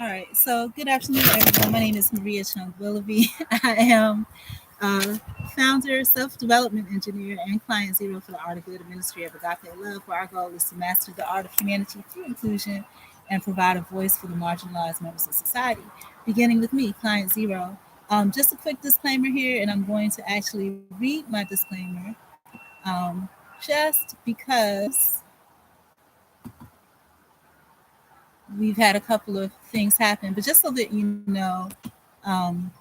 All right. So, good afternoon, everyone. My name is Maria Chung Willoughby. I am founder, self development engineer, and client zero for the Art of Good Ministry of Agape Love, where our goal is to master the art of humanity through inclusion and provide a voice for the marginalized members of society. Beginning with me, client zero. Just a quick disclaimer here, and I'm going to actually read my disclaimer just because we've had a couple of things happen, but just so that you know, um,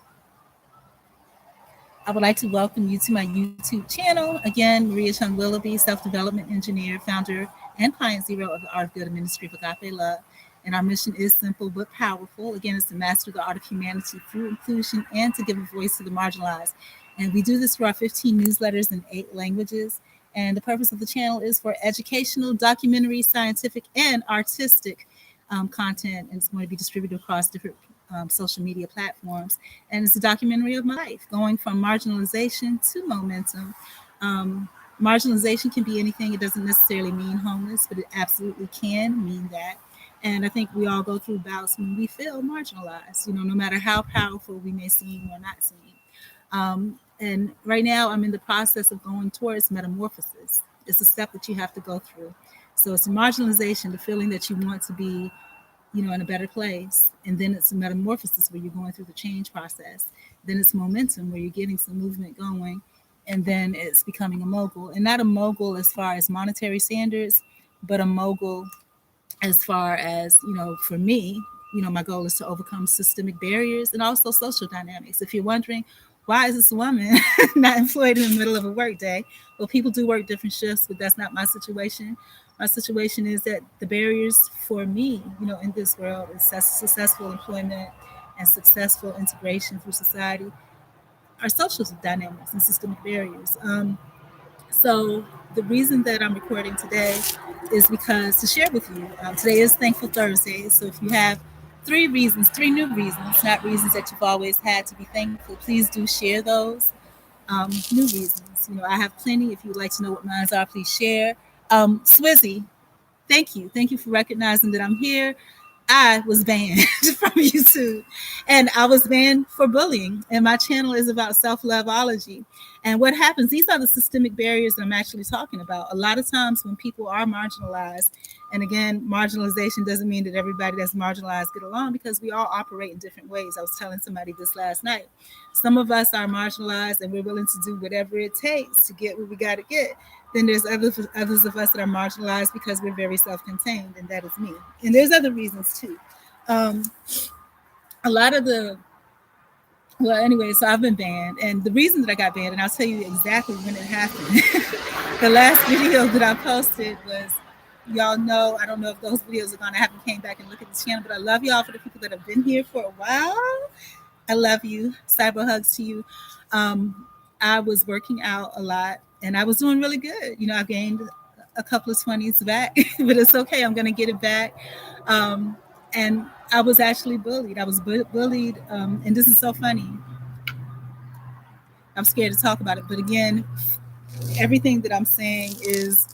I would like to welcome you to my YouTube channel. Again, Maria Chung Willoughby, self development engineer, founder, and client zero of the Art of Good Ministry of Agape Love. And our mission is simple but powerful. Again, it's to master the art of humanity through inclusion and to give a voice to the marginalized. And we do this through our 15 newsletters in 8 languages. And the purpose of the channel is for educational, documentary, scientific, and artistic content. And it's going to be distributed across different social media platforms. And it's a documentary of my life, going from marginalization to momentum. Marginalization can be anything. It doesn't necessarily mean homeless, but it absolutely can mean that. And I think we all go through bouts when we feel marginalized, no matter how powerful we may seem or not seem. And right now, I'm in the process of going towards metamorphosis. It's a step that you have to go through. So it's marginalization, the feeling that you want to be in a better place. And then it's a metamorphosis where you're going through the change process. Then it's momentum where you're getting some movement going. And then it's becoming a mogul. And not a mogul as far as monetary standards, but a mogul as far as, for me, my goal is to overcome systemic barriers and also social dynamics. If you're wondering, why is this woman not employed in the middle of a work day? Well, people do work different shifts, but that's not my situation. My situation is that the barriers for me, in this world is successful employment and successful integration through society are social dynamics and systemic barriers. So the reason that I'm recording today is because to share with you, today is Thankful Thursday. So if you have 3 reasons, 3 new reasons, not reasons that you've always had to be thankful, please do share those new reasons. I have plenty. If you'd like to know what mine are, please share. Swizzy, thank you. Thank you for recognizing that I'm here. I was banned from YouTube and I was banned for bullying. And my channel is about self loveology. And what happens, these are the systemic barriers that I'm actually talking about. A lot of times when people are marginalized, and again, marginalization doesn't mean that everybody that's marginalized get along because we all operate in different ways. I was telling somebody this last night. Some of us are marginalized and we're willing to do whatever it takes to get what we got to get. Then there's others of us that are marginalized because we're very self-contained, and that is me. And there's other reasons too. A lot of the well, anyway, so I've been banned, and the reason that I got banned, and I'll tell you exactly when it happened. The last video that I posted was, y'all know, I don't know if those videos are gonna happen. Came back and look at the channel, but I love y'all for the people that have been here for a while. I love you. Cyber hugs to you. I was working out a lot and I was doing really good. I gained a couple of 20s back, but it's okay. I'm going to get it back. And I was actually bullied. I was bullied. And this is so funny. I'm scared to talk about it. But again, everything that I'm saying is,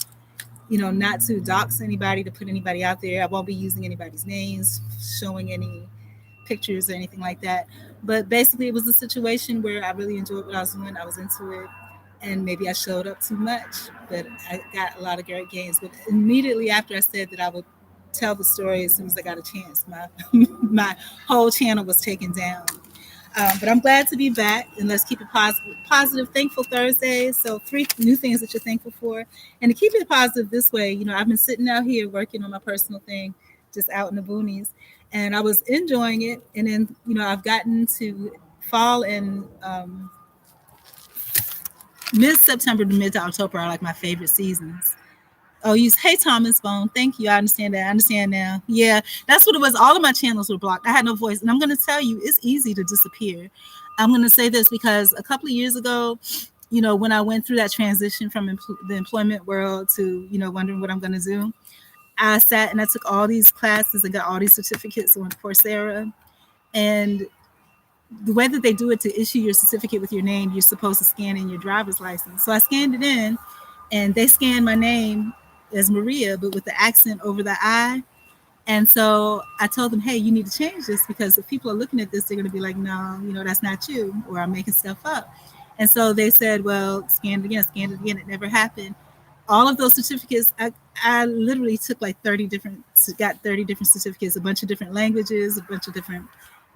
not to dox anybody, to put anybody out there. I won't be using anybody's names, showing any pictures or anything like that. But basically, it was a situation where I really enjoyed what I was doing. I was into it, and maybe I showed up too much, but I got a lot of great gains. But immediately after I said that I would tell the story as soon as I got a chance, my my whole channel was taken down. But I'm glad to be back, and let's keep it positive. Positive, thankful Thursday. So 3 new things that you're thankful for, and to keep it positive this way, I've been sitting out here working on my personal thing, just out in the boonies, and I was enjoying it. And then, I've gotten to fall and mid September to mid to October are like my favorite seasons. Oh, hey Thomas Bone, thank you. I understand that. I understand now. Yeah, that's what it was. All of my channels were blocked. I had no voice, and I'm going to tell you, it's easy to disappear. I'm going to say this because a couple of years ago, when I went through that transition from the employment world to, wondering what I'm going to do, I sat and I took all these classes and got all these certificates on Coursera. And the way that they do it to issue your certificate with your name, you're supposed to scan in your driver's license. So I scanned it in, and they scanned my name as Maria, but with the accent over the I. And so I told them, hey, you need to change this because if people are looking at this, they're going to be like, no, that's not you, or I'm making stuff up. And so they said, well, scan it again. It never happened. All of those certificates, I literally took like 30 different, got 30 different certificates, a bunch of different languages, a bunch of different,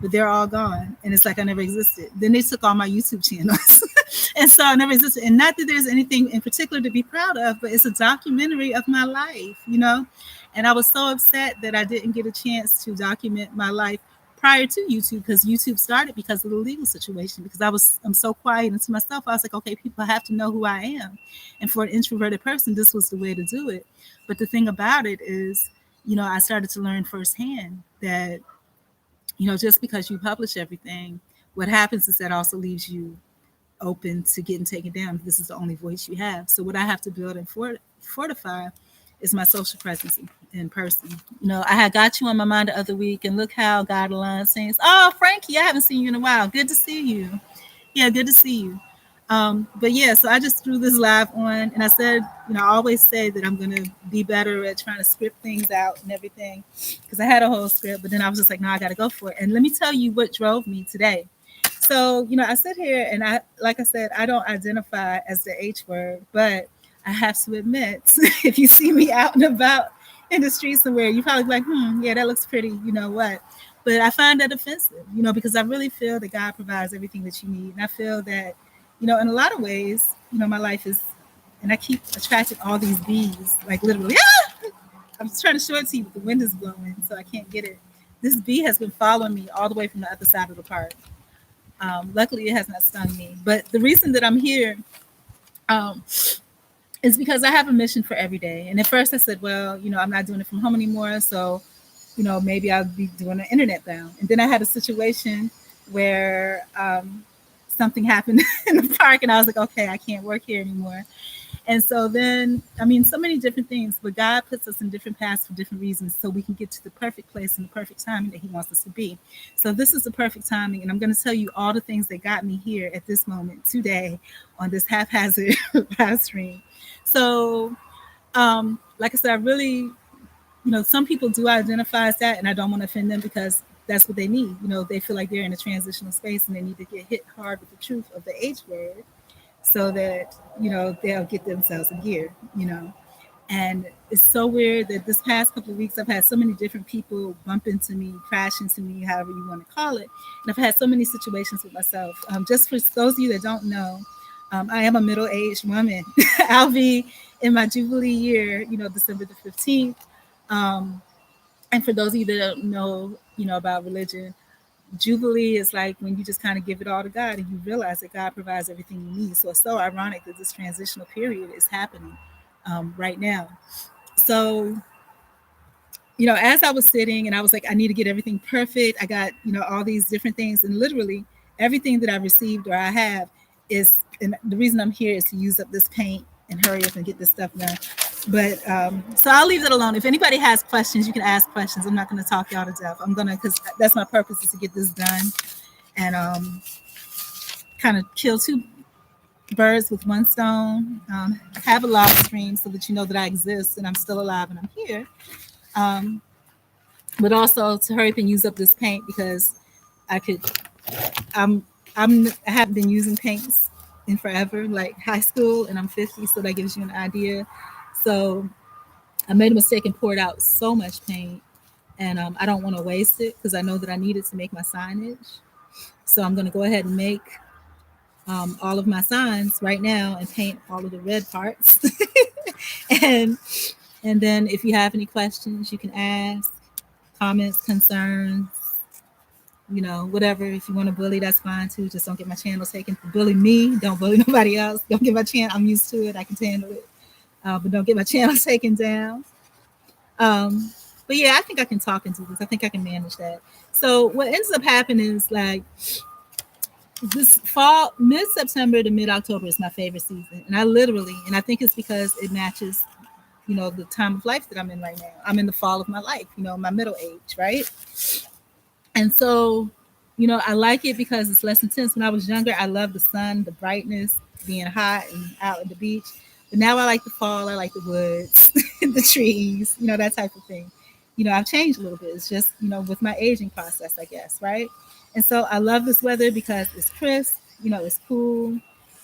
but they're all gone. And it's like I never existed. Then they took all my YouTube channels. And so I never existed. And not that there's anything in particular to be proud of, but it's a documentary of my life. And I was so upset that I didn't get a chance to document my life prior to YouTube because YouTube started because of the legal situation. Because I'm so quiet and to myself, I was like, okay, people have to know who I am. And for an introverted person, this was the way to do it. But the thing about it is, I started to learn firsthand that, just because you publish everything, what happens is that also leaves you open to getting taken down. This is the only voice you have. So what I have to build and fortify is my social presence in person. I had got you on my mind the other week, and look how God aligns things. Oh, Frankie, I haven't seen you in a while. Good to see you. Yeah, good to see you. But yeah, so I just threw this live on, and I said, I always say that I'm gonna be better at trying to script things out and everything, because I had a whole script, but then I was just like, no, I got to go for it. And let me tell you what drove me today. So, I sit here and like I said, I don't identify as the H word, but I have to admit, if you see me out and about in the street somewhere, you probably be like, yeah, that looks pretty, you know what? But I find that offensive, because I really feel that God provides everything that you need. And I feel that, in a lot of ways, my life is, and I keep attracting all these bees, like literally, I'm just trying to show it to you, but the wind is blowing, so I can't get it. This bee has been following me all the way from the other side of the park. Luckily, it has not stung me. But the reason that I'm here um, is because I have a mission for every day. And at first I said, well, I'm not doing it from home anymore. So, maybe I'll be doing an internet bound. And then I had a situation where something happened in the park and I was like, okay, I can't work here anymore. And so then, so many different things, but God puts us in different paths for different reasons so we can get to the perfect place and the perfect timing that He wants us to be. So this is the perfect timing. And I'm going to tell you all the things that got me here at this moment today on this haphazard live stream. So, like I said, I really, some people do identify as that, and I don't want to offend them because that's what they need. They feel like they're in a transitional space and they need to get hit hard with the truth of the H word so that they'll get themselves in gear. And it's so weird that this past couple of weeks I've had so many different people bump into me, crash into me, however you want to call it, and I've had so many situations with myself. Just for those of you that don't know, I am a middle-aged woman. I'll be in my Jubilee year, December the 15th. And for those of you that don't know, about religion, Jubilee is like when you just kind of give it all to God and you realize that God provides everything you need. So it's so ironic that this transitional period is happening right now. So, as I was sitting and I was like, I need to get everything perfect. I got, all these different things. And literally everything that I received or I have is, and the reason I'm here is to use up this paint and hurry up and get this stuff done. But so I'll leave it alone. If anybody has questions, you can ask questions. I'm not going to talk y'all to death. I'm going to, because that's my purpose, is to get this done and kind of kill two birds with one stone. Have a live stream so that you know that I exist and I'm still alive and I'm here. But also to hurry up and use up this paint because I could. I haven't been using paints in forever, like high school, and I'm 50, so that gives you an idea. So I made a mistake and poured out so much paint, and I don't want to waste it because I know that I need it to make my signage. So I'm going to go ahead and make all of my signs right now and paint all of the red parts. and and then if you have any questions, you can ask, comments, concerns, whatever. If you want to bully, that's fine too. Just don't get my channel taken. Bully me, don't bully nobody else. Don't get my channel. I'm used to it. I can handle it. But don't get my channel taken down. But yeah, I think I can talk and do this. I think I can manage that. So what ends up happening is like this fall, mid-September to mid-October is my favorite season. And I think it's because it matches, the time of life that I'm in right now. I'm in the fall of my life, my middle age, right? And so, I like it because it's less intense. When I was younger, I loved the sun, the brightness, being hot and out at the beach. But now I like the fall. I like the woods, the trees, that type of thing. I've changed a little bit. It's just, with my aging process, I guess, right? And so I love this weather because it's crisp, it's cool,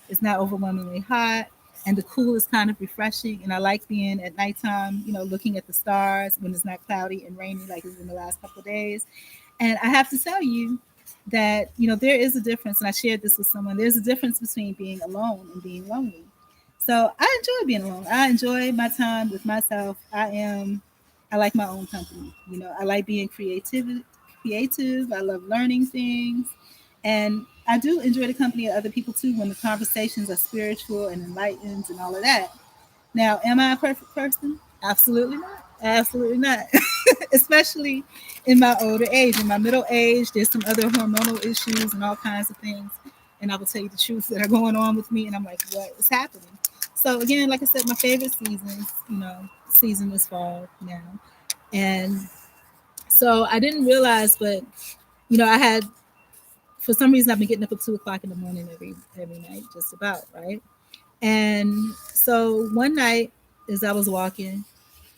it's not overwhelmingly hot, and the cool is kind of refreshing. And I like being at nighttime, looking at the stars when it's not cloudy and rainy like it's been the last couple of days. And I have to tell you that, there is a difference. And I shared this with someone. There's a difference between being alone and being lonely. So I enjoy being alone. I enjoy my time with myself. I like my own company. I like being creative. I love learning things. And I do enjoy the company of other people too when the conversations are spiritual and enlightened and all of that. Now, am I a perfect person? Absolutely not. Absolutely not. Especially in my older age. In my middle age, there's some other hormonal issues and all kinds of things. And I will tell you the truth that are going on with me. And I'm like, what is happening? So again, like I said, my favorite season is fall now. And so I didn't realize, but I had, for some reason, I've been getting up at 2 o'clock in the morning every night, just about, right? And so one night, as I was walking,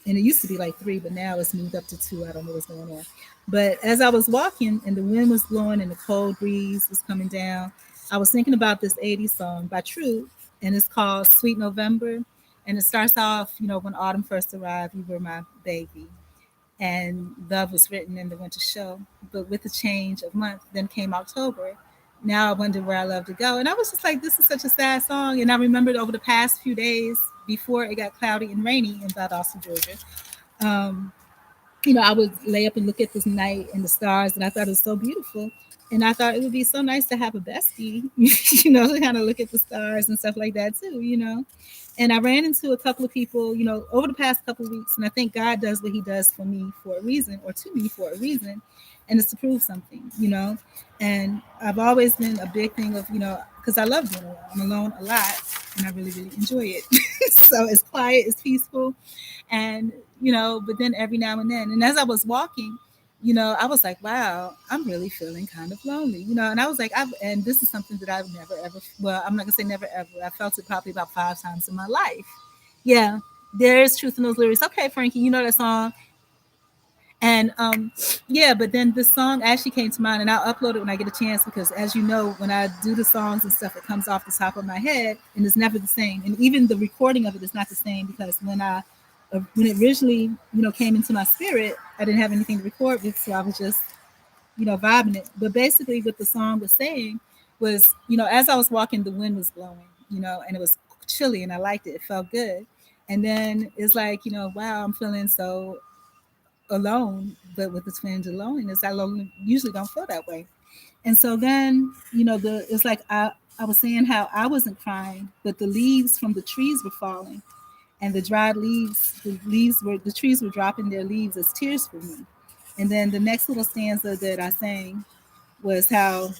and it used to be like 3, but now it's moved up to 2. I don't know what's going on. But as I was walking and the wind was blowing and the cold breeze was coming down, I was thinking about this 80s song by True, and it's called Sweet November. And it starts off, when autumn first arrived, you were my baby. And love was written in the winter show. But with the change of month, then came October. Now I wonder where I love to go. And I was just like, this is such a sad song. And I remembered over the past few days before it got cloudy and rainy in Valdosta, Georgia, um, I would lay up and look at this night and the stars, and I thought it was so beautiful. And I thought it would be so nice to have a bestie, to kind of look at the stars and stuff like that too. And I ran into a couple of people, over the past couple of weeks, and I think God does what He does for me for a reason, or to me for a reason, and it's to prove something. And I've always been a big thing of, because I love being alone. I'm alone a lot, and I really, really enjoy it. So it's quiet, it's peaceful, and but then every now and as I was walking, I was like, wow, I'm really feeling kind of lonely, and I was like, and this is something that I've never ever, well, I'm not gonna say never ever, I felt it probably about 5 times in my life. Yeah, there is truth in those lyrics. Okay, Frankie, you know that song. And yeah, but then this song actually came to mind, and I'll upload it when I get a chance because, as you know, when I do the songs and stuff, it comes off the top of my head, and it's never the same. And even the recording of it is not the same because when it originally came into my spirit, I didn't have anything to record with, so I was just vibing it. But basically, what the song was saying was, as I was walking, the wind was blowing, and it was chilly, and I liked it. It felt good. And then it's like, wow, I'm feeling so alone, but with the twinge of loneliness, usually don't feel that way. And so then, it's like I was saying how I wasn't crying, but the leaves from the trees were falling, and the dried leaves, the trees were dropping their leaves as tears for me. And then the next little stanza that I sang was how,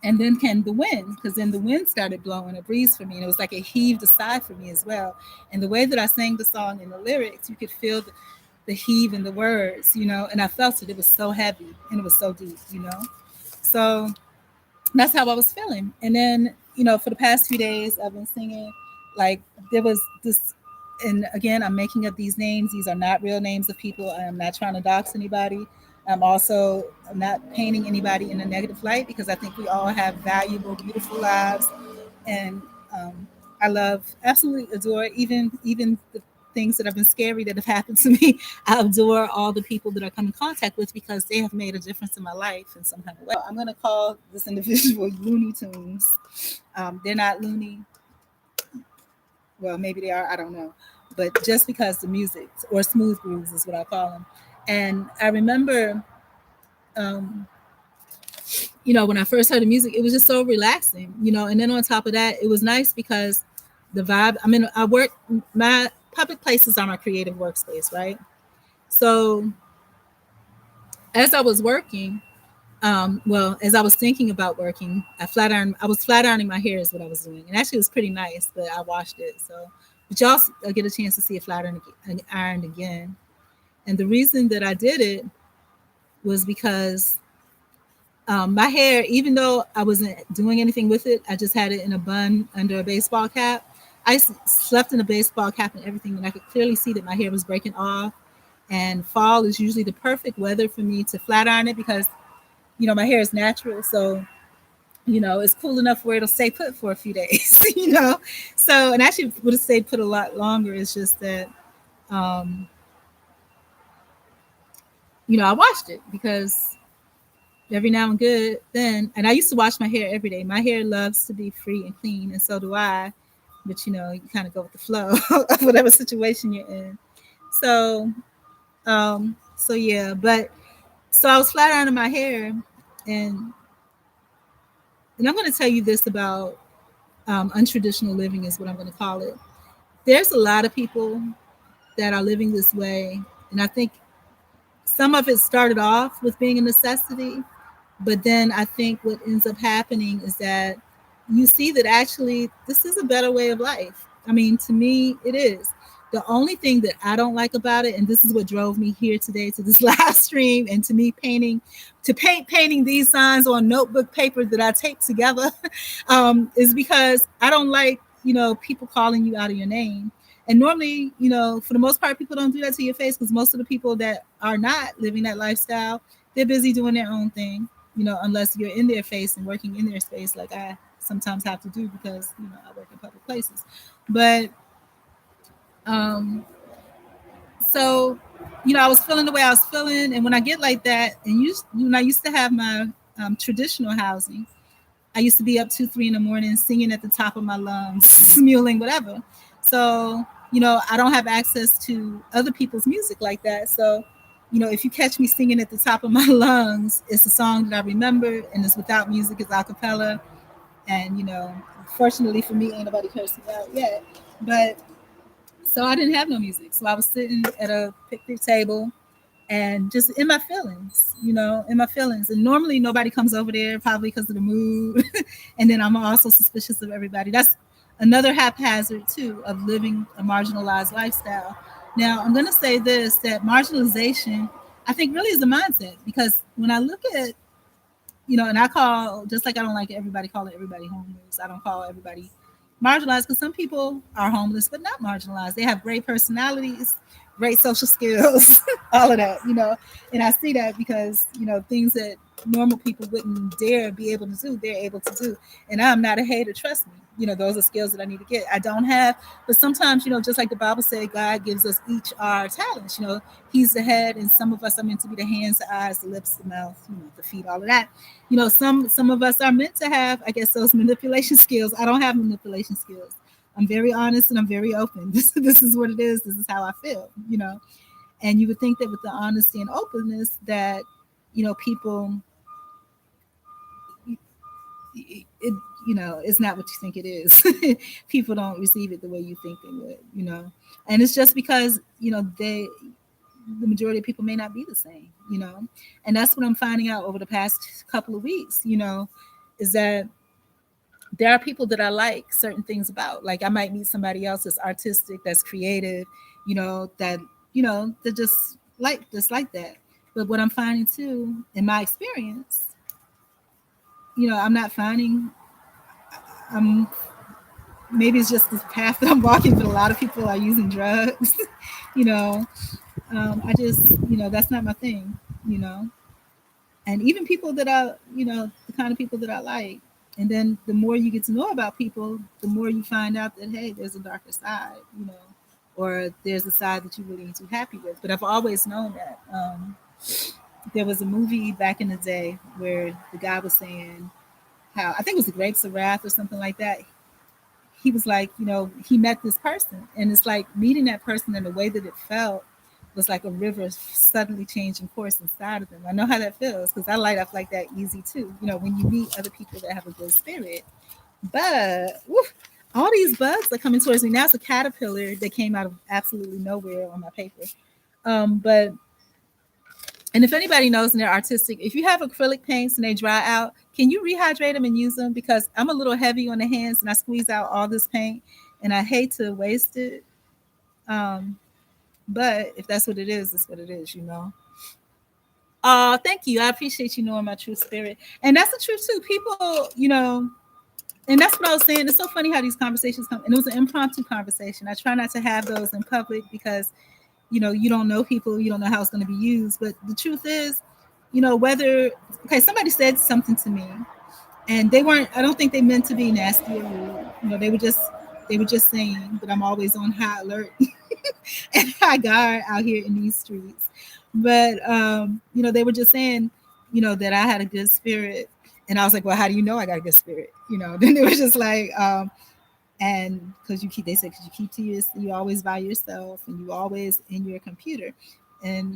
and then came the wind, because then the wind started blowing a breeze for me, and it was like it heaved a sigh for me as well. And the way that I sang the song in the lyrics, you could feel the heave in the words, and I felt it. It was so heavy and it was so deep. So that's how I was feeling. And then, for the past few days, I've been singing, like, there was this, and again, I'm making up these names. These are not real names of people. I am not trying to dox anybody. I'm not painting anybody in a negative light because I think we all have valuable, beautiful lives. And I love, absolutely adore, even the things that have been scary that have happened to me. I adore all the people that I come in contact with because they have made a difference in my life in some kind of way. I'm going to call this individual Looney Tunes. They're not loony. Well, maybe they are. I don't know. But just because the music, or smooth grooves is what I call them. And I remember, um, when I first heard the music, it was just so relaxing, and then on top of that, it was nice because the vibe, my public places are my creative workspace, right? So as I was working, as I was thinking about working, I was flat ironing my hair is what I was doing. And actually it was pretty nice, but I washed it. So, but y'all get a chance to see it ironed again. And the reason that I did it was because my hair, even though I wasn't doing anything with it, I just had it in a bun under a baseball cap. I slept in a baseball cap and everything, and I could clearly see that my hair was breaking off. And fall is usually the perfect weather for me to flat iron it because, my hair is natural. So, it's cool enough where it'll stay put for a few days, So, and actually would have stayed put a lot longer. It's just that, um, I washed it because every now and good then, and I used to wash my hair every day. My hair loves to be free and clean, and so do I. But you kind of go with the flow of whatever situation you're in. So, so yeah, but so I was flat ironing my hair, and I'm going to tell you this about untraditional living is what I'm going to call it. There's a lot of people that are living this way, and I think some of it started off with being a necessity, but then I think what ends up happening is that you see that actually this is a better way of life. I mean, to me, it is. The only thing that I don't like about it, and this is what drove me here today to this live stream and to me painting these signs on notebook paper that I taped together, is because I don't like, people calling you out of your name. And normally, for the most part, people don't do that to your face because most of the people that are not living that lifestyle, they're busy doing their own thing, unless you're in their face and working in their space like I sometimes have to do because, I work in public places. But um, so, I was feeling the way I was feeling. And when I get like that, and when I used to have my traditional housing, I used to be up 2, 3 in the morning singing at the top of my lungs, mewling, whatever. So, I don't have access to other people's music like that. So, if you catch me singing at the top of my lungs, it's a song that I remember and it's without music, it's a cappella. And, fortunately for me, ain't nobody cursed me out yet. But so I didn't have no music. So I was sitting at a picnic table and just in my feelings, in my feelings. And normally nobody comes over there probably because of the mood. And then I'm also suspicious of everybody. That's another haphazard too of living a marginalized lifestyle. Now I'm going to say this, that marginalization, I think really is a mindset because when I look at, and I call, just like I don't like everybody calling everybody homeless, I don't call everybody marginalized because some people are homeless but not marginalized. They have great personalities, great social skills, all of that, And I see that because, things that normal people wouldn't dare be able to do, they're able to do. And I'm not a hater, trust me. Those are skills that I need to get. I don't have, but sometimes, just like the Bible said, God gives us each our talents. He's the head, and some of us are meant to be the hands, the eyes, the lips, the mouth, the feet, all of that. Some of us are meant to have, I guess, those manipulation skills. I don't have manipulation skills. I'm very honest and I'm very open. This is what it is. This is how I feel. And you would think that with the honesty and openness that, people, it, it's not what you think it is. People don't receive it the way you think they would. And it's just because, the majority of people may not be the same, and that's what I'm finding out over the past couple of weeks, is that there are people that I like certain things about. Like I might meet somebody else that's artistic, that's creative, that, that just like that. But what I'm finding too, in my experience, I'm not finding, I'm maybe it's just the path that I'm walking, but a lot of people are using drugs, you know. I just, that's not my thing, you know. And even people that are, the kind of people that I like. And then the more you get to know about people, the more you find out that, hey, there's a darker side, or there's a side that you really ain't too happy with. But I've always known that. There was a movie back in the day where the guy was saying how, I think it was The Grapes of Wrath or something like that. He was like, he met this person, and it's like meeting that person in the way that it felt was like a river suddenly changing course inside of them. I know how that feels because I light up like that easy too. When you meet other people that have a good spirit. But all these bugs are coming towards me now. It's a caterpillar that came out of absolutely nowhere on my paper. But and if anybody knows and they're artistic, if you have acrylic paints and they dry out, can you rehydrate them and use them? Because I'm a little heavy on the hands and I squeeze out all this paint and I hate to waste it. But if that's what it is, it's what it is. Oh, thank you. I appreciate you knowing my true spirit. And that's the truth too. People, and that's what I was saying. It's so funny how these conversations come. And it was an impromptu conversation. I try not to have those in public because you don't know people, you don't know how it's going to be used. But the truth is, whether, okay, somebody said something to me, and they weren't, I don't think they meant to be nasty or rude. They were just saying that I'm always on high alert and high guard out here in these streets. But they were just saying, that I had a good spirit. And I was like, well, how do you know I got a good spirit? Then they were just like, and because they said, because you keep to you always by yourself, and you always in your computer. And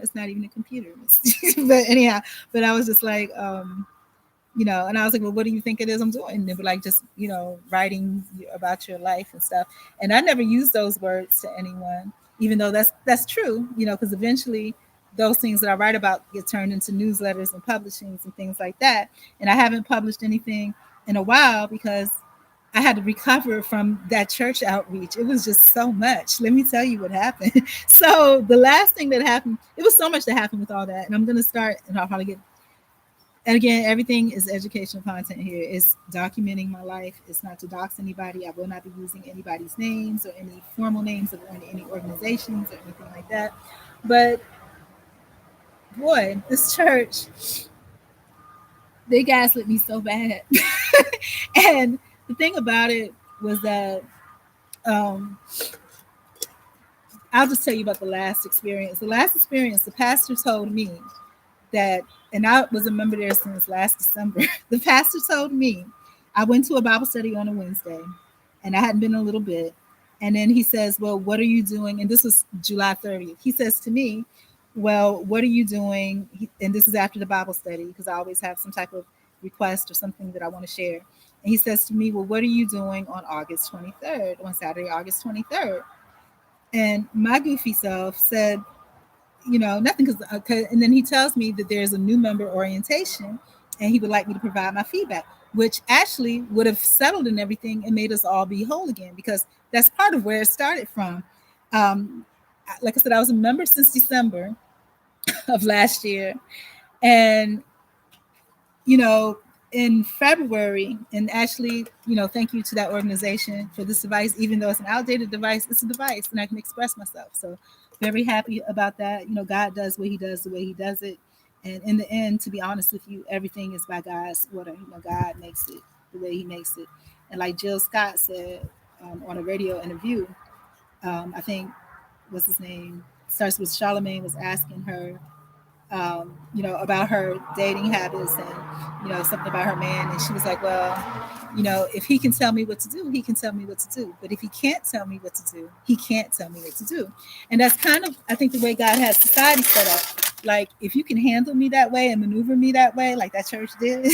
it's not even a computer. But anyhow, but I was just like, and I was like, well, what do you think it is I'm doing? And they were like, just, writing about your life and stuff. And I never used those words to anyone, even though that's true, because eventually those things that I write about get turned into newsletters and publishings and things like that. And I haven't published anything in a while because I had to recover from that church outreach. It was just so much. Let me tell you what happened. So the last thing that happened, it was so much that happened with all that. And I'm going to start, and I'll probably get, and again, everything is educational content here. It's documenting my life. It's not to dox anybody. I will not be using anybody's names or any formal names of any organizations or anything like that. But boy, this church, they gaslit me so bad. And the thing about it was that I'll just tell you about the last experience. The last experience, the pastor told me that, and I was a member there since last December. The pastor told me, I went to a Bible study on a Wednesday, and I hadn't been in a little bit. And then he says, well, what are you doing? And this was July 30th. He says to me, well, what are you doing? And this is after the Bible study, because I always have some type of request or something that I want to share. And he says to me, well, what are you doing on August 23rd, on Saturday, August 23rd? And my goofy self said, nothing, because, and then he tells me that there's a new member orientation and he would like me to provide my feedback, which actually would have settled and everything and made us all be whole again, because that's part of where it started from. Like I said, I was a member since December of last year. And, in February, and actually, thank you to that organization for this device, even though it's an outdated device, it's a device and I can express myself. So very happy about that. God does what he does the way he does it. And in the end, to be honest with you, everything is by God's order. God makes it the way he makes it. And like Jill Scott said on a radio interview, I think, what's his name? Starts with Charlemagne was asking her, about her dating habits and, something about her man. And she was like, well, if he can tell me what to do, he can tell me what to do. But if he can't tell me what to do, he can't tell me what to do. And that's kind of, I think, the way God has society set up. Like, if you can handle me that way and maneuver me that way, like that church did,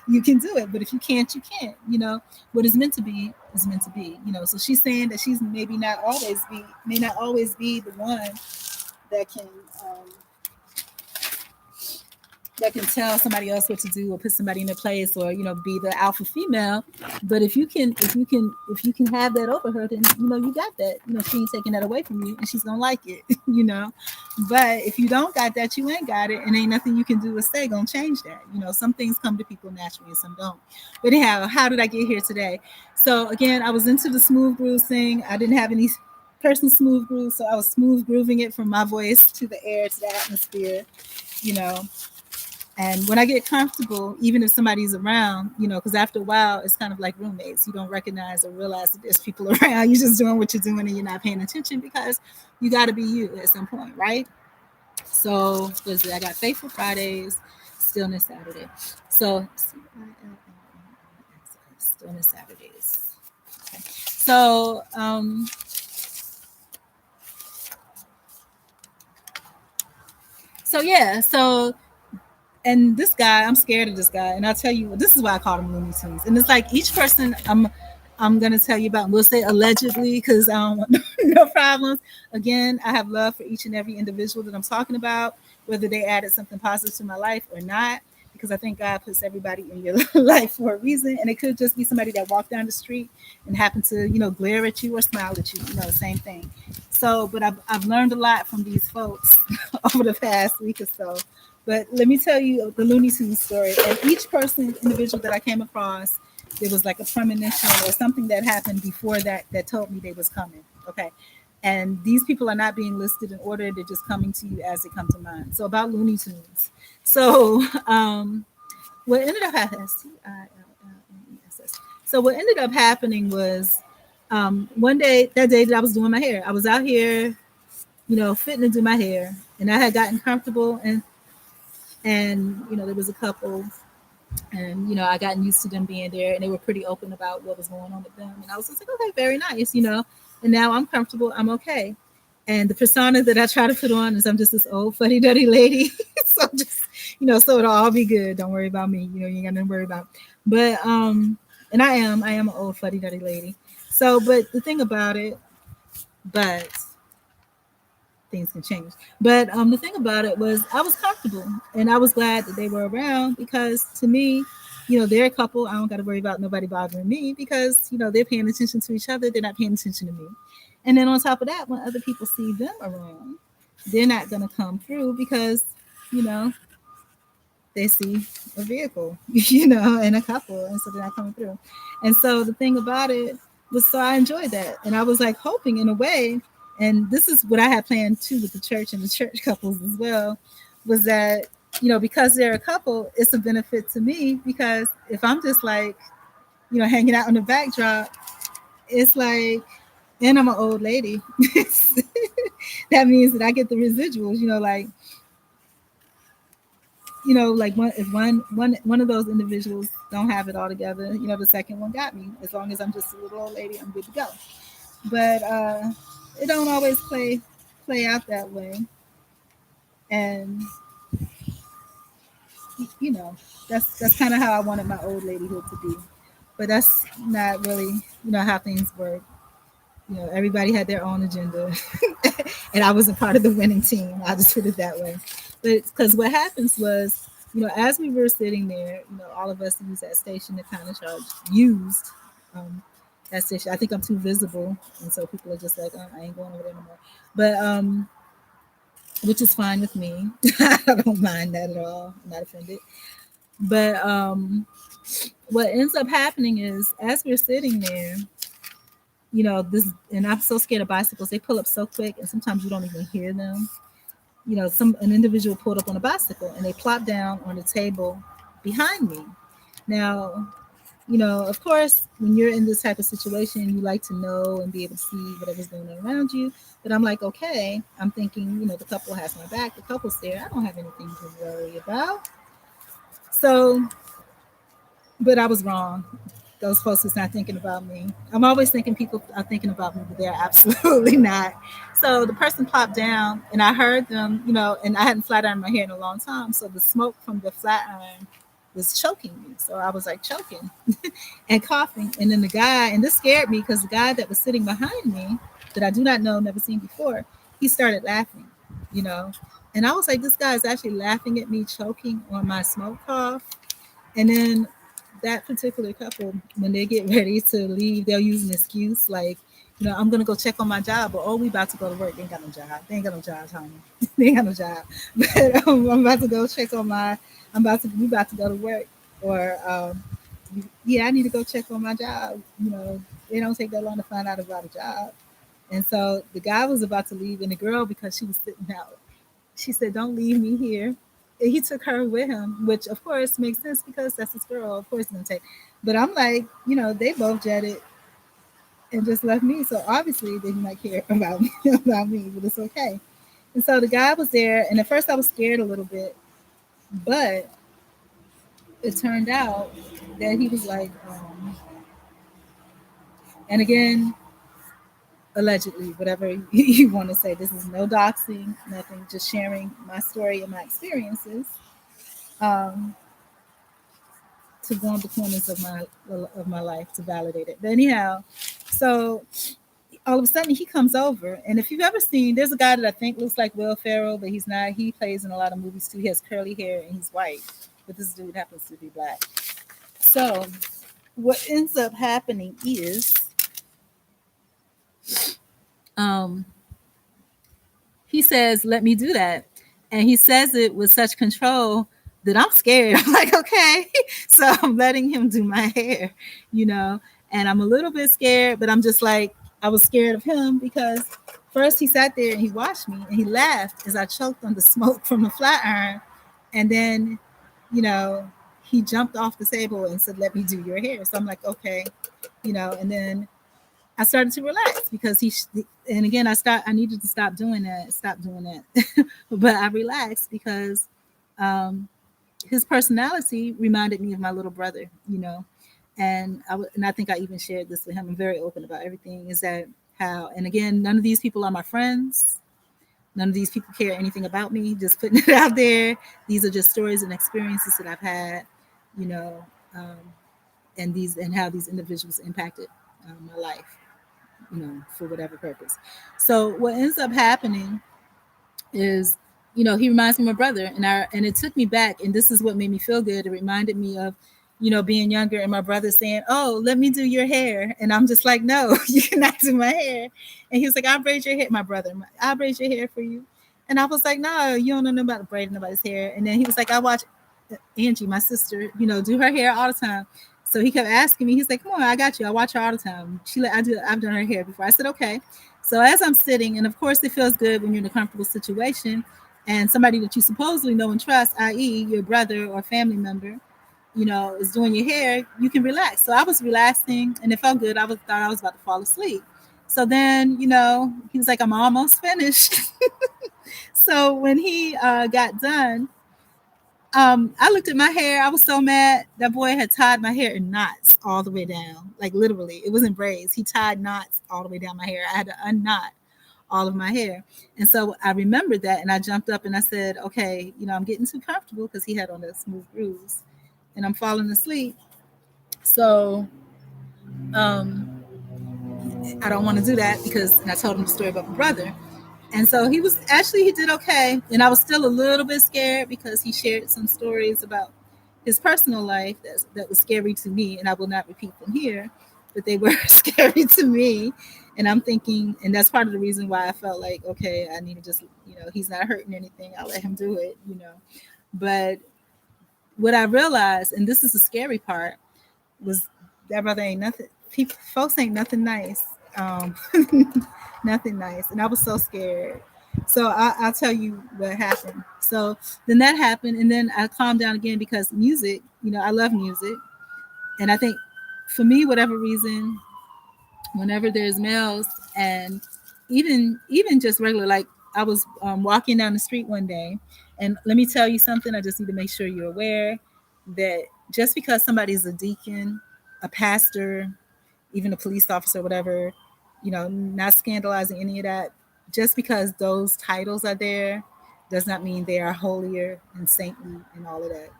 you can do it. But if you can't, you can't. What is meant to be is meant to be. So she's saying that she's may not always be the one that can tell somebody else what to do or put somebody in a place, or be the alpha female. But if you can have that over her, then you got that. She ain't taking that away from you, and she's gonna like it. But if you don't got that, you ain't got it, and ain't nothing you can do or say gonna change that. Some things come to people naturally and some don't. But anyhow, how did I get here today? So again, I was into the smooth groove thing. I didn't have any personal smooth groove, so I was smooth grooving it from my voice to the air to the atmosphere. And when I get comfortable, even if somebody's around, because after a while, it's kind of like roommates. You don't recognize or realize that there's people around. You're just doing what you're doing and you're not paying attention because you got to be you at some point, right? So I got Faithful Fridays, Stillness Saturday. So Stillness Saturdays. Okay. So yeah, so. And this guy, I'm scared of this guy. And I'll tell you, this is why I call him Looney Tunes. And it's like each person I'm going to tell you about, we'll say allegedly, because I don't want no problems. Again, I have love for each and every individual that I'm talking about, whether they added something positive to my life or not, because I think God puts everybody in your life for a reason. And it could just be somebody that walked down the street and happened to, glare at you or smile at you, same thing. So, but I've learned a lot from these folks over the past week or so. But let me tell you the Looney Tunes story. And each individual that I came across, there was like a premonition or something that happened before that told me they was coming. Okay. And these people are not being listed in order. They're just coming to you as they come to mind. So about Looney Tunes. So what ended up happening, S-T-I-L-L-N-E-S-S. So what ended up happening was one day, that day that I was doing my hair, I was out here, fitting to do my hair, and I had gotten comfortable, and there was a couple, and I gotten used to them being there, and they were pretty open about what was going on with them, and I was just like, okay, very nice. And now I'm comfortable, I'm okay. And the persona that I try to put on is I'm just this old fuddy duddy lady. So just so it'll all be good. Don't worry about me. You ain't got nothing to worry about. But and I am an old fuddy duddy lady. So, but the thing about it, but things can change. But the thing about it was I was comfortable, and I was glad that they were around, because to me, they're a couple. I don't got to worry about nobody bothering me, because they're paying attention to each other. They're not paying attention to me. And then on top of that, when other people see them around, they're not going to come through, because you know they see a vehicle, and a couple, and so they're not coming through. And so the thing about it was, so I enjoyed that, and I was like hoping in a way, and this is what I had planned too with the church and the church couples as well, was that because they're a couple, it's a benefit to me, because if I'm just like hanging out on the backdrop, it's like, and I'm an old lady. That means that I get the residuals, like one of those individuals don't have it all together, the second one got me. As long as I'm just a little old lady, I'm good to go. But it don't always play out that way. And you know, that's kind of how I wanted my old ladyhood to be. But that's not really, how things work. Everybody had their own agenda, and I wasn't part of the winning team. I'll just put it that way. But because what happens was, as we were sitting there, all of us used that station to kind of used that station. I think I'm too visible, and so people are just like, oh, I ain't going over there no more. But which is fine with me. I don't mind that at all. I'm not offended. But what ends up happening is, as we're sitting there, this, and I'm so scared of bicycles. They pull up so quick, and sometimes you don't even hear them. An individual pulled up on a bicycle, and they plopped down on the table behind me. Now, of course, when you're in this type of situation, you like to know and be able to see whatever's going on around you. But I'm like, okay, I'm thinking, the couple has my back. The couple's there. I don't have anything to worry about. So, but I was wrong. Those folks was not thinking about me. I'm always thinking people are thinking about me, but they're absolutely not. So the person popped down, and I heard them, and I hadn't flat ironed my hair in a long time. So the smoke from the flat iron was choking me. So I was like choking and coughing. And then the guy, and this scared me, because the guy that was sitting behind me, that I do not know, never seen before, he started laughing, you know. And I was like, this guy is actually laughing at me choking on my smoke cough. And then that particular couple, when they get ready to leave, they'll use an excuse like, I'm gonna go check on my job, or oh, we about to go to work. They ain't got no job. They ain't got no job, honey. They ain't got no job. But I'm about to go check on my. We about to go to work, or yeah, I need to go check on my job. They don't take that long to find out about a job. And so the guy was about to leave, and the girl, because she was sitting out, she said, "Don't leave me here." And he took her with him, which of course makes sense, because that's his girl. Of course, he's gonna take. But I'm like, they both jetted and just left me. So obviously they did not care about me, but it's okay. And so the guy was there, and at first I was scared a little bit, but it turned out that he was like, and again, allegedly, whatever you want to say, this is no doxing, nothing, just sharing my story and my experiences, um, to go on the corners of my life to validate it. But anyhow, so all of a sudden he comes over, and if you've ever seen, there's a guy that I think looks like Will Ferrell, but he's not. He plays in a lot of movies too. He has curly hair and he's white, but this dude happens to be black. So what ends up happening is, um, he says, "Let me do that," and he says it with such control that I'm scared. I'm like, okay, so I'm letting him do my hair, and I'm a little bit scared, but I'm just like, I was scared of him because First, he sat there and he watched me and he laughed as I choked on the smoke from the flat iron. And then, you know, he jumped off the table and said, "Let me do your hair." So I'm like, okay, and then I started to relax because and again, I needed to stop doing that. But I relaxed because um, his personality reminded me of my little brother. And I think I even shared this with him. I'm very open about everything. Is that how? And again, none of these people are my friends. None of these people care anything about me. Just putting it out there. These are just stories and experiences that I've had, you know, um, and how these individuals impacted my life, for whatever purpose. So what ends up happening is, he reminds me of my brother, and it took me back, and this is what made me feel good. It reminded me of, being younger and my brother saying, "Oh, let me do your hair," and I'm just like, "No, you cannot do my hair." And he was like, "I'll braid your hair, my brother. I'll braid your hair for you." And I was like, "No, you don't know nothing about braiding nobody's hair." And then he was like, "I watch Angie, my sister, do her hair all the time." So he kept asking me. He's like, "Come on, I got you. I watch her all the time. I've done her hair before." I said, "Okay." So as I'm sitting, and of course it feels good when you're in a comfortable situation, and somebody that you supposedly know and trust, i.e., your brother or family member, is doing your hair, you can relax. So I was relaxing, and it felt good. Thought I was about to fall asleep. So then, he was like, "I'm almost finished." So when he got done, I looked at my hair. I was so mad. That boy had tied my hair in knots all the way down. Like literally, it wasn't braids. He tied knots all the way down my hair. I had to unknot all of my hair. And so I remembered that, and I jumped up and I said, "Okay, I'm getting too comfortable," because he had on the smooth grooves, and I'm falling asleep. So um, I don't want to do that because, and I told him the story about my brother. And so he did okay. And I was still a little bit scared because he shared some stories about his personal life that was scary to me. And I will not repeat them here, but they were scary to me. And I'm thinking, and that's part of the reason why I felt like, okay, I need to just, he's not hurting anything. I'll let him do it. But what I realized, and this is the scary part, was that brother ain't nothing. Folks ain't nothing nice. Um, nothing nice. And I was so scared. So I'll tell you what happened. So then that happened. And then I calmed down again because music, I love music. And I think for me, whatever reason, whenever there's males, and even just regular, like I was walking down the street one day, and let me tell you something. I just need to make sure you're aware that just because somebody's a deacon, a pastor, even a police officer, whatever, not scandalizing any of that. Just because those titles are there does not mean they are holier and saintly and all of that.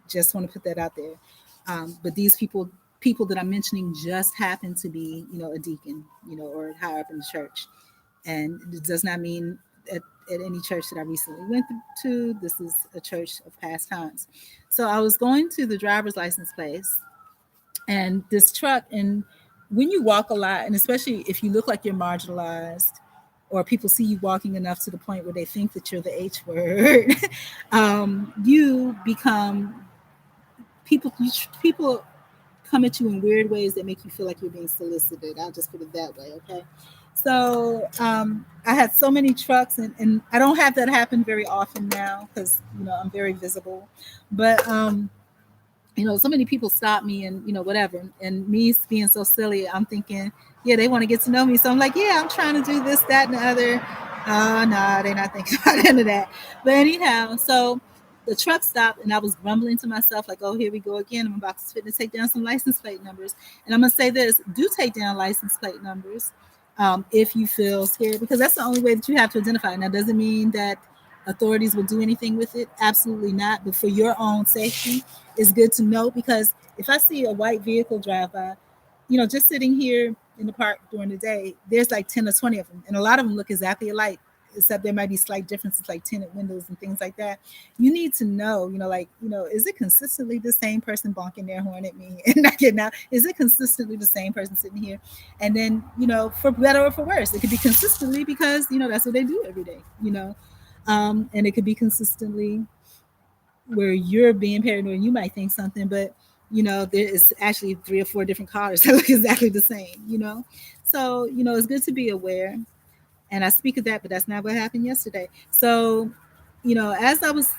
Just want to put that out there. But these people that I'm mentioning just happen to be, a deacon, or higher up in the church. And it does not mean at any church that I recently went to, this is a church of past times. So I was going to the driver's license place, and this truck, and when you walk a lot, and especially if you look like you're marginalized, or people see you walking enough to the point where they think that you're the H word, you become people come at you in weird ways that make you feel like you're being solicited. I'll just put it that way, okay? So I had so many trucks, and I don't have that happen very often now because I'm very visible, but so many people stop me and whatever, and me being so silly, I'm thinking, yeah, they want to get to know me, so I'm like, yeah, I'm trying to do this, that, and the other. No, they're not thinking about any of that. But anyhow, so the truck stopped, and I was grumbling to myself like, oh, here we go again. I'm about to take down some license plate numbers, and I'm gonna say this: do take down license plate numbers if you feel scared, because that's the only way that you have to identify. Now, doesn't mean that authorities will do anything with it. Absolutely not. But for your own safety, it's good to know, because if I see a white vehicle drive by, just sitting here in the park during the day, there's like 10 or 20 of them, and a lot of them look exactly alike, except there might be slight differences like tinted windows and things like that. You need to know, is it consistently the same person bonking their horn at me and not getting out? Is it consistently the same person sitting here? And then, for better or for worse, it could be consistently because, that's what they do every day. And it could be consistently where you're being paranoid and you might think something, but there is actually 3 or 4 different cars that look exactly the same. So it's good to be aware. And I speak of that, but that's not what happened yesterday. So, as I was,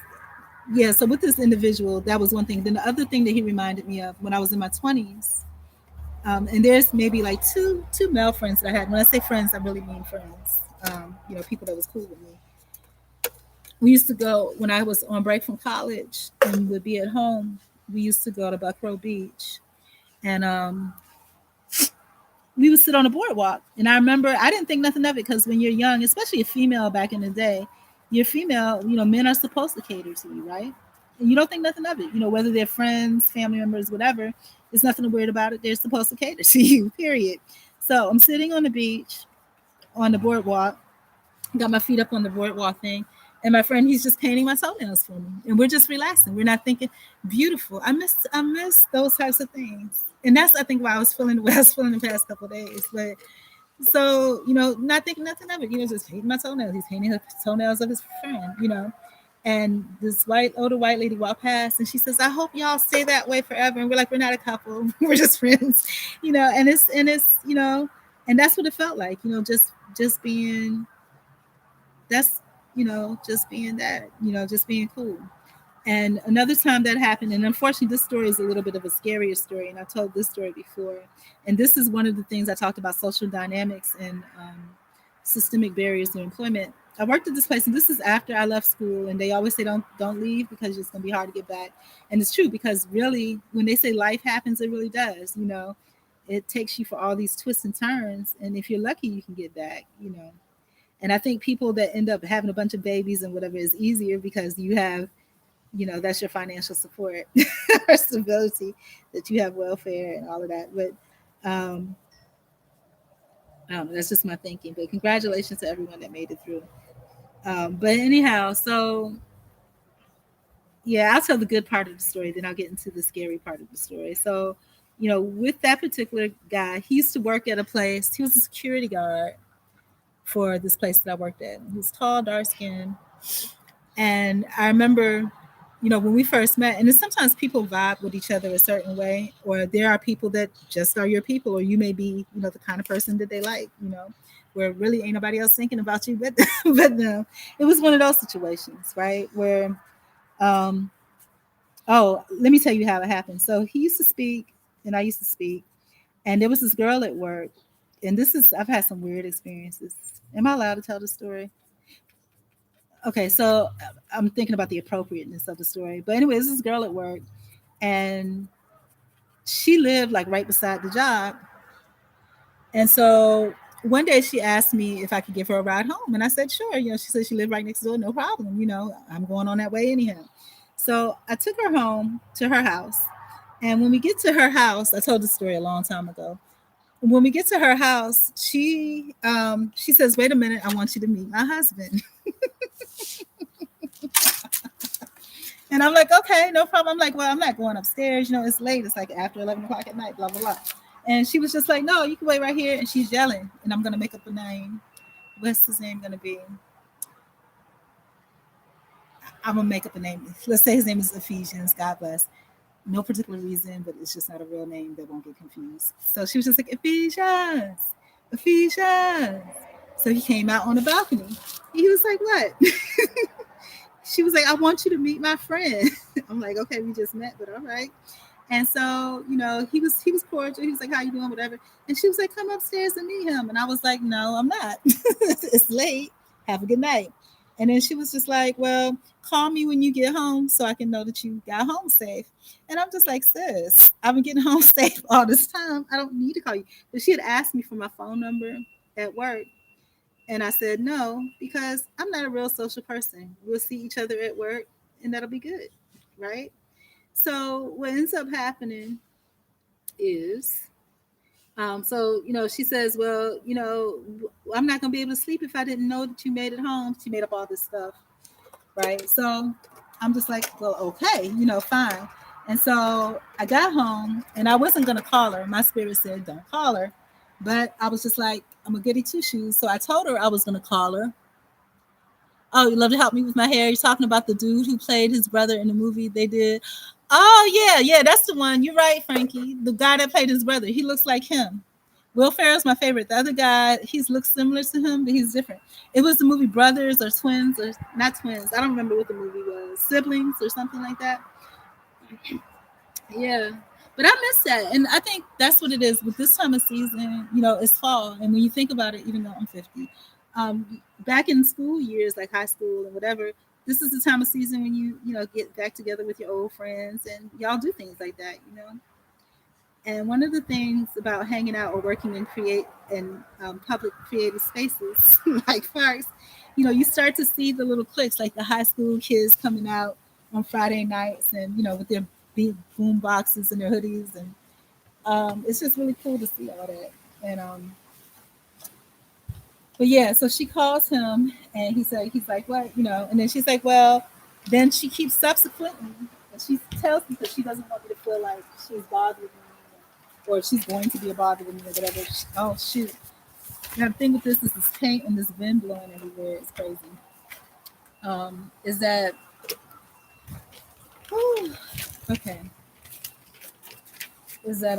yeah, so with this individual, that was one thing. Then the other thing that he reminded me of when I was in my 20s, and there's maybe like two male friends that I had. When I say friends, I really mean friends. People that was cool with me. We used to go when I was on break from college and would be at home. We used to go to Buckrow Beach, and we would sit on a boardwalk. And I remember I didn't think nothing of it because when you're young, especially a female back in the day, you're female. Men are supposed to cater to you, right? And you don't think nothing of it. Whether they're friends, family members, whatever. There's nothing weird about it. They're supposed to cater to you. Period. So I'm sitting on the beach, on the boardwalk, got my feet up on the boardwalk thing. And my friend, he's just painting my toenails for me. And we're just relaxing. We're not thinking beautiful. I miss those types of things. And that's I think why I was feeling the way I was feeling the past couple of days. But so, not thinking nothing of it, just painting my toenails. He's painting the toenails of his friend. And this older white lady walked past and she says, I hope y'all stay that way forever. And we're like, we're not a couple, we're just friends, and that's what it felt like, just being that's just being that, just being cool. And another time that happened, and unfortunately this story is a little bit of a scarier story, and I've told this story before, and this is one of the things I talked about, social dynamics and systemic barriers to employment. I worked at this place, and this is after I left school, and they always say don't leave because it's going to be hard to get back. And it's true, because really when they say life happens, it really does. It takes you for all these twists and turns, and if you're lucky you can get back. And I think people that end up having a bunch of babies and whatever is easier because you have, that's your financial support or stability, that you have welfare and all of that. But I don't know, that's just my thinking. But congratulations to everyone that made it through. But anyhow, so yeah, I'll tell the good part of the story, then I'll get into the scary part of the story. So, with that particular guy, he used to work at a place, he was a security guard for this place that I worked at. He was tall, dark skinned. And I remember, when we first met, and sometimes people vibe with each other a certain way, or there are people that just are your people, or you may be, the kind of person that they like, where really ain't nobody else thinking about you but, but them. It was one of those situations, right? Where, oh, let me tell you how it happened. So he used to speak, and I used to speak, and there was this girl at work, and I've had some weird experiences. Am I allowed to tell the story? Okay, so I'm thinking about the appropriateness of the story. But anyway, this is girl at work, and she lived like right beside the job. And so one day she asked me if I could give her a ride home, and I said sure. She said she lived right next door, no problem. I'm going on that way anyhow. So I took her home to her house, and when we get to her house, I told the story a long time ago. When we get to her house, she says, "Wait a minute, I want you to meet my husband." And I'm like, okay, no problem. I'm like, well, I'm not going upstairs. It's late. It's like after 11 o'clock at night, blah, blah, blah. And she was just like, no, you can wait right here. And she's yelling. And I'm going to make up a name. What's his name going to be? I'm going to make up a name. Let's say his name is Ephesians. God bless. No particular reason, but it's just not a real name that won't get confused. So she was just like, Ephesians, Ephesians. So he came out on the balcony. He was like, what? She was like, I want you to meet my friend. I'm like, okay, we just met, but all right. And so, he was cordial. He was like, how you doing? Whatever. And she was like, come upstairs and meet him. And I was like, no, I'm not. It's late. Have a good night. And then she was just like, well, call me when you get home so I can know that you got home safe. And I'm just like, sis, I've been getting home safe all this time. I don't need to call you. But she had asked me for my phone number at work. And I said no, because I'm not a real social person. We'll see each other at work and that'll be good. Right. So what ends up happening is, she says, well, I'm not going to be able to sleep if I didn't know that you made it home. She made up all this stuff. Right. So I'm just like, well, okay, fine. And so I got home and I wasn't going to call her. My spirit said, don't call her. But I was just like, I'm a goody two shoes. So I told her I was going to call her. Oh, you love to help me with my hair. You're talking about the dude who played his brother in the movie they did. Oh, yeah, that's the one. You're right, Frankie. The guy that played his brother. He looks like him. Will Ferrell's my favorite. The other guy, he looks similar to him, but he's different. It was the movie Brothers or Twins or not twins. I don't remember what the movie was. Siblings or something like that. Yeah. But I miss that. And I think that's what it is with this time of season. It's fall. And when you think about it, even though I'm 50, back in school years, like high school and whatever, this is the time of season when you get back together with your old friends and y'all do things like that. And one of the things about hanging out or working in public creative spaces like parks, you start to see the little cliques, like the high school kids coming out on Friday nights and with their big boom boxes and their hoodies, and it's just really cool to see all that. And but yeah, so she calls him and he's like, what, and then she's like, well, then she keeps subsequently, and she tells me that she doesn't want me to feel like she's bothering me or she's going to be a bother with me or whatever. Oh shoot! Now the thing with this is this paint and this wind blowing everywhere. It's crazy. Is that whew, okay? Is that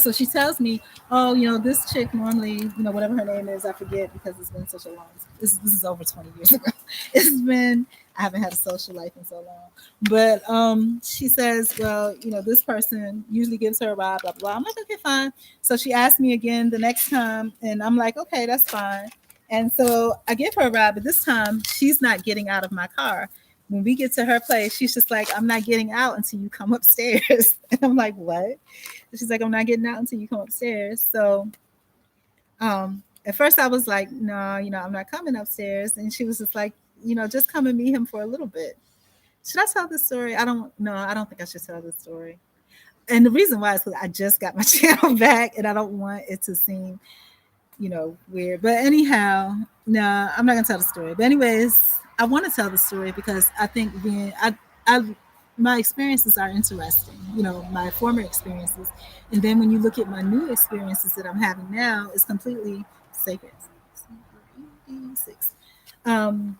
so she tells me, oh, this chick normally, whatever her name is, I forget because it's been such a long. This is over 20 years ago. It's been I haven't had a social life in so long. But she says, well, this person usually gives her a ride, blah blah. I'm like, okay, fine. So she asked me again the next time, and I'm like, okay, that's fine. And so I give her a ride, but this time she's not getting out of my car. When we get to her place, she's just like, I'm not getting out until you come upstairs. And I'm like, what? She's like, I'm not getting out until you come upstairs. So at first I was like, no, I'm not coming upstairs. And she was just like, just come and meet him for a little bit. Should I tell this story? I don't know. I don't think I should tell this story. And the reason why is because I just got my channel back and I don't want it to seem, weird. But anyhow, no, I'm not gonna tell the story. But anyways, I want to tell the story because I think I my experiences are interesting, my former experiences. And then when you look at my new experiences that I'm having now, it's completely sacred. Um,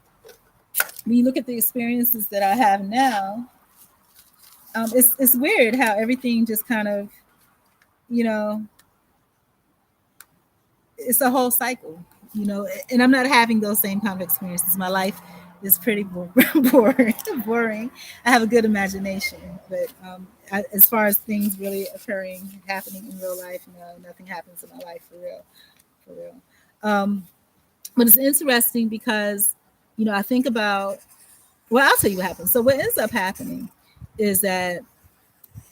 when you look at the experiences that I have now, it's weird how everything just kind of, you know, it's a whole cycle, and I'm not having those same kind of experiences. My life is pretty boring. Boring. I have a good imagination, but as far as things really occurring, happening in real life, no, nothing happens in my life for real. But it's interesting because, I think about, well, I'll tell you what happens. So what ends up happening is that,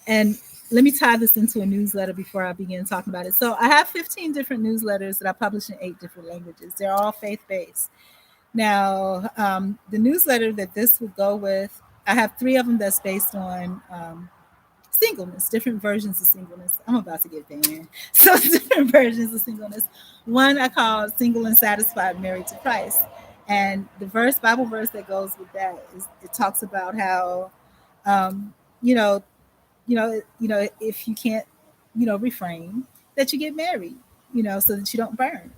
and let me tie this into a newsletter before I begin talking about it. So I have 15 different newsletters that I publish in 8 different languages. They're all faith-based. Now, the newsletter that this would go with, I have 3 of them that's based on singleness, different versions of singleness. I'm about to get banned. So different versions of singleness. One I call Single and Satisfied Married to Christ. And the Bible verse that goes with that is, it talks about how, um, you know, if you can't, refrain, that you get married, so that you don't burn.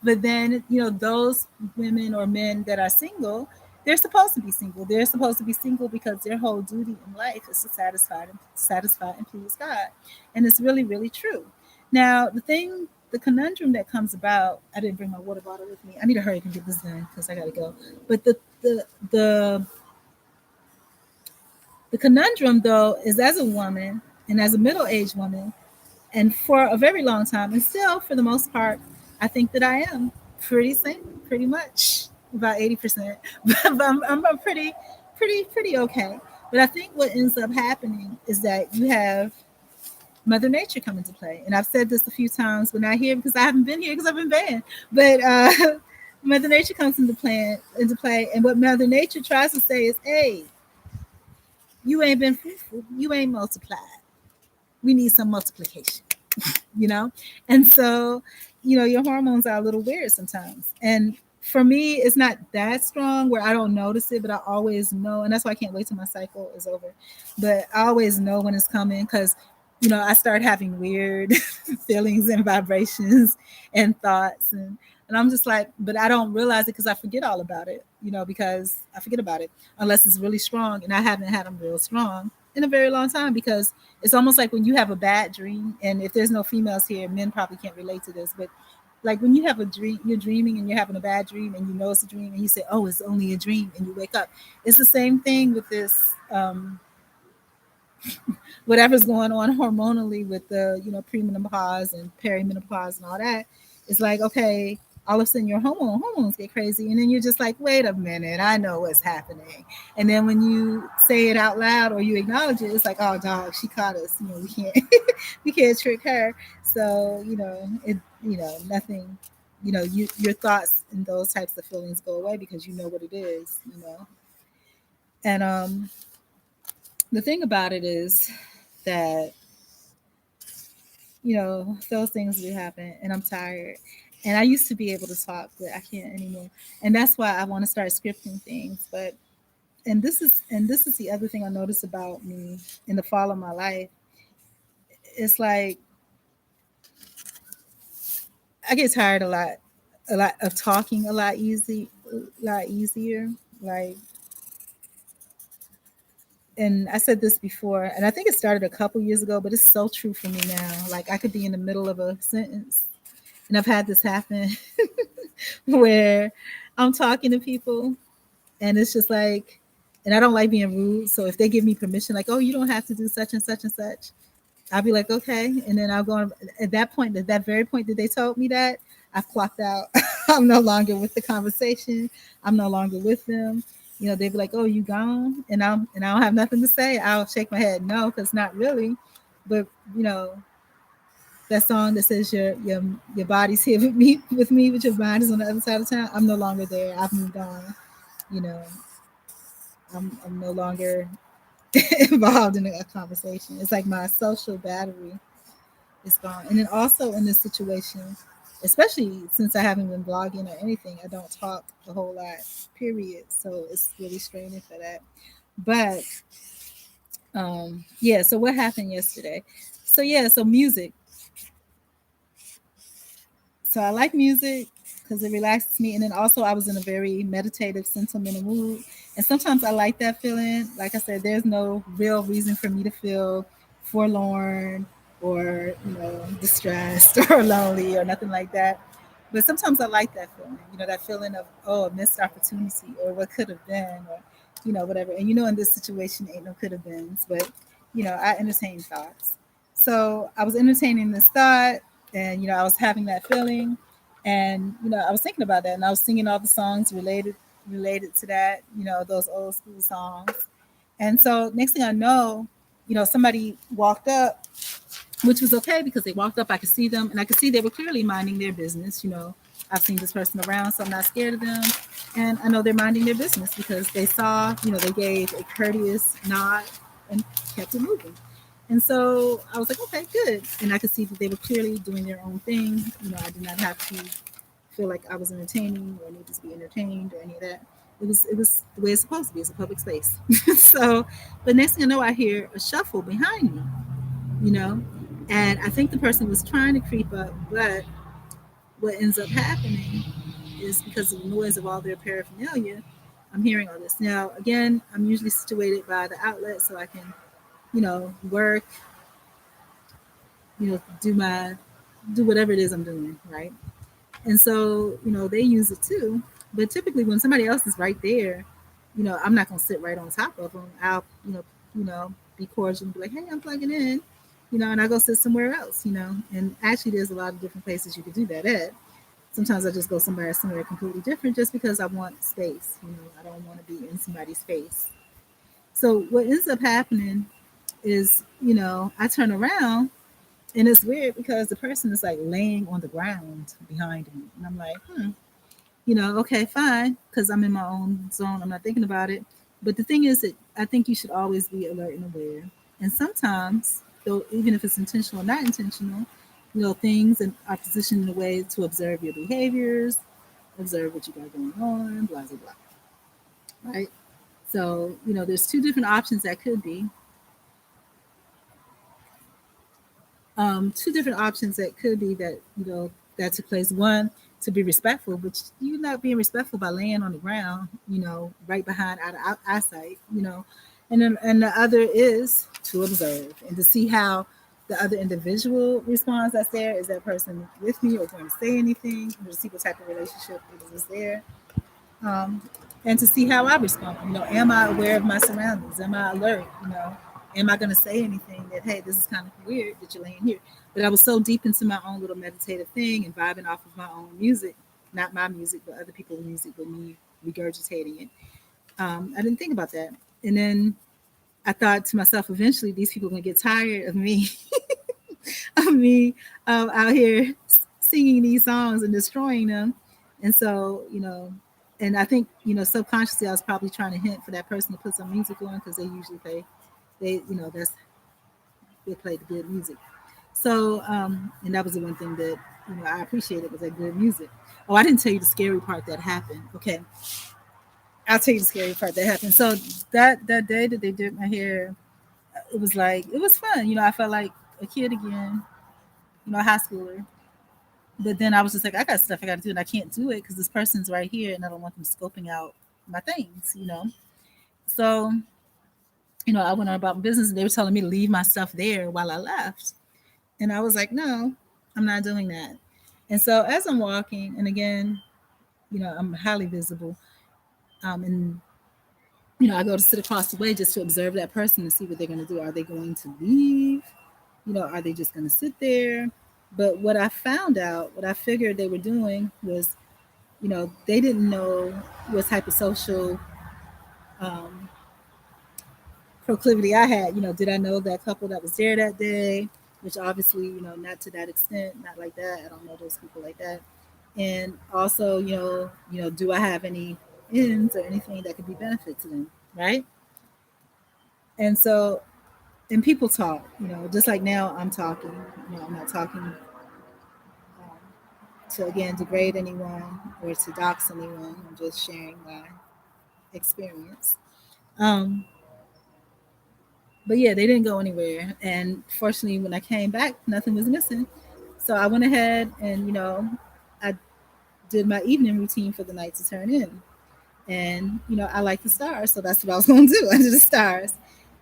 But then, those women or men that are single, they're supposed to be single. They're supposed to be single because their whole duty in life is to satisfy and please God. And it's really, really true. Now, the conundrum that comes about, I didn't bring my water bottle with me. I need to hurry up and get this done because I gotta go. But the conundrum, though, is as a woman and as a middle-aged woman, and for a very long time, and still for the most part, I think that I am pretty single, pretty much about 80%. But I'm pretty okay. But I think what ends up happening is that you have Mother Nature come into play, and I've said this a few times when I hear, because I haven't been here because I've been banned, but Mother Nature comes into play, and what Mother Nature tries to say is, hey, you ain't been fruitful, you ain't multiplied. We need some multiplication, you know? And so, your hormones are a little weird sometimes. And for me, it's not that strong where I don't notice it, but I always know. And that's why I can't wait till my cycle is over. But I always know when it's coming because, I start having weird feelings and vibrations and thoughts. And I'm just like, but I don't realize it because I forget all about it, because I forget about it unless it's really strong. And I haven't had them real strong. in a very long time, because it's almost like when you have a bad dream, and if there's no females here, men probably can't relate to this, but like when you have a dream, you're dreaming and you're having a bad dream and you know it's a dream and you say, oh, it's only a dream, and you wake up. It's the same thing with this, whatever's going on hormonally with the, premenopause and perimenopause and all that. It's like, okay, all of a sudden your hormones get crazy, and then you're just like, wait a minute, I know what's happening. And then when you say it out loud or you acknowledge it, it's like, oh dog, she caught us, we can't we can't trick her. So nothing, your thoughts and those types of feelings go away because you know what it is. And the thing about it is that those things do happen, and I'm tired. And I used to be able to talk, but I can't anymore. And that's why I want to start scripting things. But and this is the other thing I noticed about me in the fall of my life. It's like I get tired a lot of talking a lot easier. Like, and I said this before, and I think it started a couple years ago, but it's so true for me now. Like I could be in the middle of a sentence, and I've had this happen where I'm talking to people and it's just like, and I don't like being rude. So if they give me permission, like, oh, you don't have to do such and such and such, I'll be like, okay. And then I'll go on, at that point, at that very point that they told me that, I've clocked out. I'm no longer with the conversation. I'm no longer with them. They'd be like, oh, you gone? And I don't have nothing to say. I'll shake my head, no, because not really. But you know, that song that says your body's here with me, but your mind is on the other side of town. I'm no longer there. I've moved on. You know, I'm no longer involved in a conversation. It's like my social battery is gone. And then also in this situation, especially since I haven't been blogging or anything, I don't talk a whole lot, period. So it's really straining for that. But yeah, so what happened yesterday? So yeah, so music. So I like music because it relaxes me. And then also I was in a very meditative, sentimental mood. And sometimes I like that feeling. Like I said, there's no real reason for me to feel forlorn or, distressed or lonely or nothing like that. But sometimes I like that feeling, that feeling of, oh, a missed opportunity or what could have been or, whatever. And, in this situation, ain't no could have beens, but, I entertain thoughts. So I was entertaining this thought, and I was having that feeling, and I was thinking about that, and I was singing all the songs related to that, those old school songs. And so next thing I know, somebody walked up, which was okay because they walked up, I could see them, and I could see they were clearly minding their business. I've seen this person around, so I'm not scared of them, and I know they're minding their business because they saw, they gave a courteous nod and kept it moving. And so I was like, okay, good. And I could see that they were clearly doing their own thing. I did not have to feel like I was entertaining or needed to be entertained or any of that. It was the way it's supposed to be. It's a public space. So, but next thing I know, I hear a shuffle behind me, you know, and I think the person was trying to creep up, but what ends up happening is because of the noise of all their paraphernalia, I'm hearing all this. Now, again, I'm usually situated by the outlet so I can, work, do whatever it is I'm doing, right? And so, they use it too. But typically when somebody else is right there, I'm not gonna sit right on top of them. I'll, be cordial and be like, hey, I'm plugging in, and I go sit somewhere else, And actually there's a lot of different places you could do that at. Sometimes I just go somewhere completely different just because I want space, I don't want to be in somebody's face. So what ends up happening is, I turn around, and it's weird because the person is like laying on the ground behind me. And I'm like, okay, fine, because I'm in my own zone. I'm not thinking about it. But the thing is that I think you should always be alert and aware. And sometimes, though, even if it's intentional or not intentional, things are positioned in a way to observe your behaviors, observe what you got going on, blah, blah, blah. Right? So, there's two different options that could be. Two different options that could be that that took place. One, to be respectful, but you're not being respectful by laying on the ground, right behind out of eyesight, And the other is to observe and to see how the other individual responds that's there. Is that person with me or going to say anything? To see what type of relationship is there. Um, and to see how I respond. Am I aware of my surroundings? Am I alert? Am I going to say anything that, hey, this is kind of weird that you're laying here? But I was so deep into my own little meditative thing and vibing off of my own music, not my music, but other people's music, but me regurgitating it. I didn't think about that. And then I thought to myself, eventually these people are going to get tired of me, of me out here singing these songs and destroying them. And so, and I think, subconsciously I was probably trying to hint for that person to put some music on because they usually play, they play the good music. So, and that was the one thing that, I appreciated was that good music. Oh, I didn't tell you the scary part that happened. Okay. I'll tell you the scary part that happened. So that day that they did my hair, it was like it was fun. I felt like a kid again, a high schooler. But then I was just like, I got stuff I got to do, and I can't do it because this person's right here, and I don't want them scoping out my things. So I went on about my business, and they were telling me to leave my stuff there while I left, and I was like, no, I'm not doing that. And so as I'm walking, and again, I'm highly visible, and I go to sit across the way just to observe that person and see what they're going to do. Are they going to leave? Are they just going to sit there? But what I found out, what I figured they were doing was, they didn't know what type of social um, proclivity I had. Did I know that couple that was there that day? Which obviously, not to that extent, not like that. I don't know those people like that. And also, do I have any ends or anything that could be benefit to them, right? And so, and people talk, just like now I'm talking. I'm not talking to again degrade anyone or to dox anyone. I'm just sharing my experience. Um, but yeah, they didn't go anywhere. And fortunately, when I came back, nothing was missing. So I went ahead and I did my evening routine for the night to turn in. And I like the stars, so that's what I was going to do. I did the stars.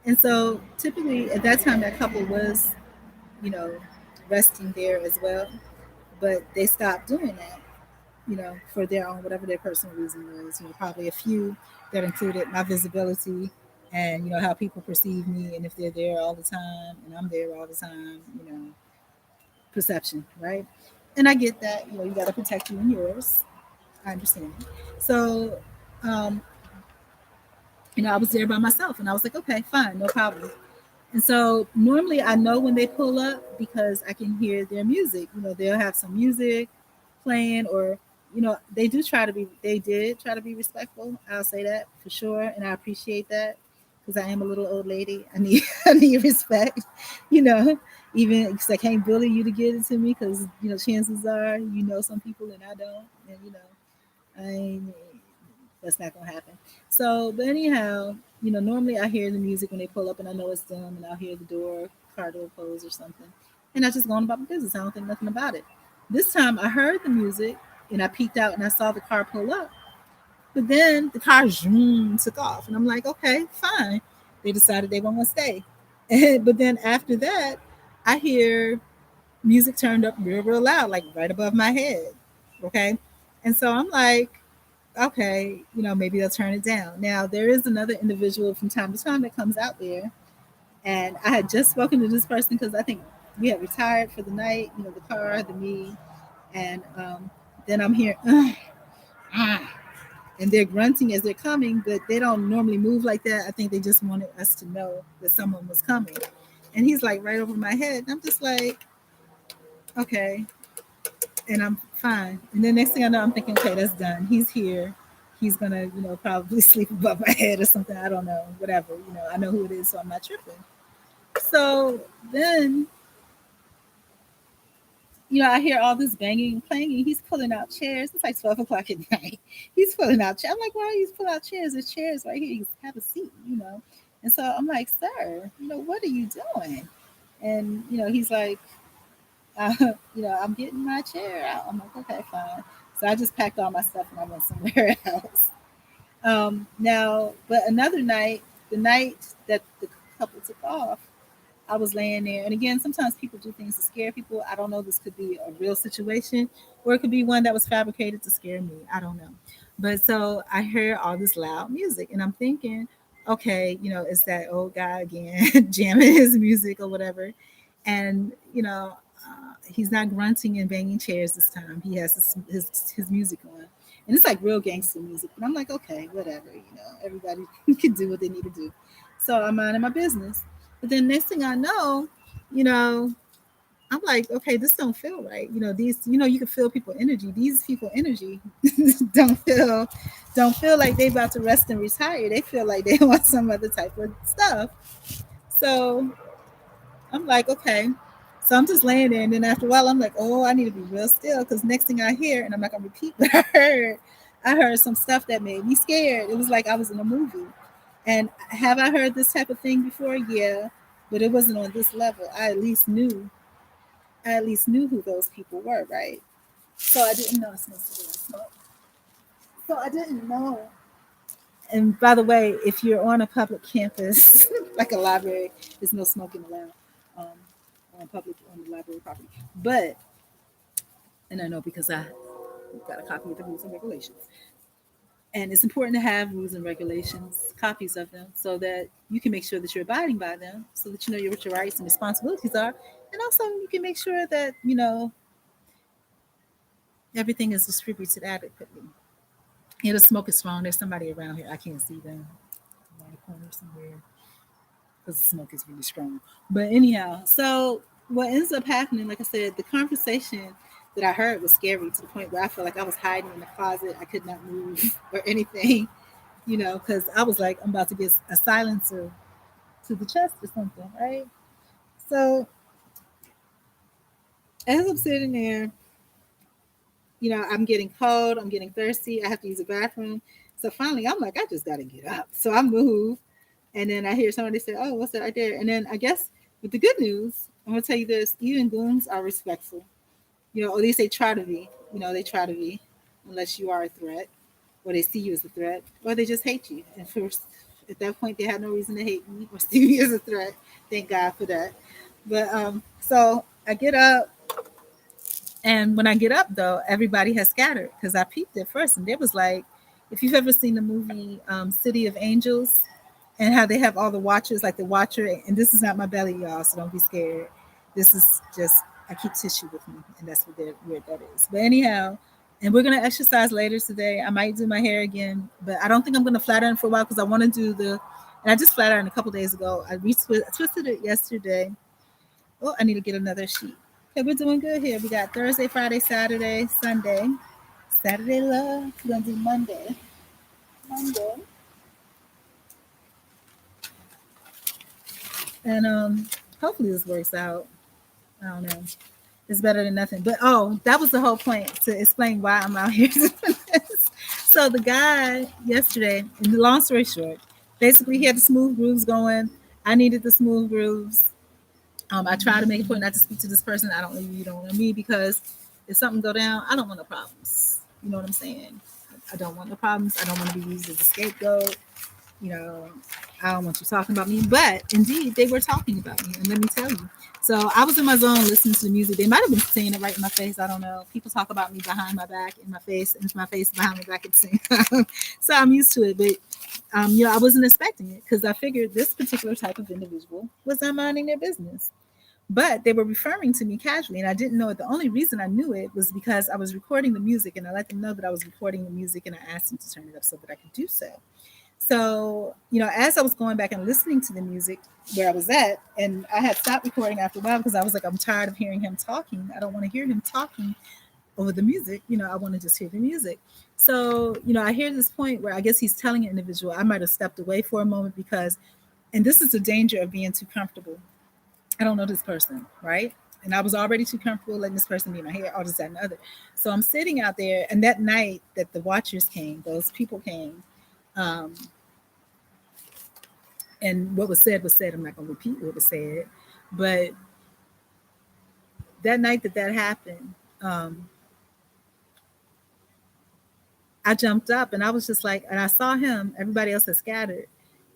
And so typically at that time, that couple was you know resting there as well, but they stopped doing that. For their own, whatever their personal reason was. Probably a few that included my visibility and, how people perceive me. And if they're there all the time and I'm there all the time, perception, right? And I get that, you got to protect you and yours. I understand. So, um, I was there by myself and I was like, okay, fine, no problem. And so normally I know when they pull up because I can hear their music. They'll have some music playing or they did try to be respectful. I'll say that for sure. And I appreciate that because I am a little old lady. I need I need respect, you know, even because I can't bully you to get it to me because, chances are, some people and I don't. And, I ain't, that's not gonna happen. So, but anyhow, normally I hear the music when they pull up, and I know it's them, and I'll hear the car door close or something, and I just go on about my business. I don't think nothing about it. This time I heard the music, and I peeked out, and I saw the car pull up, but then the car zoom took off, and I'm like, okay, fine. They decided they won't want to stay, but then after that, I hear music turned up real, real loud, like right above my head. Okay, and so I'm like, okay, maybe they'll turn it down. Now, there is another individual from time to time that comes out there. And I had just spoken to this person because I think we had retired for the night, the car, the me. And then I'm here, and they're grunting as they're coming, but they don't normally move like that. I think they just wanted us to know that someone was coming. And he's like right over my head. And I'm just like, okay. And I'm fine. And then next thing I know, I'm thinking, okay, that's done. He's here. He's gonna, probably sleep above my head or something. I don't know. Whatever. I know who it is, so I'm not tripping. So then, I hear all this banging and clanging. He's pulling out chairs. It's like 12 o'clock at night. He's pulling out chairs. I'm like, why are you pulling out chairs? There's chairs right here. You have a seat. And so I'm like, sir, what are you doing? And, he's like, uh, I'm getting my chair out. I'm like, okay, fine. So I just packed all my stuff and I went somewhere else. Now, but another night, the night that the couple took off, I was laying there. And again, sometimes people do things to scare people. I don't know. This could be a real situation, or it could be one that was fabricated to scare me. I don't know. But so I heard all this loud music, and I'm thinking, okay, it's that old guy again jamming his music or whatever. And, he's not grunting and banging chairs this time. He has his music on. And it's like real gangster music. But I'm like, okay, whatever. Everybody can do what they need to do. So I'm minding my business. But then next thing I know, you know, I'm like, okay, this don't feel right. These, you can feel people energy. These people energy don't feel don't feel like they about to rest and retire. They feel like they want some other type of stuff. So I'm like, okay. So I'm just laying there, and then after a while, I'm like, oh, I need to be real still, because next thing I hear, and I'm not gonna repeat what I heard some stuff that made me scared. It was like I was in a movie. And have I heard this type of thing before? Yeah, but it wasn't on this level. I at least knew who those people were, right? So I didn't know. So I didn't know. And by the way, if you're on a public campus, like a library, there's no smoking allowed on the library property. But, and I know because I got a copy of the rules and regulations. And it's important to have rules and regulations, copies of them, so that you can make sure that you're abiding by them, so that you know what your rights and responsibilities are. And also, you can make sure that, everything is distributed adequately. The smoke is strong. There's somebody around here. I can't see them around the corner somewhere because the smoke is really strong. But anyhow, so what ends up happening, like I said, the conversation that I heard was scary to the point where I felt like I was hiding in the closet. I could not move or anything, because I was like, I'm about to get a silencer to the chest or something, right? So as I'm sitting there, I'm getting cold, I'm getting thirsty, I have to use the bathroom. So finally, I'm like, I just got to get up. So I move, and then I hear somebody say, "Oh, what's that right there?" And then I guess with the good news, I'm gonna tell you this: even goons are respectful. Or at least they try to be. They try to be, unless you are a threat, or they see you as a threat, or they just hate you. And first, at that point, they have no reason to hate me or see me as a threat. Thank God for that. But so I get up, and when I get up, though, everybody has scattered because I peeped at first, and there was like, if you've ever seen the movie City of Angels, and how they have all the watchers, like the watcher, and this is not my belly, y'all, so don't be scared. This is just, I keep tissue with me, and that's where that is. But anyhow, and we're gonna exercise later today. I might do my hair again, but I don't think I'm gonna flat iron for a while because I want to do the. And I just flat ironed a couple days ago. I twisted it yesterday. Oh, I need to get another sheet. Okay, we're doing good here. We got Thursday, Friday, Saturday, Sunday. Saturday love. We're gonna do Monday. Monday. And hopefully this works out. I don't know. It's better than nothing. But oh, that was the whole point, to explain why I'm out here doing this. So the guy yesterday, and long story short, basically he had the smooth grooves going. I needed the smooth grooves. I try to make a point not to speak to this person. I don't know you, don't know me, because if something go down, I don't want no problems. You know what I'm saying? I don't want no problems. I don't want to be used as a scapegoat. You know, I don't want you talking about me. But indeed, they were talking about me. And let me tell you. So I was in my zone listening to the music. They might have been saying it right in my face. I don't know. People talk about me behind my back, in my face, and my face behind my back at the same time. So I'm used to it. But, I wasn't expecting it, because I figured this particular type of individual was not minding their business. But they were referring to me casually, and I didn't know it. The only reason I knew it was because I was recording the music, and I let them know that I was recording the music, and I asked them to turn it up so that I could do so. So, as I was going back and listening to the music where I was at, and I had stopped recording after a while because I was like, I'm tired of hearing him talking. I don't want to hear him talking over the music. I want to just hear the music. So, I hear this point where I guess he's telling an individual, I might have stepped away for a moment because, and this is the danger of being too comfortable. I don't know this person, right? And I was already too comfortable letting this person be in my hair, all this, that, and the other. So I'm sitting out there, and that night that the watchers came, those people came, um, and what was said was said. I'm not going to repeat what was said, but that night that happened, um, I jumped up and I was just like, and I saw him. Everybody else had scattered,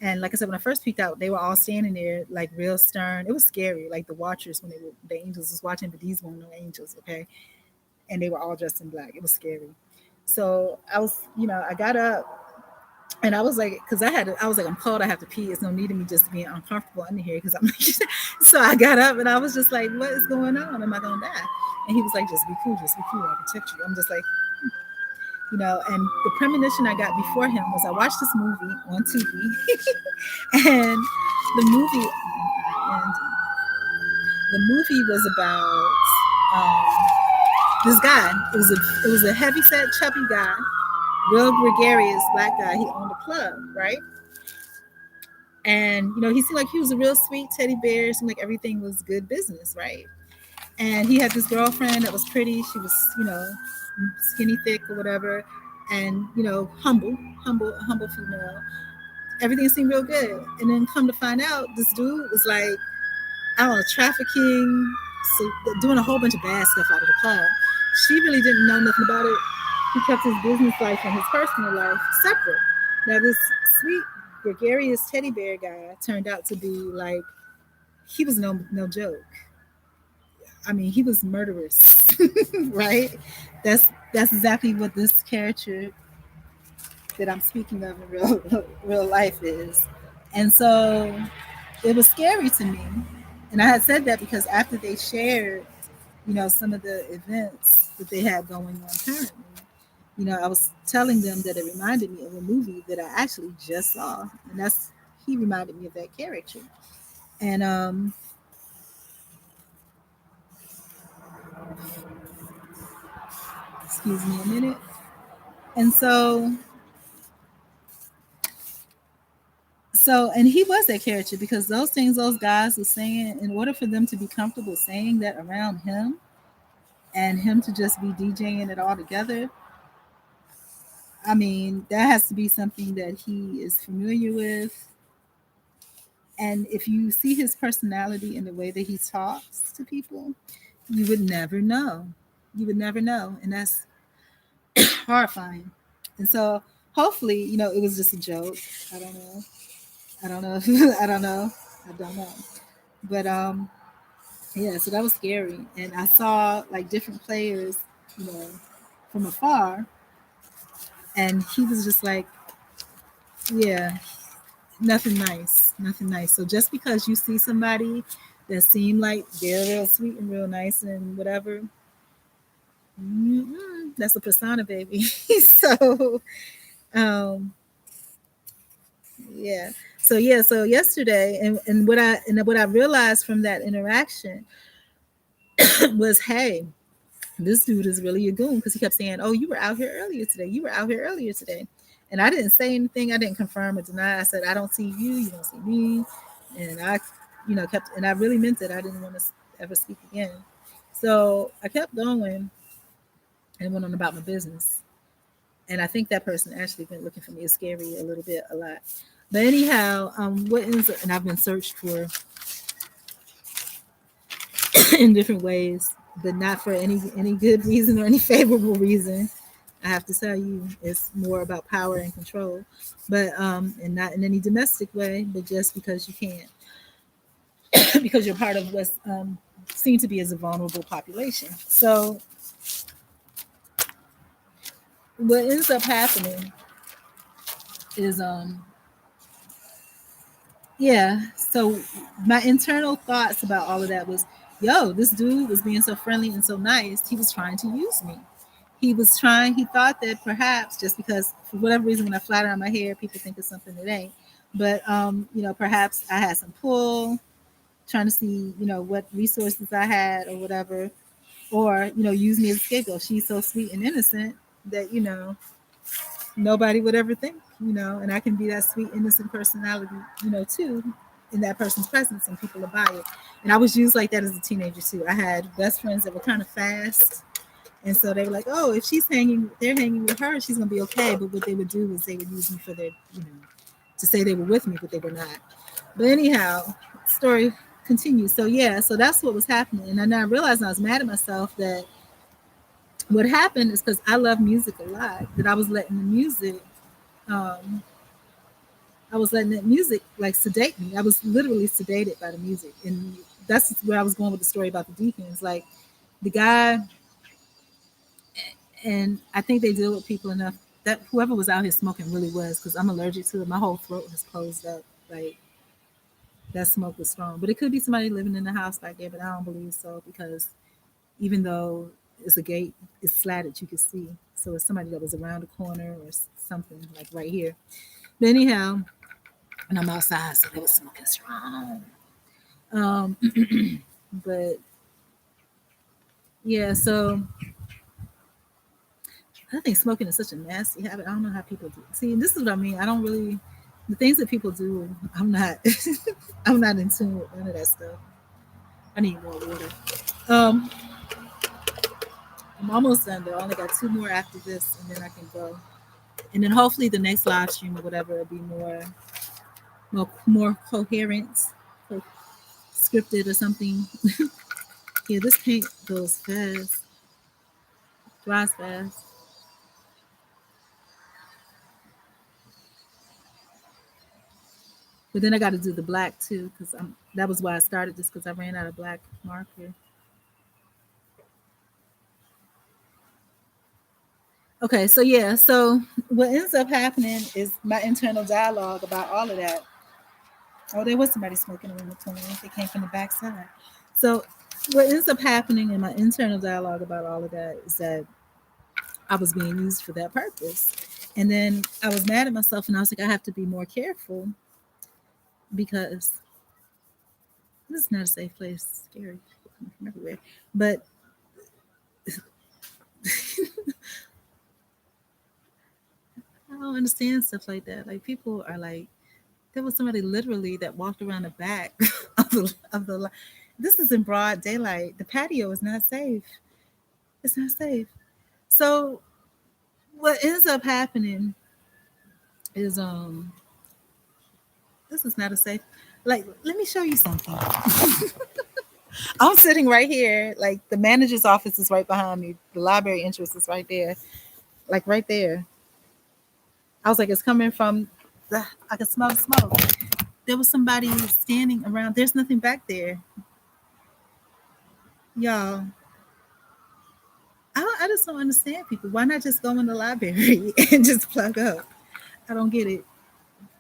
And like I said, when I first peeked out, they were all standing there like real stern. It was scary, like the watchers when the angels was watching, but these weren't no angels, okay? And they were all dressed in black. It was scary. So I was, I got up and I was like, because I was like, I'm cold, I have to pee. It's no need of me just being uncomfortable under here because I'm like, so I got up and I was just like, what is going on? Am I gonna die? And he was like, just be cool, I'll protect you. I'm just like, and the premonition I got before him was I watched this movie on TV, and the movie, and the movie was about this guy. It was a heavy set, chubby guy, real gregarious black guy. He owned a club, right? And he seemed like he was a real sweet teddy bear. It seemed like everything was good business, right? And he had this girlfriend that was pretty. She was, skinny thick or whatever, and humble female. Everything seemed real good. And then come to find out, this dude was like, I don't know, trafficking, so doing a whole bunch of bad stuff out of the club. She really didn't know nothing about it. He kept his business life and his personal life separate. Now this sweet, gregarious teddy bear guy turned out to be like, he was no joke. I mean, he was murderous, right? That's exactly what this character that I'm speaking of in real life is. And so it was scary to me. And I had said that because after they shared, some of the events that they had going on currently, I was telling them that it reminded me of a movie that I actually just saw. And he reminded me of that character. And excuse me a minute. And and he was that character because those things those guys were saying, in order for them to be comfortable saying that around him and him to just be DJing it all together, I mean, that has to be something that he is familiar with. And if you see his personality and the way that he talks to people, you would never know. You would never know. And that's horrifying. And so hopefully, it was just a joke. I don't know. I don't know. I don't know. I don't know. But yeah, so that was scary. And I saw like different players, you know, from afar, and he was just like, yeah, nothing nice, nothing nice. So just because you see somebody that seem like they're real sweet and real nice and whatever, that's a persona, baby. So um, yeah. So yesterday, and what I realized from that interaction was, hey, this dude is really a goon because he kept saying, "Oh, you were out here earlier today. You were out here earlier today," and I didn't say anything. I didn't confirm or deny. I said, "I don't see you. You don't see me," and I, kept, and I really meant it. I didn't want to ever speak again. So I kept going and went on about my business. And I think that person actually been looking for me is scary a little bit, a lot. But anyhow, what ends up, and I've been searched for in different ways, but not for any good reason or any favorable reason. I have to tell you, it's more about power and control, but and not in any domestic way, but just because you can't, because you're part of what's seen to be as a vulnerable population. So what ends up happening is yeah. So my internal thoughts about all of that was, yo, this dude was being so friendly and so nice. He was trying to use me. He thought that perhaps just because for whatever reason when I flat iron my hair, people think it's something that ain't. But perhaps I had some pull, trying to see, what resources I had or whatever, or, use me as a scapegoat. She's so sweet and innocent that, nobody would ever think, and I can be that sweet, innocent personality, too, in that person's presence and people will buy it. And I was used like that as a teenager too. I had best friends that were kind of fast. And so they were like, oh, if they're hanging with her, she's gonna be okay. But what they would do is they would use me for their, to say they were with me, but they were not. But anyhow, story continues. So yeah, so that's what was happening. And then I realized I was mad at myself that what happened is because I love music a lot, that I was letting the music um, I was letting that music like sedate me. I was literally sedated by the music, and that's where I was going with the story about the deacons. Like the guy, and I think they deal with people enough that whoever was out here smoking really was, because I'm allergic to it. My whole throat has closed up. Like that smoke was strong, but it could be somebody living in the house back there. But I don't believe so, because even though it's a gate, it's slatted, you can see. So it's somebody that was around the corner or something like right here. But anyhow, and I'm outside, so they was smoking strong. Um, but yeah, so I think smoking is such a nasty habit. I don't know how people do. See, this is what I mean. I don't really the things that people do. I'm not. I'm not in tune with none of that stuff. I need more water. Um, I'm almost done though. I only got two more after this, and then I can go. And then hopefully the next live stream or whatever will be more coherent, or scripted or something. Yeah, this paint goes fast, dries fast. But then I got to do the black too, because that was why I started this, because I ran out of black marker. Okay, so yeah, so what ends up happening is my internal dialogue about all of that. Oh, there was somebody smoking around the corner. They came from the backside. So what ends up happening in my internal dialogue about all of that is that I was being used for that purpose. And then I was mad at myself, and I was like, I have to be more careful, because this is not a safe place. It's scary. People come from everywhere. But I don't understand stuff like that. Like people are like, there was somebody literally that walked around the back of the. This is in broad daylight. The patio is not safe. It's not safe. So what ends up happening is this is not a safe. Like, let me show you something. I'm sitting right here. Like the manager's office is right behind me. The library entrance is right there. Like right there. I was like, it's coming from the. I could smell the smoke. There was somebody standing around. There's nothing back there, y'all. I just don't understand people. Why not just go in the library and just plug up? I don't get it.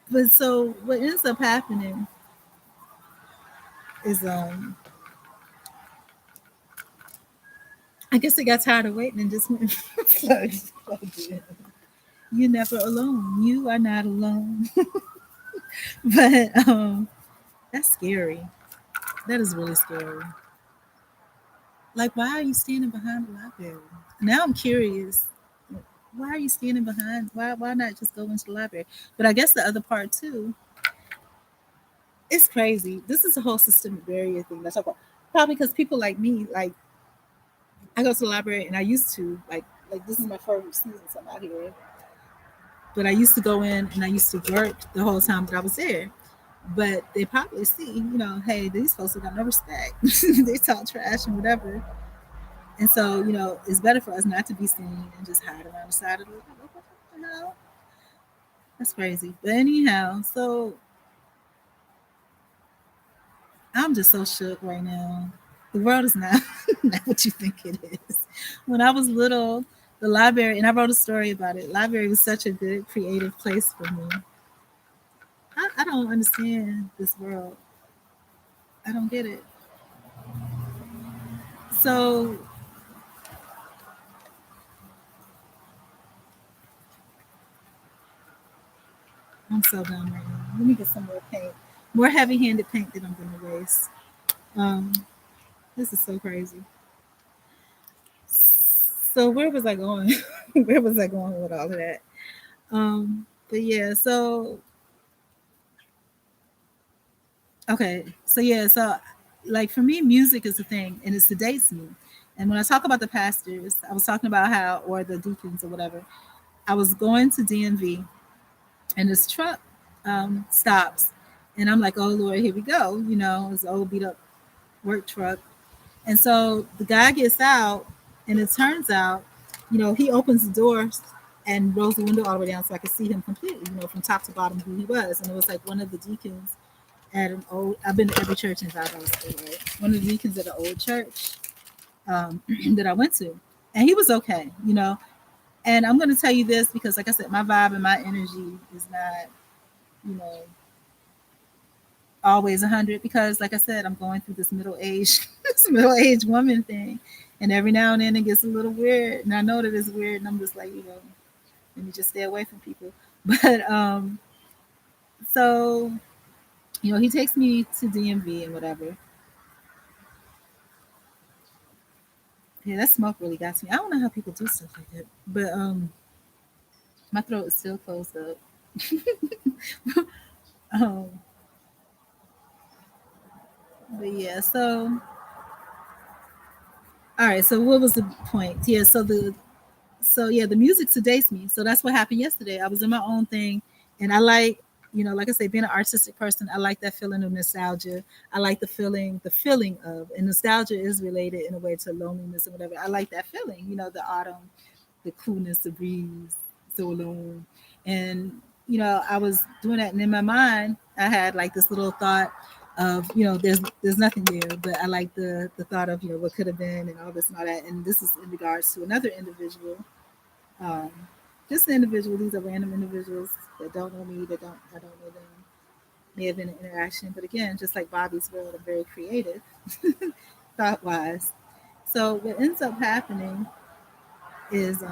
But so what ends up happening is I guess they got tired of waiting and just went plugged in. You're never alone. You are not alone. But that's scary. That is really scary. Like, why are you standing behind the library? Now I'm curious. Why are you standing behind? Why not just go into the library? But I guess the other part too, it's crazy. This is a whole systemic barrier thing that's about. Probably because people like me, like I go to the library and I used to like this is my first season, so I'm out here. But I used to go in and I used to work the whole time that I was there. But they probably see, hey, these folks are gonna respect. They talk trash and whatever. And so, it's better for us not to be seen and just hide around the side of the what the hell? That's crazy. But anyhow, so I'm just so shook right now. The world is not not what you think it is. When I was little, the library, and I wrote a story about it. Library was such a good creative place for me. I don't understand this world. I don't get it. So I'm so done right now. Let me get some more paint. More heavy-handed paint that I'm gonna waste. Um, this is so crazy. So where was I going? Where was I going with all of that? But yeah, so okay, so yeah, so like for me, music is a thing, and it sedates me. And when I talk about the pastors, I was talking about how, or the deacons or whatever, I was going to DMV, and this truck stops, and I'm like, oh Lord, here we go. It's an old beat up work truck. And so the guy gets out, and it turns out, he opens the door and rose the window all the way down so I could see him completely, from top to bottom who he was. And it was like one of the deacons at an old. I've been to every church in Valdosta State, right? One of the deacons at an old church that I went to, and he was okay. And I'm going to tell you this because, like I said, my vibe and my energy is not, you know, always 100 because, like I said, I'm going through this middle age, this middle aged woman thing, and every now and then it gets a little weird, and I know that it's weird, and I'm just like, let me just stay away from people. But so he takes me to DMV and whatever. Yeah, that smoke really got to me. I don't know how people do stuff like that, but my throat is still closed up. um, but yeah, so all right. So what was the point? Yeah. So the music sedates me. So that's what happened yesterday. I was in my own thing, and I like, like I say, being an artistic person, I like that feeling of nostalgia. I like the feeling of, and nostalgia is related in a way to loneliness and whatever. I like that feeling, the autumn, the coolness, the breeze, so alone. And, I was doing that. And in my mind, I had like this little thought of, there's nothing there, but I like the thought of, what could have been and all this and all that. And this is in regards to another individual. Um, just an individual. These are random individuals that don't know me, I don't know them. May have been an interaction, but again, just like Bobby's world, I'm very creative, thought wise. So what ends up happening is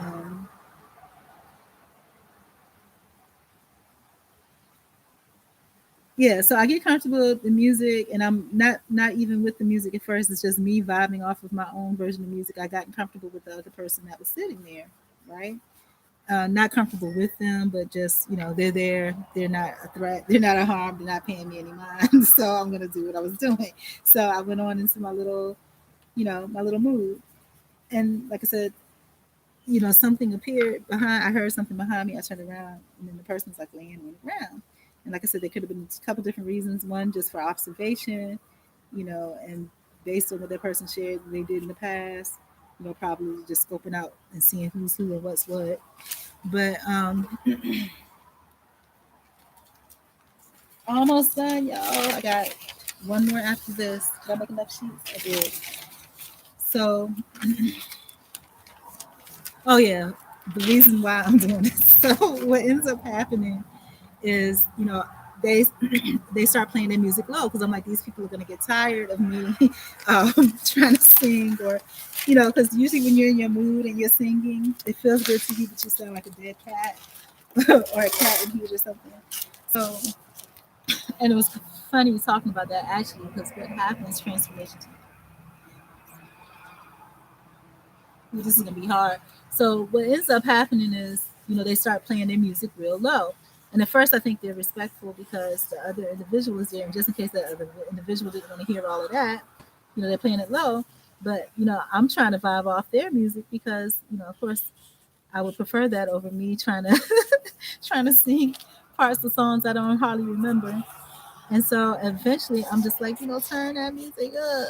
yeah, so I get comfortable with the music, and I'm not even with the music at first. It's just me vibing off of my own version of music. I got comfortable with the other person that was sitting there, right? Not comfortable with them, but just they're there. They're not a threat. They're not a harm. They're not paying me any mind. So I'm gonna do what I was doing. So I went on into my little mood, and like I said, something appeared behind. I heard something behind me. I turned around, and then the person's like laying on the ground. And like I said, there could have been a couple different reasons. One, just for observation, and based on what that person shared they did in the past, probably just scoping out and seeing who's who and what's what. But almost done, y'all. I got one more after this. Did I make enough sheets? I did. So, oh yeah, the reason why I'm doing this. So what ends up happening is, they they start playing their music low because I'm like, these people are gonna get tired of me trying to sing, or because usually when you're in your mood and you're singing, it feels good to you, but you sound like a dead cat or a cat in heat or something. So, and it was funny talking about that actually because what happens transformation. This is gonna be hard. So what ends up happening is, they start playing their music real low. And at first, I think they're respectful because the other individual is there, and just in case that other individual didn't want to hear all of that, they're playing it low. But I'm trying to vibe off their music because, of course, I would prefer that over me trying to trying to sing parts of songs I don't hardly remember. And so eventually I'm just like, turn that music up,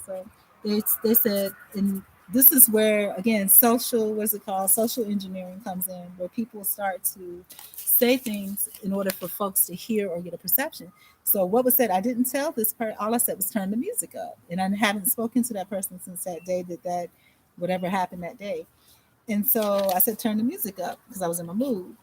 So they said, and this is where again what's it called? Social engineering comes in, where people start to say things in order for folks to hear or get a perception. So what was said, I didn't tell this part, all I said was turn the music up. And I haven't spoken to that person since that day that whatever happened that day. And so I said turn the music up because I was in my mood.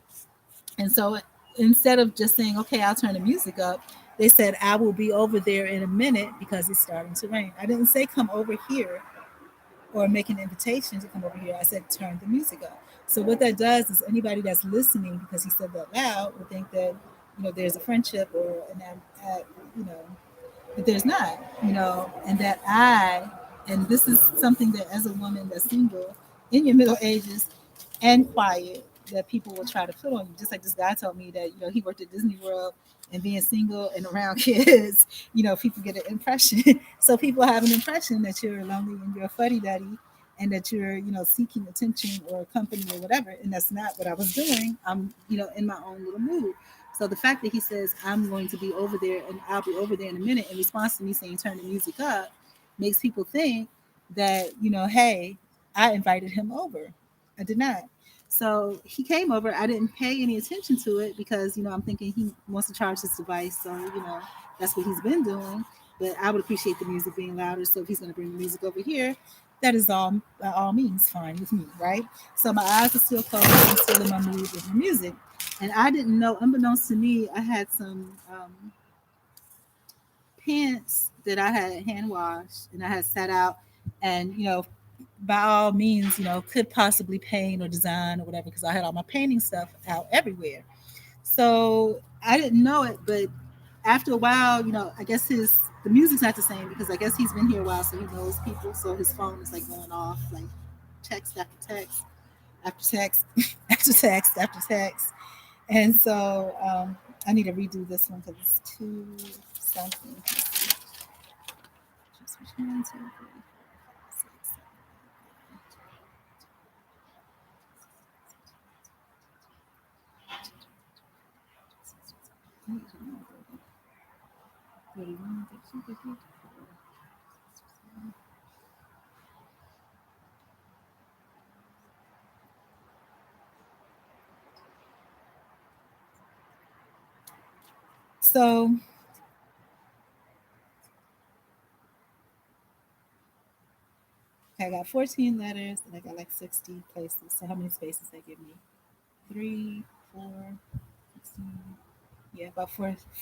And so instead of just saying, okay, I'll turn the music up, they said, I will be over there in a minute because it's starting to rain. I didn't say come over here or make an invitation to come over here. I said turn the music up. So what that does is anybody that's listening, because he said that loud, would think that, there's a friendship or you know, but there's not, and that and this is something that as a woman that's single in your middle ages and quiet, that people will try to put on you. Just like this guy told me that, he worked at Disney World and being single and around kids, people get an impression. So people have an impression that you're lonely and you're a fuddy duddy and that you're, seeking attention or company or whatever. And that's not what I was doing. I'm, in my own little mood. So the fact that he says, I'm going to be over there and I'll be over there in a minute in response to me saying, turn the music up, makes people think that, hey, I invited him over. I did not. So he came over. I didn't pay any attention to it because, I'm thinking he wants to charge his device. So, that's what he's been doing. But I would appreciate the music being louder. So if he's going to bring the music over here, that is all, by all means, fine with me, right? So my eyes are still closed. I'm still in my mood with the music. And I didn't know, unbeknownst to me, I had some pants that I had hand washed and I had set out. And, by all means, could possibly paint or design or whatever because I had all my painting stuff out everywhere. So I didn't know it, but after a while, I guess the music's not the same because I guess he's been here a while, so he knows people. So his phone is like going off, like text after text after text after text after text, and so I need to redo this one because it's too something. Just one, two, three, 6, 7, 31, 32, 33. So I got 14 letters and I got like 60 places. So how many spaces they give me? 3, 4, 16. Yeah, about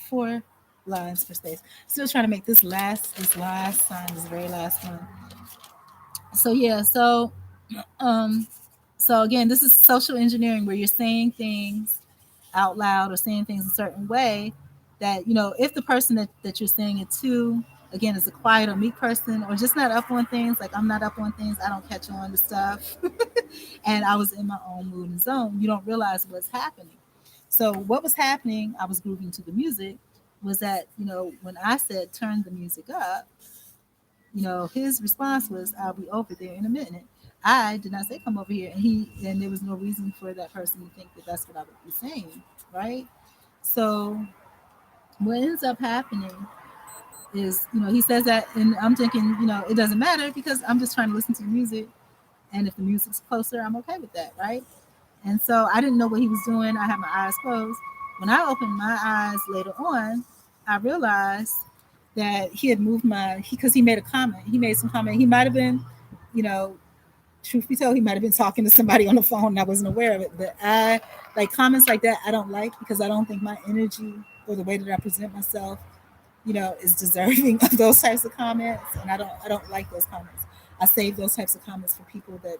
four lines per space. Still trying to make this last sign, this very last one. So yeah, um so again, this is social engineering where you're saying things out loud or saying things a certain way that, if the person that you're saying it to, again, is a quiet or meek person or just not up on things, like I'm not up on things, I don't catch on to stuff. And I was in my own mood and zone, you don't realize what's happening. So what was happening, I was grooving to the music, was that, when I said turn the music up, his response was, I'll be over there in a minute. I did not say come over here, and there was no reason for that person to think that that's what I would be saying, right? So what ends up happening is, he says that, and I'm thinking, it doesn't matter because I'm just trying to listen to the music, and if the music's closer, I'm okay with that, right? And so I didn't know what he was doing. I had my eyes closed. When I opened my eyes later on, I realized that he had moved because he made a comment. He made some comment. He might have been, you know, truth be told, he might have been talking to somebody on the phone and I wasn't aware of it. But I like comments like that. I don't like because I don't think my energy or the way that I present myself, is deserving of those types of comments. And I don't like those comments. I save those types of comments for people that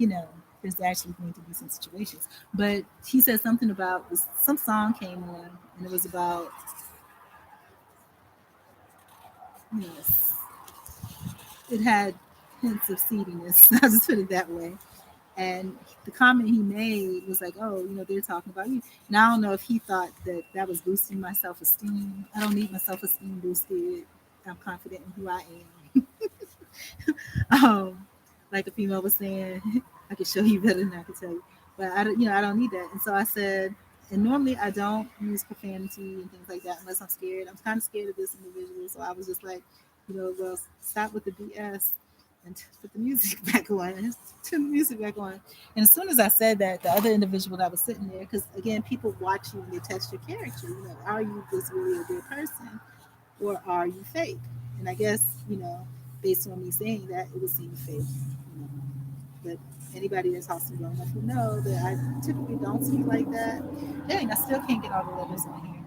you know, there's actually going to be some situations. But he said something about some song came on, and it was about yes, it had hints of seediness. I'll just put it that way. And the comment he made was like, "Oh, they're talking about you." And I don't know if he thought that that was boosting my self esteem. I don't need my self esteem boosted. I'm confident in who I am. Like a female was saying, I can show you better than I can tell you. But I don't need that. And so I said, and normally I don't use profanity and things like that unless I'm scared. I'm kind of scared of this individual. So I was just like, well, stop with the BS and put the music back on. And turn the music back on. And as soon as I said that, the other individual that was sitting there, because again, people watch you and they test your character. Are you this really a good person or are you fake? And I guess, based on me saying that, it would seem fake. You know. But anybody that's also long enough will know that I typically don't speak like that. Dang, I still can't get all the letters on here.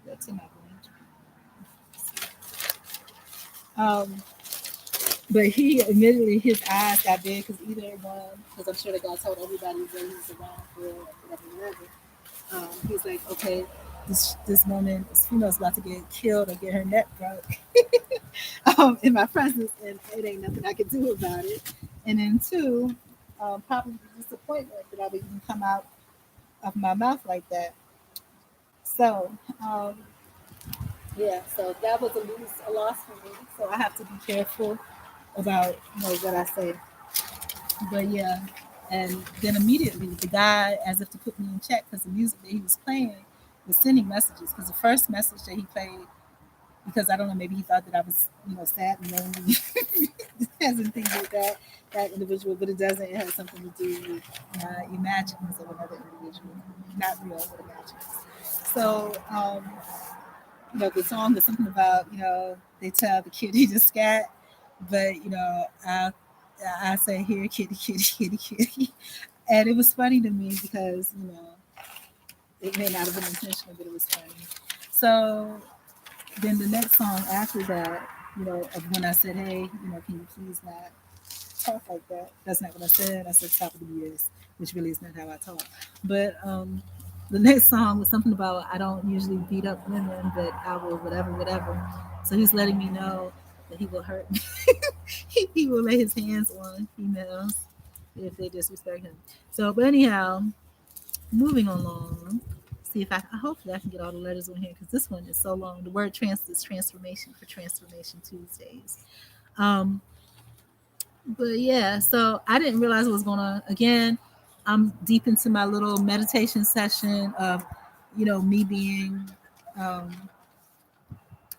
That's in my brain. But he admittedly his eyes got big because either one, because I'm sure the guy told everybody that he's around for whatever. He's like, okay, this woman, this female's about to get killed or get her neck broke in my presence, and it ain't nothing I can do about it. And then two, probably the disappointment that I would even come out of my mouth like that. So yeah, so that was a loss for me. So I have to be careful about what I say. But yeah, and then immediately the guy, as if to put me in check, because the music that he was playing was sending messages. Because the first message that he played, because I don't know, maybe he thought that I was sad and lonely. has anything to do with that individual, but it doesn't. It has something to do with imaginings of another individual, not real, but imaginings. So, the song is something about they tell the kitty to scat, but I say here kitty kitty kitty kitty, and it was funny to me because it may not have been intentional, but it was funny. So then the next song after that, of when I said, hey, can you please not talk like that? That's not what I said. I said stop with the years, which really is not how I talk. But the next song was something about I don't usually beat up women, but I will whatever, whatever. So he's letting me know that he will hurt me. He will lay his hands on females if they disrespect him. So, but anyhow, moving along. See if hopefully I can get all the letters on here because this one is so long. The word trans is transformation for Transformation Tuesdays. Um, but yeah, so I didn't realize what was going on. Again, I'm deep into my little meditation session of, me being, um,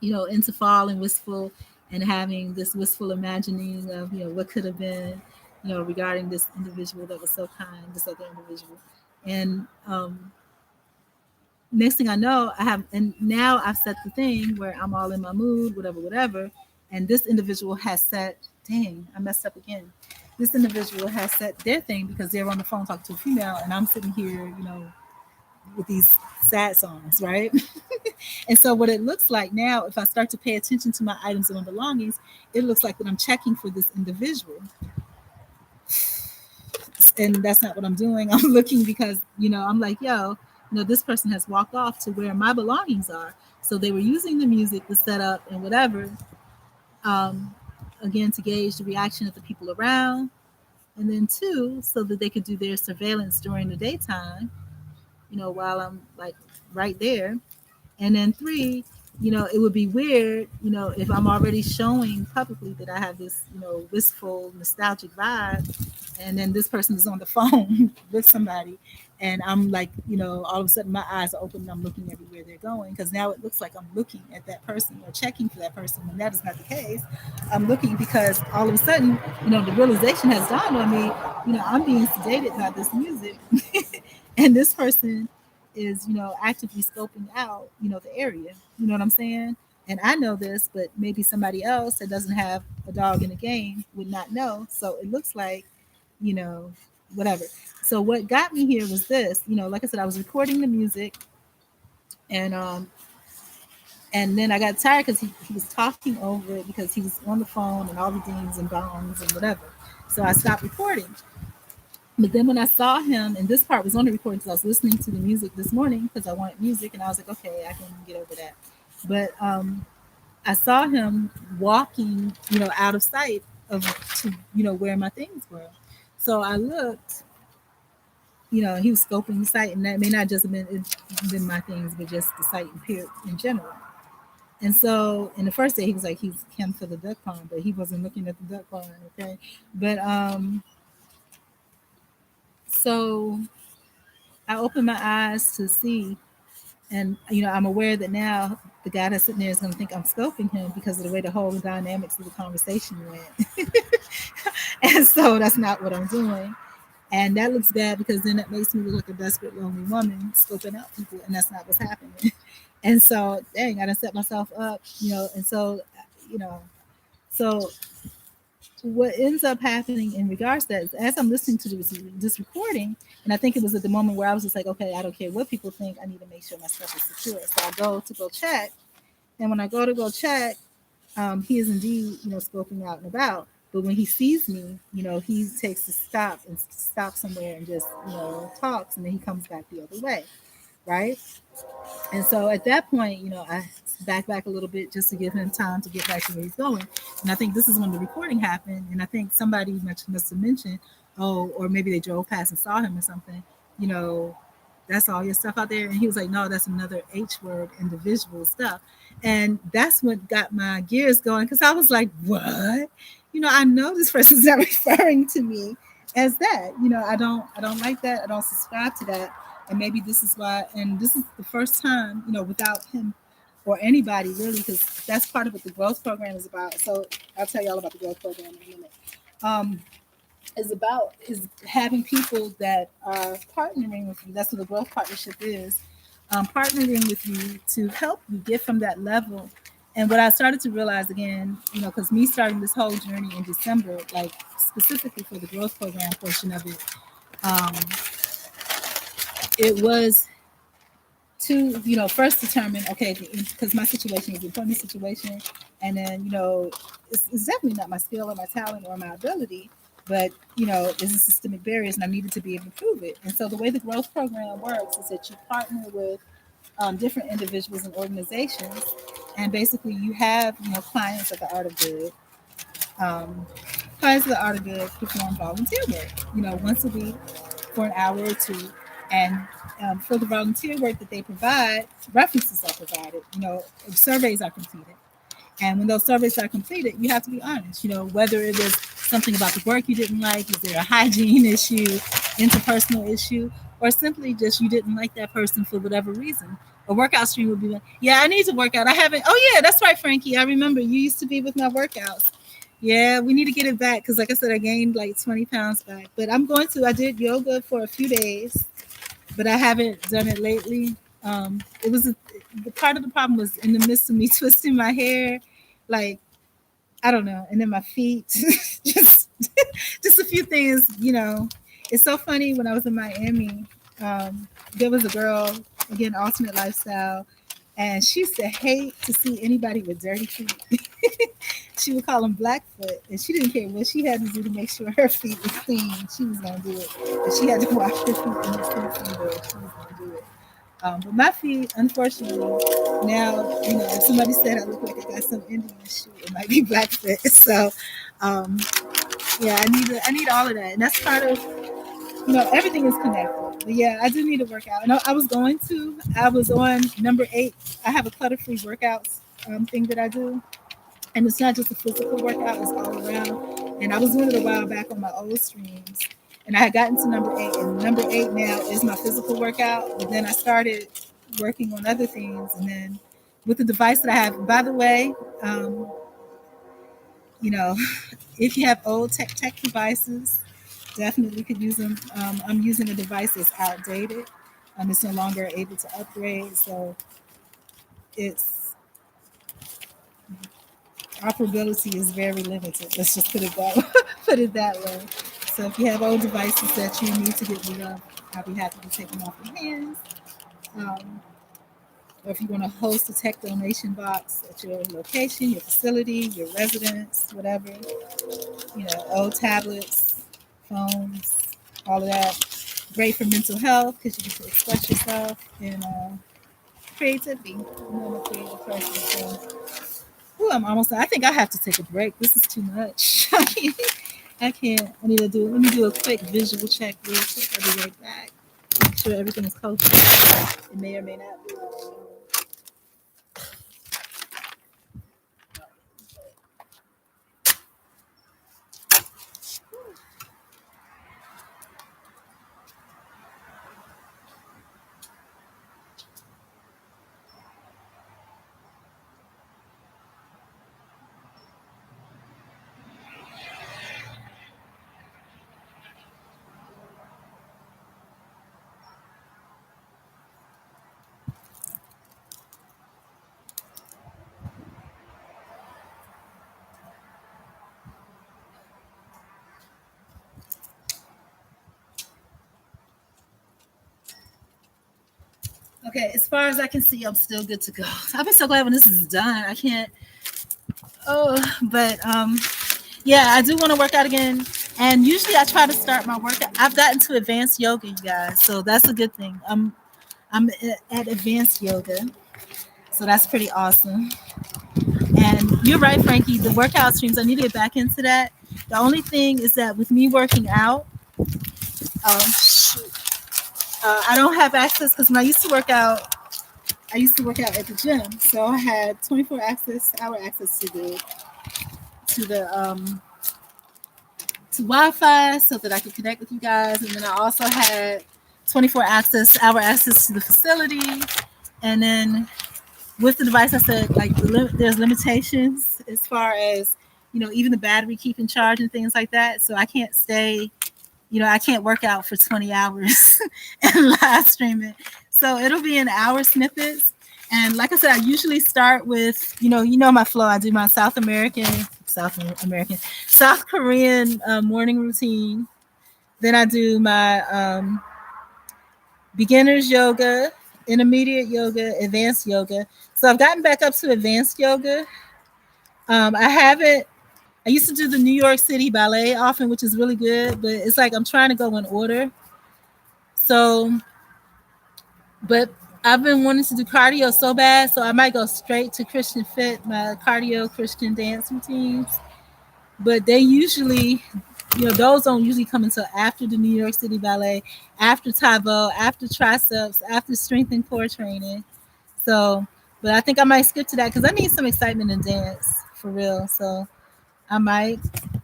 into fall and wistful and having this wistful imagining of, what could have been, regarding this individual that was so kind, this other individual. And next thing I know, and now I've set the thing where I'm all in my mood, whatever, whatever. And this individual has set, dang, I messed up again. This individual has set their thing because they're on the phone talking to a female, and I'm sitting here, with these sad songs, right? And so what it looks like now, if I start to pay attention to my items and my belongings, it looks like that I'm checking for this individual. And that's not what I'm doing. I'm looking because, I'm like, yo, this person has walked off to where my belongings are. So they were using the music, the setup, and whatever, um, again, to gauge the reaction of the people around. And then two, so that they could do their surveillance during the daytime, while I'm like right there. And then three, it would be weird, if I'm already showing publicly that I have this, wistful, nostalgic vibe, and then this person is on the phone with somebody, and I'm like, all of a sudden my eyes are open and I'm looking everywhere they're going because now it looks like I'm looking at that person or checking for that person when that is not the case. I'm looking because all of a sudden, the realization has dawned on me, I'm being sedated by this music, and this person is actively scoping out the area, what I'm saying. And I know this, but maybe somebody else that doesn't have a dog in the game would not know. So it looks like you know whatever. So what got me here was this, like I said, I was recording the music, and then I got tired because he was talking over it because he was on the phone and all the dings and bongs and whatever. So I stopped recording. But then when I saw him, and this part was on the recording because I was listening to the music this morning because I wanted music, and I was like, okay, I can get over that. But I saw him walking, out of sight of to where my things were. So I looked, he was scoping the site, and that may not just have been my things, but just the site in general. And so, in the first day, he was like, he's him for the duck pond, but he wasn't looking at the duck pond, okay? But so I opened my eyes to see, and I'm aware that now the guy that's sitting there is going to think I'm scoping him because of the way the whole dynamics of the conversation went. And so that's not what I'm doing. And that looks bad because then it makes me look like a desperate, lonely woman scoping out people, and that's not what's happening. And so, dang, I done set myself up, and so, you know, so what ends up happening in regards to that is as I'm listening to this recording, and I think it was at the moment where I was just like, okay, I don't care what people think, I need to make sure my stuff is secure. So I go to go check, and when I go to go check, he is indeed, scoping out and about. But when he sees me, he takes a stop and stops somewhere and just, talks, and then he comes back the other way, right? And so at that point, I back a little bit just to give him time to get back to where he's going. And I think this is when the recording happened. And I think somebody must have mentioned, oh, or maybe they drove past and saw him or something, you know, that's all your stuff out there. And he was like, no, that's another H word, individual stuff. And that's what got my gears going because I was like, what? I know this person's not referring to me as that. I don't like that. I don't subscribe to that. And maybe this is why, and this is the first time, without him or anybody really, because that's part of what the growth program is about. So I'll tell you all about the growth program in a minute. Is having people that are partnering with you. That's what the growth partnership is. Partnering with you to help you get from that level. And what I started to realize again, because me starting this whole journey in December, like specifically for the growth program portion of it, um, it was to first determine, okay, because my situation is an employment situation, and then it's definitely not my skill or my talent or my ability, but there's a systemic barriers, and I needed to be able to prove it. And so the way the growth program works is that you partner with different individuals and organizations, and basically you have clients of the art of good. um, Clients of the art of good perform volunteer work once a week for an hour or two. And for the volunteer work that they provide, references are provided, surveys are completed. And when those surveys are completed, you have to be honest, whether it was something about the work you didn't like, is there a hygiene issue, interpersonal issue, or simply just you didn't like that person for whatever reason. A workout stream would be like, yeah, I need to work out. I haven't. Oh, yeah, that's right, Frankie. I remember you used to be with my workouts. Yeah, we need to get it back because, like I said, I gained like 20 pounds back. But I did yoga for a few days, but I haven't done it lately. It was the part of the problem was in the midst of me twisting my hair, like I don't know, and then my feet, just just a few things. It's so funny. When I was in Miami, there was a girl, again, alternate lifestyle, and she used to hate to see anybody with dirty feet. She would call them Blackfoot, and she didn't care what she had to do to make sure her feet was clean. She was gonna do it. If she had to wash her feet in the sink, she was gonna do it. But my feet, unfortunately, now if somebody said I look like I got some Indian shoe, it might be Blackfoot. So, um, yeah, I need all of that, and that's part of everything is connected. But yeah, I do need to work out. And I was on number 8. I have a clutter-free workouts thing that I do. And it's not just a physical workout, it's all around. And I was doing it a while back on my old streams. And I had gotten to number 8. And number 8 now is my physical workout. But then I started working on other things. And then with the device that I have, by the way, you know, if you have old tech devices, definitely could use them. I'm using a device that's outdated. It's no longer able to upgrade. So it's operability is very limited. Let's just put it that way. So if you have old devices that you need to get rid of, I'll be happy to take them off your hands. Um, or if you want to host a tech donation box at your location, your facility, your residence, whatever, old tablets, phones, all of that. Great for mental health because you get to express yourself and creativity. I'm a creative person. So ooh, I'm almost. I think I have to take a break. This is too much. I can't. Let me do a quick visual check real quick. I'll be right back. Make sure everything is kosher. It may or may not be. Okay, as far as I can see, I'm still good to go. I'll be so glad when this is done. I can't. Oh, but yeah, I do want to work out again. And usually I try to start my workout. I've gotten to advanced yoga, you guys, so that's a good thing. I'm at advanced yoga, so that's pretty awesome. And you're right, Frankie. The workout streams, I need to get back into that. The only thing is that with me working out, I don't have access because when I used to work out, at the gym, so I had 24-hour access to the to Wi-Fi so that I could connect with you guys, and then I also had 24-hour access to the facility, and then with the device, I said like there's limitations as far as even the battery keeping charge and things like that. So I can't stay, I can't work out for 20 hours and live stream it. So it'll be in hour snippets. And like I said, I usually start with, my flow. I do my South Korean morning routine. Then I do my beginners yoga, intermediate yoga, advanced yoga. So I've gotten back up to advanced yoga. I haven't. I used to do the New York City Ballet often, which is really good, but it's like I'm trying to go in order. So, but I've been wanting to do cardio so bad, so I might go straight to Christian Fit, my cardio Christian dance routines. But they usually, those don't usually come until after the New York City Ballet, after Taibo, after triceps, after strength and core training. So, but I think I might skip to that because I need some excitement in dance for real. So I might.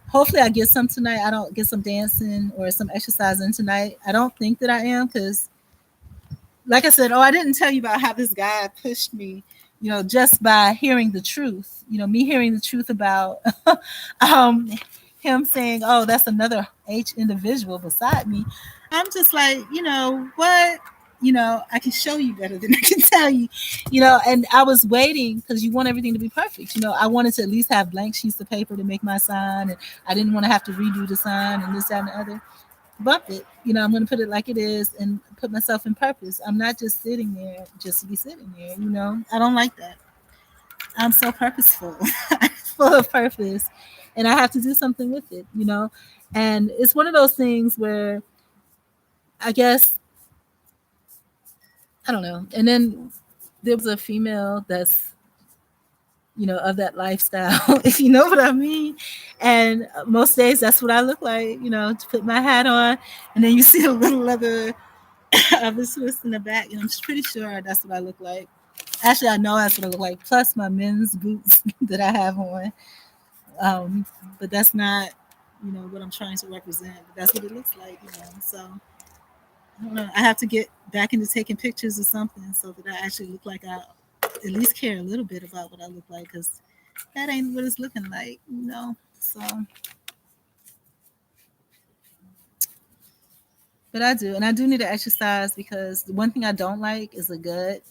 Hopefully, I get some tonight. I don't get some dancing or some exercising tonight. I don't think that I am because, like I said, I didn't tell you about how this guy pushed me, just by hearing the truth. Me hearing the truth about um, him saying, "Oh, that's another H individual beside me." I'm just like, what? I can show you better than I can tell you, and I was waiting because you want everything to be perfect. I wanted to at least have blank sheets of paper to make my sign, and I didn't want to have to redo the sign and this, that, and the other. Bump it. I'm going to put it like it is and put myself in purpose. I'm not just sitting there just to be sitting there. I don't like that. I'm so purposeful, full of purpose, and I have to do something with it. And it's one of those things where I guess, I don't know. And then there was a female that's, of that lifestyle, if you know what I mean. And most days that's what I look like, to put my hat on. And then you see a little leather of a Swiss in the back. And I'm pretty sure that's what I look like. Actually, I know that's what I look like, plus my men's boots that I have on. But that's not, what I'm trying to represent. But that's what it looks like. So I don't know. I have to get back into taking pictures or something so that I actually look like I at least care a little bit about what I look like, because that ain't what it's looking like. So, but I do, and I do need to exercise because the one thing I don't like is a gut,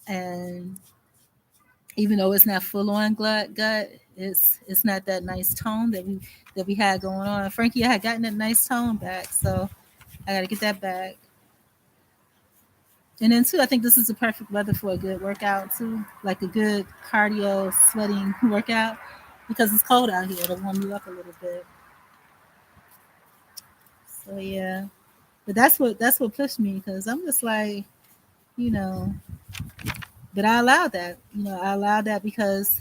and even though it's not full on gut, it's not that nice tone that we had going on. Frankie, I had gotten that nice tone back, so I got to get that back. And then too, I think this is the perfect weather for a good workout too, like a good cardio sweating workout, because it's cold out here. It'll warm you up a little bit. So yeah, but that's what pushed me, because I'm just like, you know, but I allowed that. I allowed that because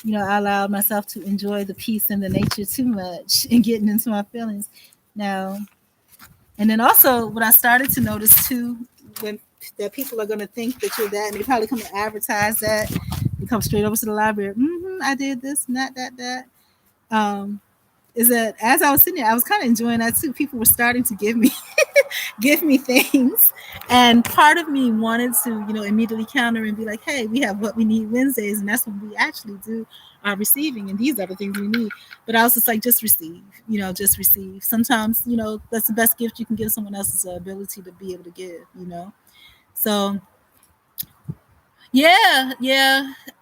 I allowed myself to enjoy the peace and the nature too much and getting into my feelings. Now, and then also what I started to notice too, when that people are going to think that you're that, and they probably come to advertise that. You come straight over to the library. I did this, not that. Is that as I was sitting there, I was kind of enjoying that too. People were starting to give me give me things, and part of me wanted to, immediately counter and be like, "Hey, we have what we need Wednesdays, and that's what we actually do our receiving, and these are the things we need." But I was just like, just receive, just receive. Sometimes, that's the best gift you can give someone else, is the ability to be able to give. So yeah.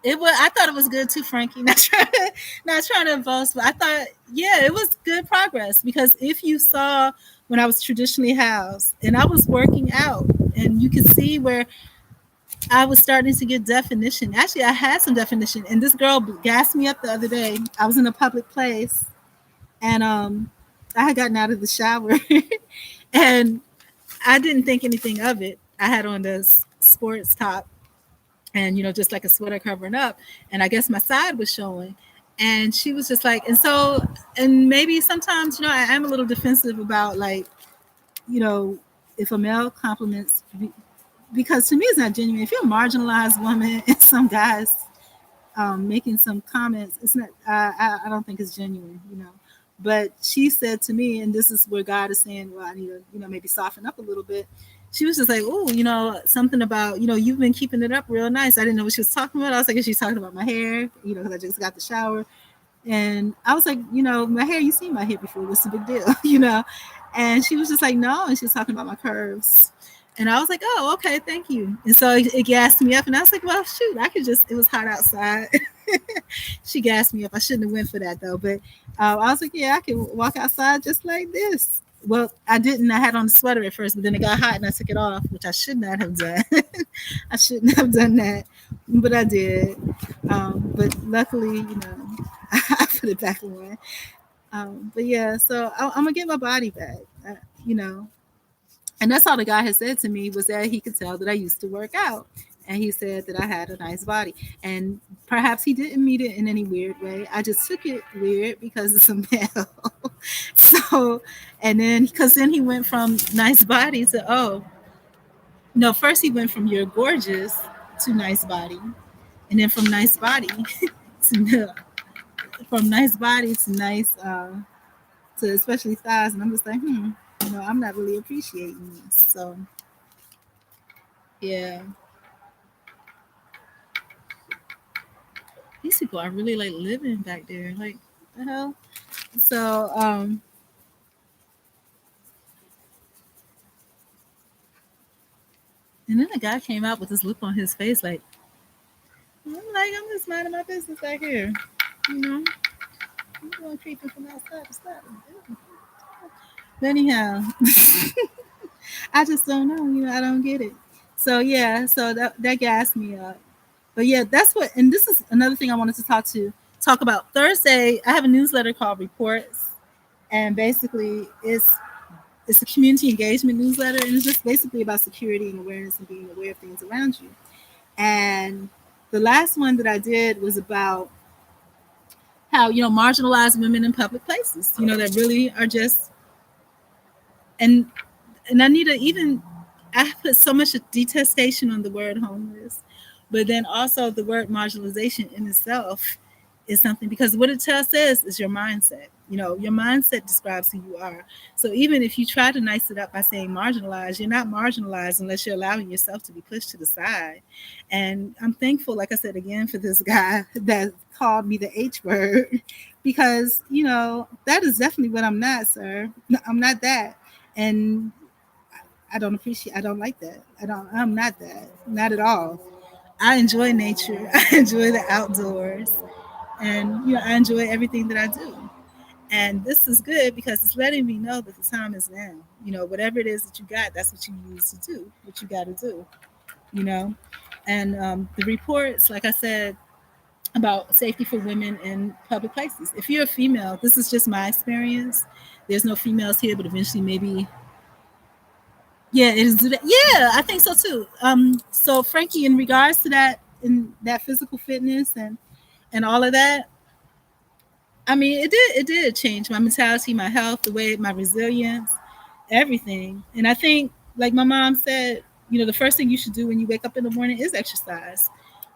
It was. I thought it was good too, Frankie. Not trying to boast, but I thought, yeah, it was good progress, because if you saw when I was traditionally housed and I was working out, and you could see where I was starting to get definition. Actually, I had some definition, and this girl gassed me up the other day. I was in a public place, and I had gotten out of the shower, and I didn't think anything of it. I had on this sports top, and just like a sweater covering up, and I guess my side was showing, and she was just like, and so, and maybe sometimes I am a little defensive about, like, if a male compliments, because to me it's not genuine. If you're a marginalized woman and some guys making some comments, it's not, I don't think it's genuine. But she said to me, and this is where God is saying, well, I need to, maybe soften up a little bit. She was just like, oh, something about, you've been keeping it up real nice. I didn't know what she was talking about. I was like, is she talking about my hair? Because I just got the shower. And I was like, my hair, you seen my hair before. What's the big deal? And she was just like, no. And she was talking about my curves. And I was like, oh, okay, thank you. And so it gassed me up. And I was like, well, shoot, I could just, it was hot outside. She gassed me up. I shouldn't have went for that though. But I was like, yeah, I can walk outside just like this. Well, I didn't. I had on a sweater at first, but then it got hot and I took it off, which I should not have done. I shouldn't have done that, but I did. But luckily, I put it back on. But yeah, so I'm gonna get my body back. You know, and that's all the guy had said to me was that he could tell that I used to work out. And he said that I had a nice body. And perhaps he didn't mean it in any weird way. I just took it weird because it's a male. So, and then, because then he went from nice body to, oh, no, first he went from you're gorgeous to nice body. And then from nice body to, from nice body to nice, to especially thighs. And I'm just like, I'm not really appreciating this. So, yeah. These people are really like living back there. Like the hell. So and then the guy came out with this look on his face like I'm just minding my business back here. I'm going creeping from outside to stop. But anyhow, I just don't know, I don't get it. So yeah, so that gassed me up. But yeah, that's what, and this is another thing I wanted to talk about. Thursday, I have a newsletter called Reports, and basically it's a community engagement newsletter, and it's just basically about security and awareness and being aware of things around you. And the last one that I did was about how marginalized women in public places, that really are just, and I need to even, I put so much detestation on the word homeless, but then also the word marginalization in itself is something, because what it says is your mindset. Your mindset describes who you are. So even if you try to nice it up by saying marginalized, you're not marginalized unless you're allowing yourself to be pushed to the side. And I'm thankful, like I said again, for this guy that called me the H word, because that is definitely what I'm not, sir. I'm not that. And I don't like that. I'm not that. Not at all. I enjoy nature. I enjoy the outdoors. And, I enjoy everything that I do. And this is good because it's letting me know that the time is now. Whatever it is that you got, that's what you use to do what you got to do, you know. And the reports, like I said, about safety for women in public places. If you're a female, this is just my experience. There's no females here, but eventually maybe. Yeah, it is. Yeah, I think so too. So Frankie, in regards to that, in that physical fitness and all of that, I mean, it did change my mentality, my health, the way, my resilience, everything. And I think, like my mom said, the first thing you should do when you wake up in the morning is exercise.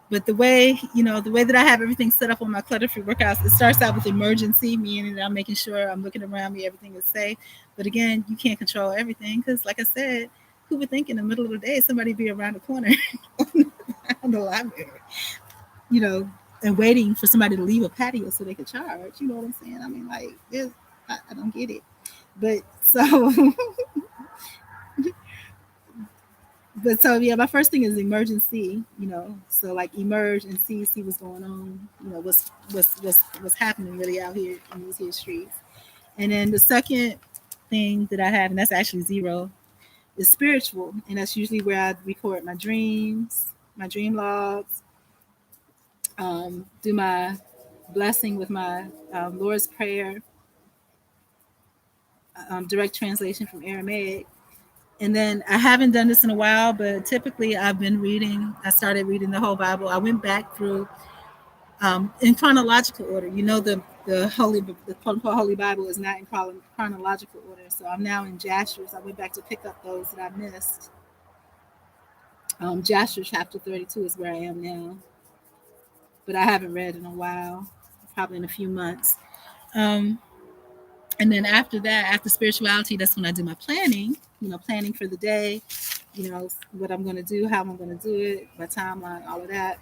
But the way that I have everything set up on my clutter-free workouts, it starts out with emergency, meaning that I'm making sure I'm looking around me, everything is safe. But again, you can't control everything because, like I said, who would think in the middle of the day somebody be around the corner on the library, you know, and waiting for somebody to leave a patio so they could charge? You know what I'm saying? I mean, like, I don't get it. But so but so yeah, my first thing is emergency, so like emerge and see what's going on, what's happening really out here in these here streets. And then the second thing that I have, and that's actually zero, is spiritual, and that's usually where I record my dreams, my dream logs, do my blessing with my Lord's Prayer, direct translation from Aramaic. And then I haven't done this in a while, but typically I've been reading. I started reading the whole Bible. I went back through in chronological order. The quote unquote Holy Bible is not in chronological order. So I'm now in Jasher. I went back to pick up those that I missed. Jasher chapter 32 is where I am now, but I haven't read in a while, probably in a few months. Um, And then after that, after spirituality, that's when I do my planning, planning for the day, what I'm going to do, how I'm going to do it, my timeline, all of that.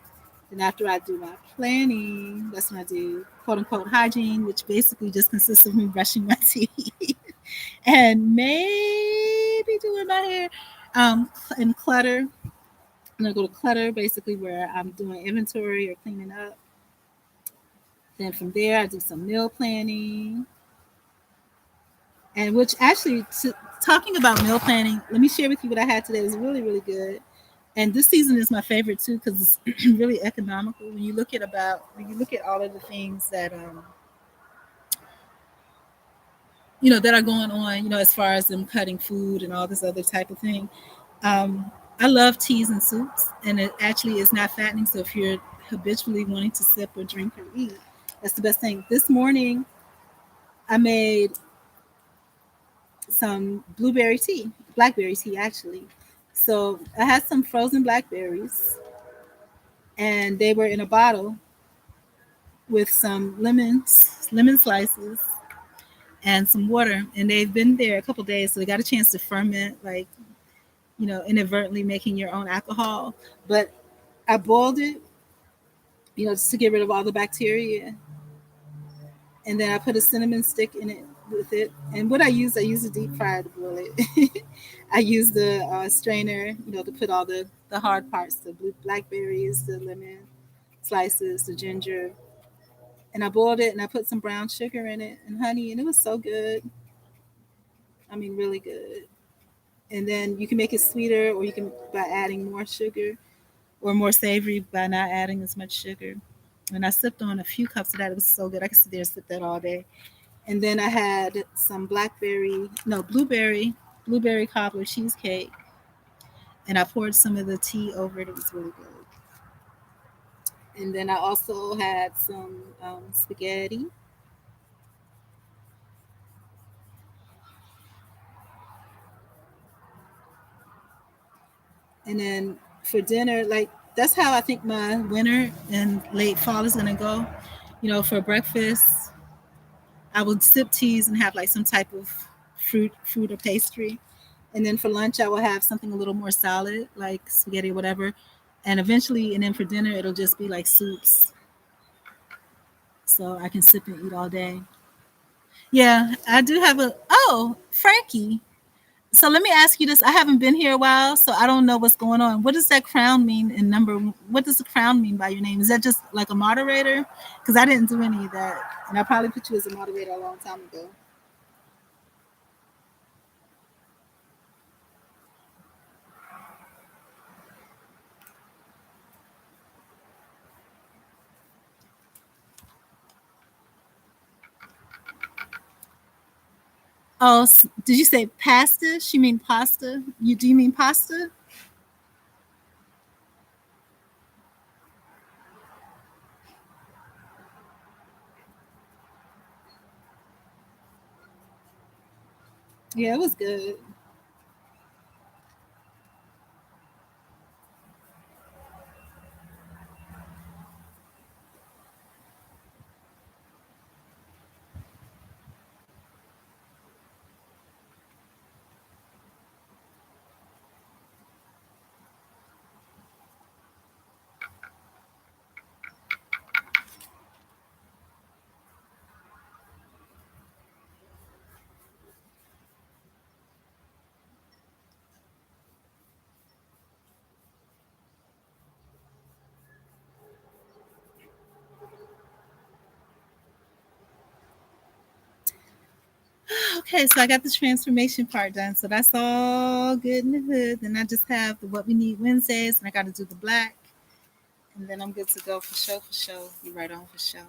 Then after I do my planning, that's when I do quote unquote hygiene, which basically just consists of me brushing my teeth and maybe doing my hair. And clutter. And I go to clutter, basically where I'm doing inventory or cleaning up. Then from there, I do some meal planning. And which actually, talking about meal planning, let me share with you what I had today. It was really, really good. And this season is my favorite too because it's really economical. When you look at all of the things that that are going on, as far as them cutting food and all this other type of thing. Um, I love teas and soups, and it actually is not fattening. So if you're habitually wanting to sip or drink or eat, that's the best thing. This morning, I made some blueberry tea, blackberry tea actually. So I had some frozen blackberries, and they were in a bottle with some lemon slices, and some water. And they've been there a couple days, so they got a chance to ferment, like inadvertently making your own alcohol. But I boiled it, just to get rid of all the bacteria. And then I put a cinnamon stick in it with it. And what I use a deep fryer to boil it. I use the strainer, to put all the hard parts, the blackberries, the lemon slices, the ginger. And I boiled it and I put some brown sugar in it and honey, and it was so good. I mean, really good. And then you can make it sweeter, or you can by adding more sugar, or more savory by not adding as much sugar. And I sipped on a few cups of that. It was so good. I could sit there and sip that all day. And then I had some blueberry cobbler cheesecake, and I poured some of the tea over it. It was really good. And then I also had some spaghetti. And then for dinner, like that's how I think my winter and late fall is gonna go. For breakfast, I would sip teas and have like some type of fruit or pastry. And then for lunch, I will have something a little more solid, like spaghetti or whatever. And eventually, and then for dinner, it'll just be like soups. So I can sip and eat all day. Yeah, I do have oh, Frankie. So let me ask you this. I haven't been here a while, so I don't know what's going on. What does that crown mean in number? What does the crown mean by your name? Is that just like a moderator? Because I didn't do any of that. And I probably put you as a moderator a long time ago. Oh, did you say pasta? She mean pasta? Do you mean pasta? Yeah, it was good. Okay, so I got the transformation part done. So that's all good in the hood. Then I just have the what we need Wednesdays, and I got to do the black, and then I'm good to go for show. For show, you right on for show.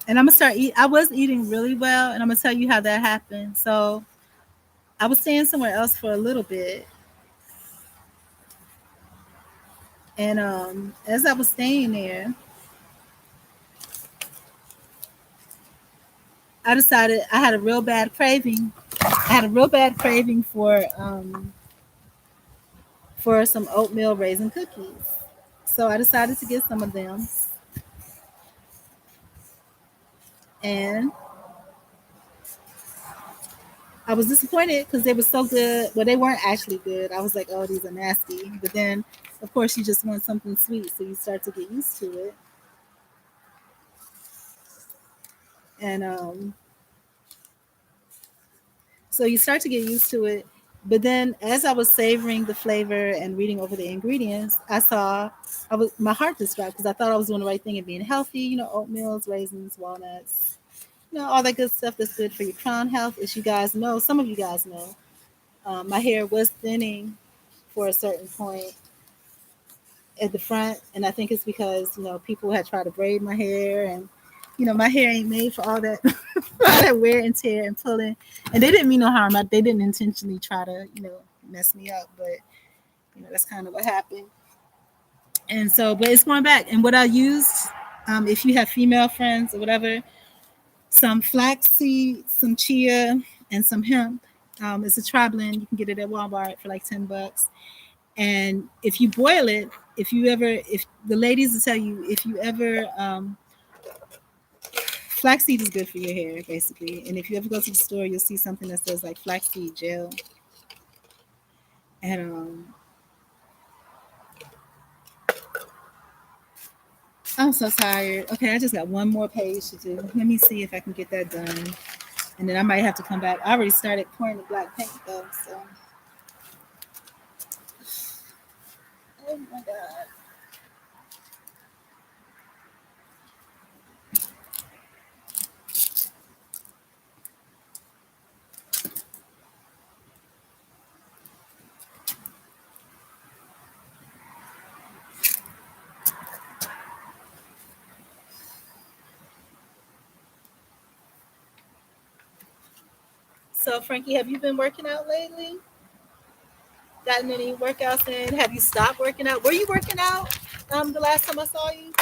And I'm gonna start eat. I was eating really well, and I'm gonna tell you how that happened. So I was staying somewhere else for a little bit, and as I was staying there, I decided I had a real bad craving. I had a real bad craving for for some oatmeal raisin cookies. So I decided to get some of them. And I was disappointed because they were so good. Well, they weren't actually good. I was like, oh, these are nasty. But then, of course, you just want something sweet. So you start to get used to it. And so you start to get used to it. But then, as I was savoring the flavor and reading over the ingredients, my heart just dropped because I thought I was doing the right thing and being healthy. Oatmeals, raisins, walnuts, all that good stuff that's good for your crown health. As you guys know, some of you guys know, my hair was thinning for a certain point at the front, and I think it's because people had tried to braid my hair, and my hair ain't made for all that all that wear and tear and pulling, and they didn't mean no harm. They didn't intentionally try to mess me up, but that's kind of what happened. And so, but it's going back. And what I used, if you have female friends or whatever, some flaxseed, some chia, and some hemp. It's a tri blend. You can get it at Walmart for like $10. And if you boil it, if the ladies will tell you, if you ever, flaxseed is good for your hair, basically. And if you ever go to the store, you'll see something that says like flaxseed gel. And I'm so tired. Okay, I just got one more page to do. Let me see if I can get that done. And then I might have to come back. I already started pouring the black paint though, so. Oh my God. So, Frankie, have you been working out lately? Gotten any workouts in? Have you stopped working out? Were you working out the last time I saw you?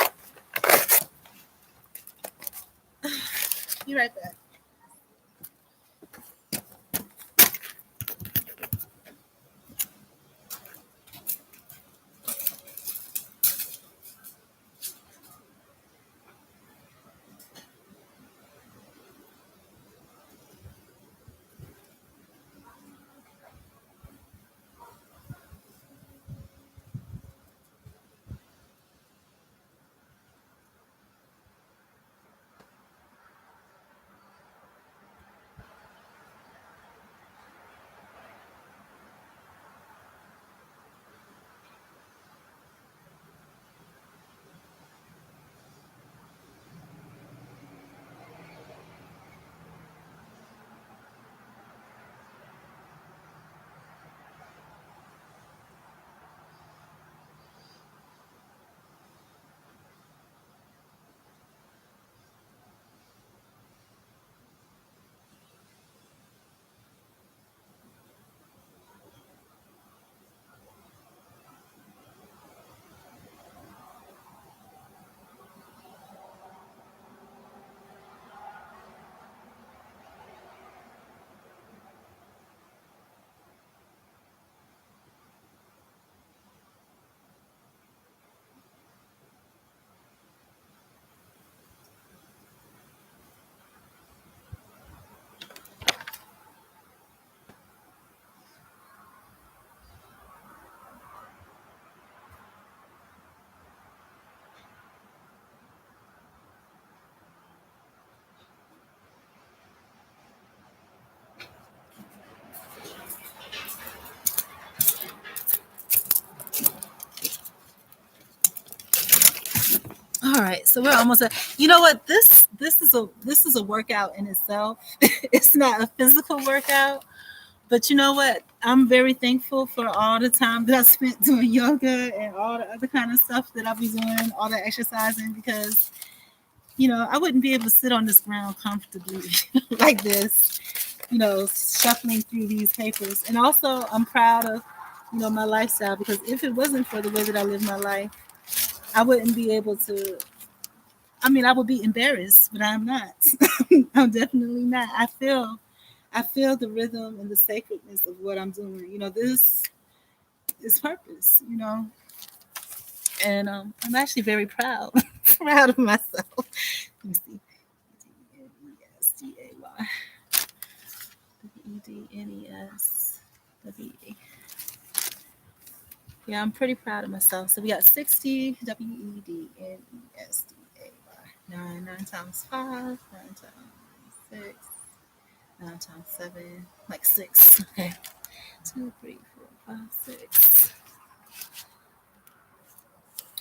You right back. All right, so we're almost at. You know what? This is a workout in itself. It's not a physical workout, but you know what? I'm very thankful for all the time that I spent doing yoga and all the other kind of stuff that I'll be doing, all the exercising, because I wouldn't be able to sit on this ground comfortably like this, shuffling through these papers. And also, I'm proud of my lifestyle, because if it wasn't for the way that I live my life, I wouldn't be able to. I mean, I would be embarrassed, but I'm not. I'm definitely not. I feel the rhythm and the sacredness of what I'm doing. This is purpose, and I'm actually very proud, proud of myself. Let me see. Ednesday. WEDNESWE. Yeah, I'm pretty proud of myself. So we got 60 WEDNESDAY. 9 times 5, 9 times 6, 9 times 7, like 6. Okay. 2, 3, 4, 5, 6.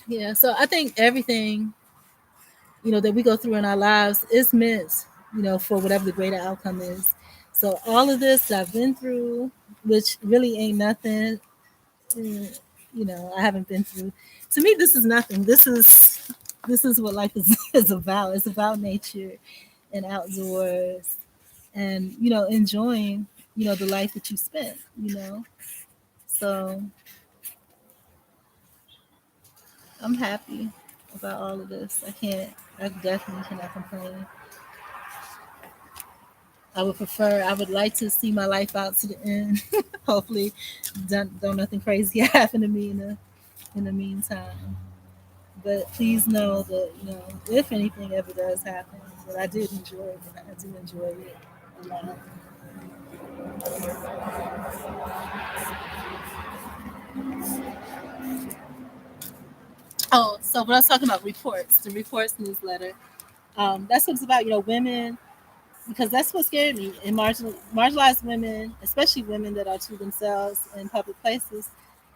Yeah, so I think everything, that we go through in our lives is meant, for whatever the greater outcome is. So all of this that I've been through, which really ain't nothing, I haven't been through. To me, this is nothing. This is what life is, is about. It's about nature and outdoors and, enjoying, the life that you spent. So I'm happy about all of this. I definitely cannot complain. I would like to see my life out to the end. Hopefully, don't nothing crazy happen to me in the meantime. But please know that, if anything ever does happen, that I did enjoy it. I do enjoy it a lot. Oh, so when I was talking about reports, the reports newsletter, that's what it's about. Women, because that's what scared me. And marginalized women, especially women that are to themselves in public places.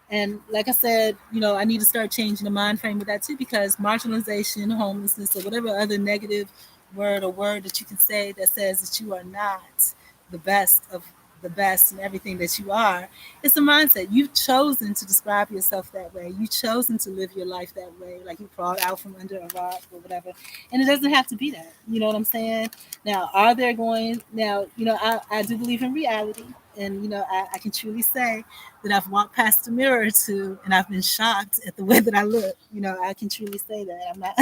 And like I said, I need to start changing the mind frame with that too, because marginalization, homelessness, or whatever other negative word that you can say that says that you are not the best of the best and everything that you are, it's a mindset. You've chosen to describe yourself that way. You've chosen to live your life that way, like you crawled out from under a rock or whatever. And it doesn't have to be that. You know what I'm saying? Now, I do believe in reality. And, I can truly say that I've walked past the mirror or two and I've been shocked at the way that I look. I can truly say that. I'm not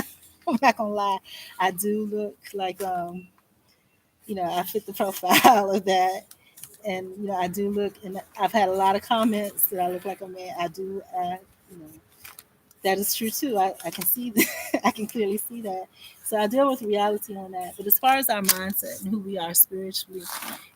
I'm not gonna lie. I do look like I fit the profile of that. And I do look, and I've had a lot of comments that I look like a man. I do, you know, that is true too. I can see that. I can clearly see that. So I deal with reality on that. But as far as our mindset and who we are spiritually,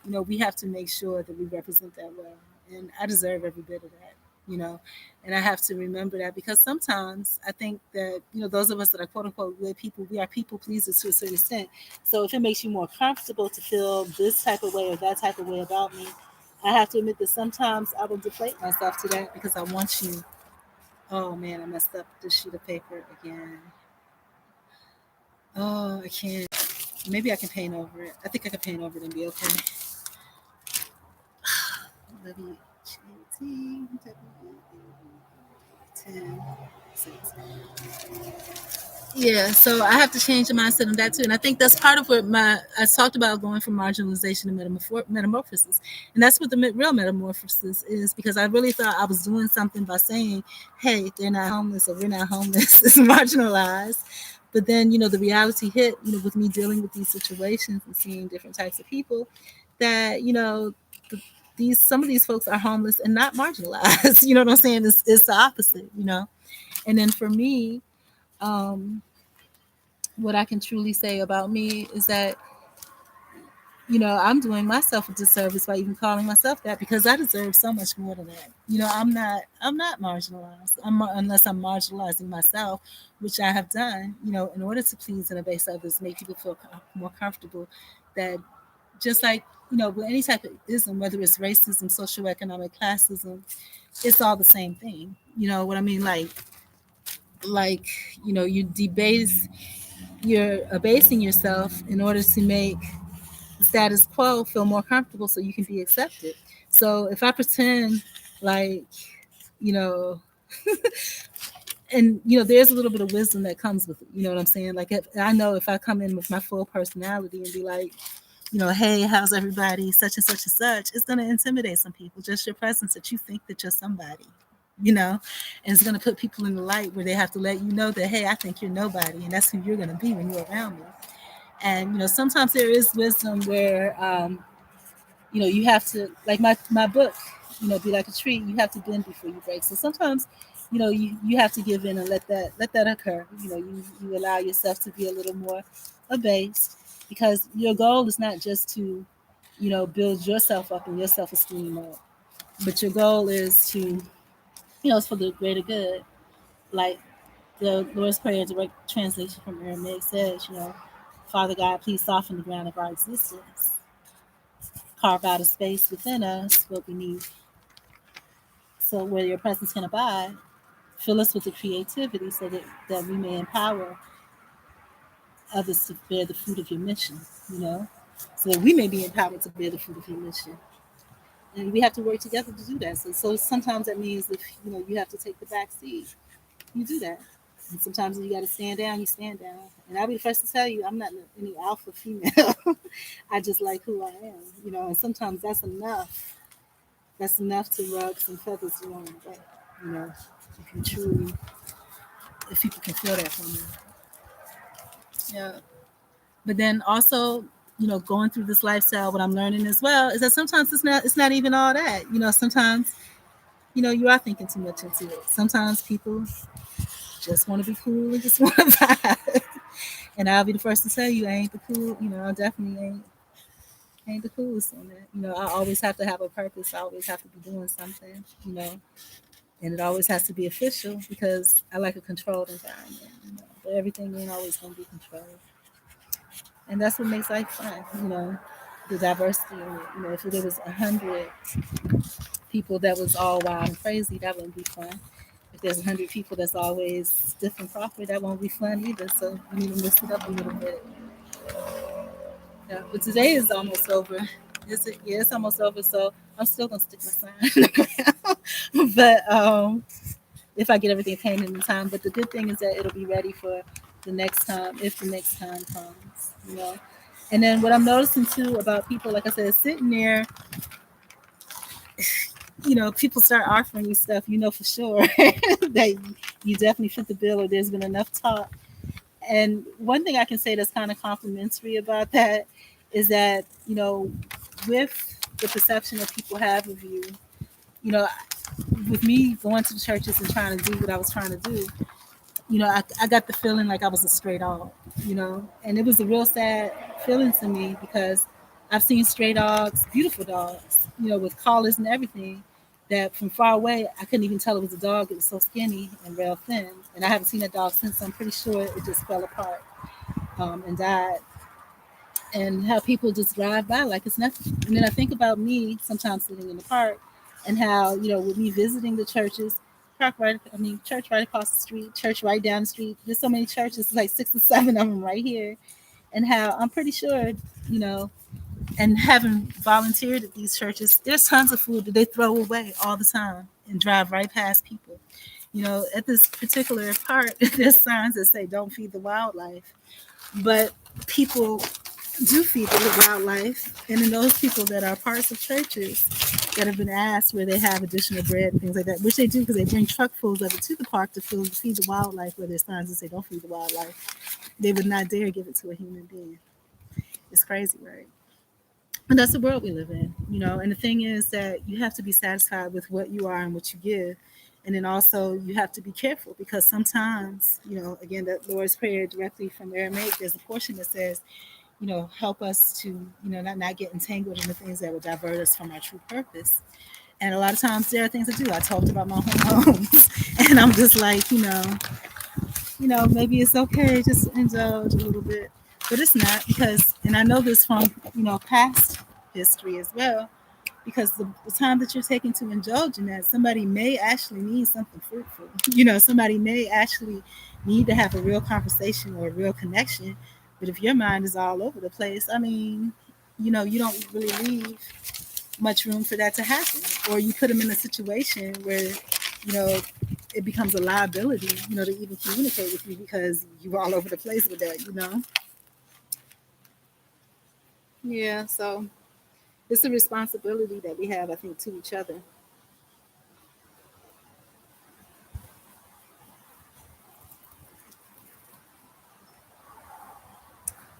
we have to make sure that we represent that well. And I deserve every bit of that, you know. And I have to remember that, because sometimes I think that, those of us that are quote unquote good people, we are people pleasers to a certain extent. So if it makes you more comfortable to feel this type of way or that type of way about me, I have to admit that sometimes I will deflate myself to that because I want you. Oh man, I messed up this sheet of paper again. Oh, I can't. Maybe I can paint over it. I think I can paint over it and be okay. Yeah, so I have to change the mindset on that too, and I think that's part of what I talked about, going from marginalization to metamorphosis, and that's what the real metamorphosis is. Because I really thought I was doing something by saying, "Hey, they're not homeless, or we're not homeless. It's marginalized." But then, the reality hit, with me dealing with these situations and seeing different types of people, that these some of these folks are homeless and not marginalized. You know what I'm saying? It's the opposite. And then for me, um, what I can truly say about me is that, I'm doing myself a disservice by even calling myself that, because I deserve so much more than that. I'm not marginalized. Unless I'm marginalizing myself, which I have done, in order to please and obey others, make people feel more comfortable. That just like, with any type of ism, whether it's racism, socioeconomic classism, it's all the same thing. You know what I mean? Like, you debase, you're abasing yourself in order to make the status quo feel more comfortable so you can be accepted. So if I pretend like, you know, and there's a little bit of wisdom that comes with it. You know what I'm saying? Like, I know if I come in with my full personality and be like, hey, how's everybody? Such and such and such. It's going to intimidate some people. Just your presence, that you think that you're somebody, and it's going to put people in the light where they have to let you know that, hey, I think you're nobody. And that's who you're going to be when you're around me. And, sometimes there is wisdom where, you have to, like my book, be like a tree. You have to bend before you break. So sometimes, you have to give in and let that occur. You allow yourself to be a little more abased, because your goal is not just to, build yourself up and your self esteem up, but your goal is to, it's for the greater good. Like the Lord's Prayer, direct translation from Aramaic says, Father God, please soften the ground of our existence, carve out a space within us what we need, so where your presence can abide. Fill us with the creativity so that we may empower others to bear the fruit of your mission, you know, so that we may be empowered to bear the fruit of your mission. And we have to work together to do that. So sometimes that means if, you have to take the back seat, you do that. And sometimes you got to stand down, you stand down. And I'll be the first to tell you, I'm not any alpha female. I just like who I am, and sometimes that's enough. That's enough to rub some feathers along the way, you know, if you truly, if people can feel that from you. Yeah. But then also, going through this lifestyle, what I'm learning as well is that sometimes it's not even all that. Sometimes, you are thinking too much into it. Sometimes people just want to be cool and just want to vibe. And I'll be the first to tell you I ain't the cool, I definitely ain't the coolest on it. I always have to have a purpose. I always have to be doing something. And it always has to be official because I like a controlled environment. But everything ain't always gonna be controlled. And that's what makes life fun, the diversity in it. If there was 100 people that was all wild and crazy, that wouldn't be fun. If there's 100 people that's always stiff and proper, that won't be fun either. So you need to mix it up a little bit. Yeah, but today is almost over. Is it? Yeah, it's almost over. So I'm still gonna stick my sign in the ground. But if I get everything painted in time. But the good thing is that it'll be ready for the next time, if the next time comes. And then what I'm noticing too about people, like I said, sitting there, people start offering you stuff, for sure that you definitely fit the bill or there's been enough talk. And one thing I can say that's kind of complimentary about that is that, with the perception that people have of you, you know, with me going to the churches and trying to do what I was trying to do, I got the feeling like I was a stray dog, and it was a real sad feeling to me because I've seen stray dogs, beautiful dogs, with collars and everything, that from far away I couldn't even tell it was a dog. It was so skinny and real thin, and I haven't seen that dog since. I'm pretty sure it just fell apart and died. And how people just drive by like it's nothing. And then I think about me sometimes sitting in the park and how, with me visiting the churches, church right across the street, church right down the street. There's so many churches, like 6 or 7 of them right here. And how I'm pretty sure, you know, and having volunteered at these churches, there's tons of food that they throw away all the time and drive right past people. At this particular part, there's signs that say "Don't feed the wildlife," but people do feed the wildlife, and in those people that are parts of churches that have been asked where they have additional bread and things like that, which they do because they bring truckfuls of it to the park to feed the wildlife, where there's signs that say "Don't feed the wildlife," they would not dare give it to a human being. It's crazy, right? And that's the world we live in, And the thing is that you have to be satisfied with what you are and what you give. And then also you have to be careful because sometimes, again, that Lord's Prayer directly from Aramaic, there's a portion that says, help us to, not get entangled in the things that will divert us from our true purpose. And a lot of times there are things to do. I talked about my homes and I'm just like, maybe it's okay just to indulge a little bit, but it's not because, and I know this from, past history as well, because the time that you're taking to indulge in that, somebody may actually need something fruitful. Somebody may actually need to have a real conversation or a real connection. But if your mind is all over the place, I mean, you don't really leave much room for that to happen. Or you put them in a situation where, it becomes a liability, to even communicate with you because you're all over the place with that. Yeah, so it's a responsibility that we have, I think, to each other.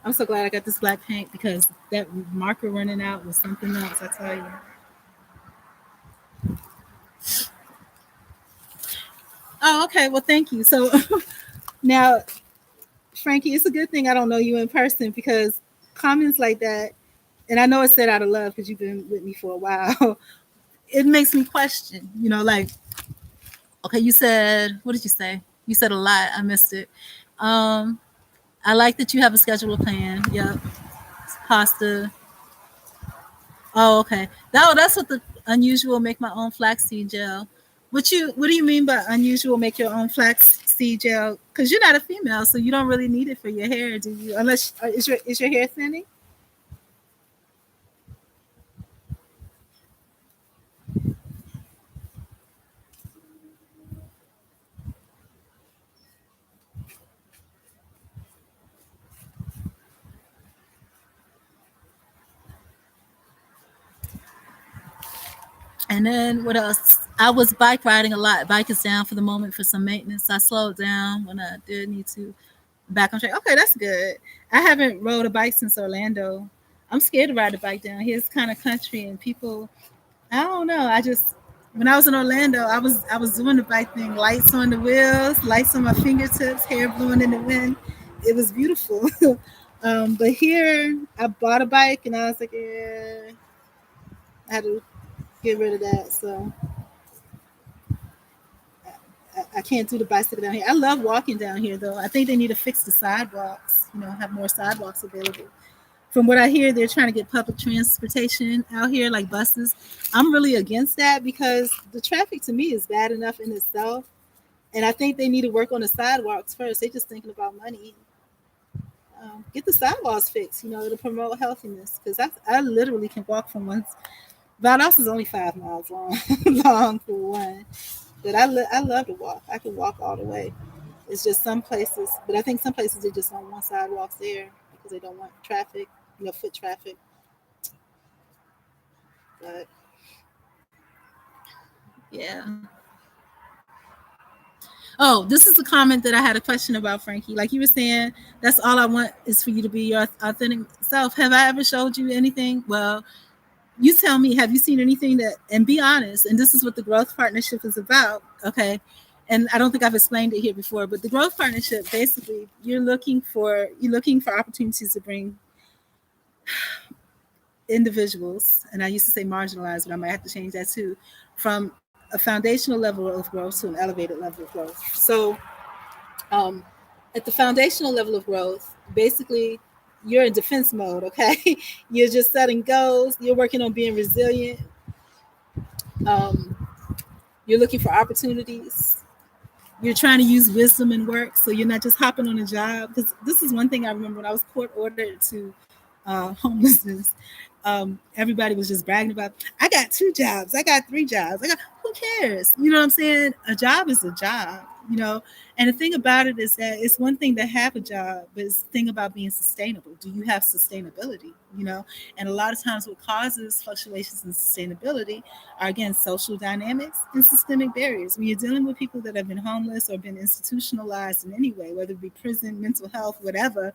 I'm so glad I got this black paint because that marker running out was something else, I tell you. Okay, well, thank you. So now, Frankie, it's a good thing I don't know you in person because comments like that, and I know it's said out of love because you've been with me for a while. It makes me question, like, okay, you said, what did you say? You said a lot. I missed it. Um, I like that you have a schedule plan. Yep. Pasta. Oh, okay. That's what the unusual make my own flaxseed gel. What do you mean by unusual make your own flaxseed gel? Because you're not a female, so you don't really need it for your hair, do you? Unless is your hair thinning? And then what else? I was bike riding a lot. Bike is down for the moment for some maintenance. I slowed down when I did need to. Back on track. Okay, that's good. I haven't rode a bike since Orlando. I'm scared to ride a bike down here. It's kind of country and people. I don't know. I just when I was in Orlando, I was doing the bike thing. Lights on the wheels, lights on my fingertips, hair blowing in the wind. It was beautiful. But here, I bought a bike and I was like, yeah, I had to get rid of that. So I can't do the bicycle down here. I love walking down here though. I think they need to fix the sidewalks. Have more sidewalks available. From what I hear, they're trying to get public transportation out here, like buses. I'm really against that because the traffic to me is bad enough in itself. And I think they need to work on the sidewalks first. They're just thinking about money. Get the sidewalks fixed, to promote healthiness. Because I literally can walk from one. Valdosta is only 5 miles long, long for one. But I love to walk. I can walk all the way. It's just some places, but I think some places they just don't want sidewalks there because they don't want traffic, foot traffic. But yeah. Oh, this is a comment that I had a question about, Frankie. Like you were saying, that's all I want is for you to be your authentic self. Have I ever showed you anything? Well, you tell me, have you seen anything that, and be honest, and this is what the growth partnership is about, okay? And I don't think I've explained it here before, but the growth partnership, basically, you're looking for opportunities to bring individuals, and I used to say marginalized, but I might have to change that too, from a foundational level of growth to an elevated level of growth. So um, at the foundational level of growth, basically, you're in defense mode, okay? You're just setting goals, you're working on being resilient, um, you're looking for opportunities, you're trying to use wisdom in work, so you're not just hopping on a job. Because this is one thing I remember when I was court ordered to homelessness. Everybody was just bragging about, I got 2 jobs, I got 3 jobs. Who cares? You know what I'm saying? A job is a job, you know. And the thing about it is that it's one thing to have a job, but it's the thing about being sustainable. Do you have sustainability? You know, and a lot of times what causes fluctuations in sustainability are again social dynamics and systemic barriers. When you're dealing with people that have been homeless or been institutionalized in any way, whether it be prison, mental health, whatever,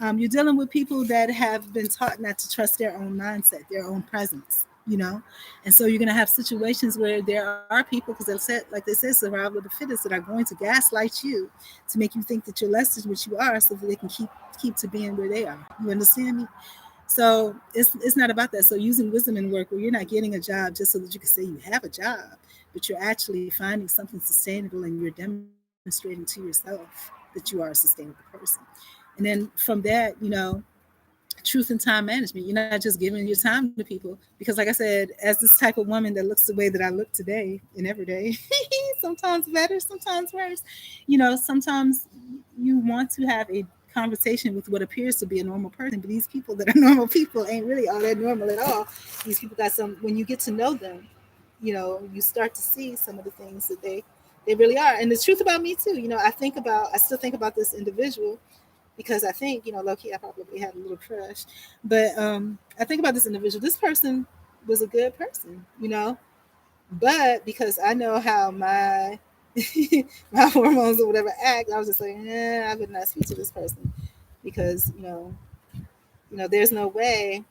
you're dealing with people that have been taught not to trust their own mindset, their own presence, you know? And so you're going to have situations where there are people, because they'll say, like they said, survival of the fittest, that are going to gaslight you to make you think that you're less than what you are so that they can keep to being where they are. You understand me? So it's not about that. So using wisdom in work where you're not getting a job just so that you can say you have a job, but you're actually finding something sustainable and you're demonstrating to yourself that you are a sustainable person. And then from that, truth and time management. You're not just giving your time to people. Because like I said, as this type of woman that looks the way that I look today and every day, sometimes better, sometimes worse. Sometimes you want to have a conversation with what appears to be a normal person, but these people that are normal people ain't really all that normal at all. These people got some, when you get to know them, you start to see some of the things that they really are. And the truth about me too, I still think about this individual because I think, low key, I probably had a little crush. But I think about this individual. This person was a good person, but because I know how my my hormones or whatever act, I was just like, I would not speak to this person because there's no way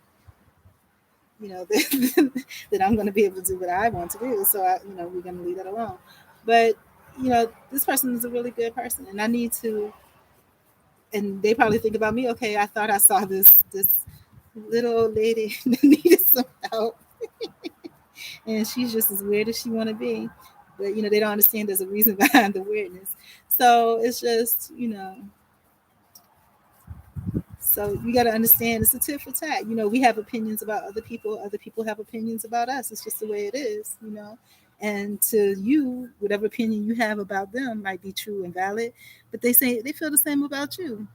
that, that I'm going to be able to do what I want to do. So we're going to leave that alone. But this person is a really good person, and I need to. And they probably think about me. Okay, I thought I saw this little old lady that needed some help, and she's just as weird as she want to be. But they don't understand there's a reason behind the weirdness. So it's just so we got to understand it's a tit for tat. We have opinions about other people. Other people have opinions about us. It's just the way it is. And to you, whatever opinion you have about them might be true and valid, but they feel the same about you,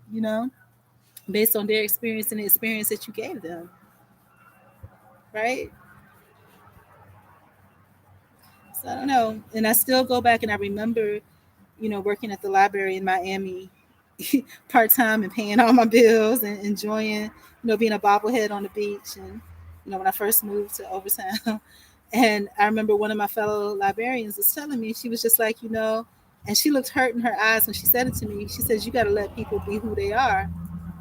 based on their experience and the experience that you gave them, right? So I don't know. And I still go back and I remember, working at the library in Miami part time and paying all my bills and enjoying, being a bobblehead on the beach. And, when I first moved to Overtown. And I remember one of my fellow librarians was telling me, she was just like, and she looked hurt in her eyes when she said it to me. She says, you got to let people be who they are,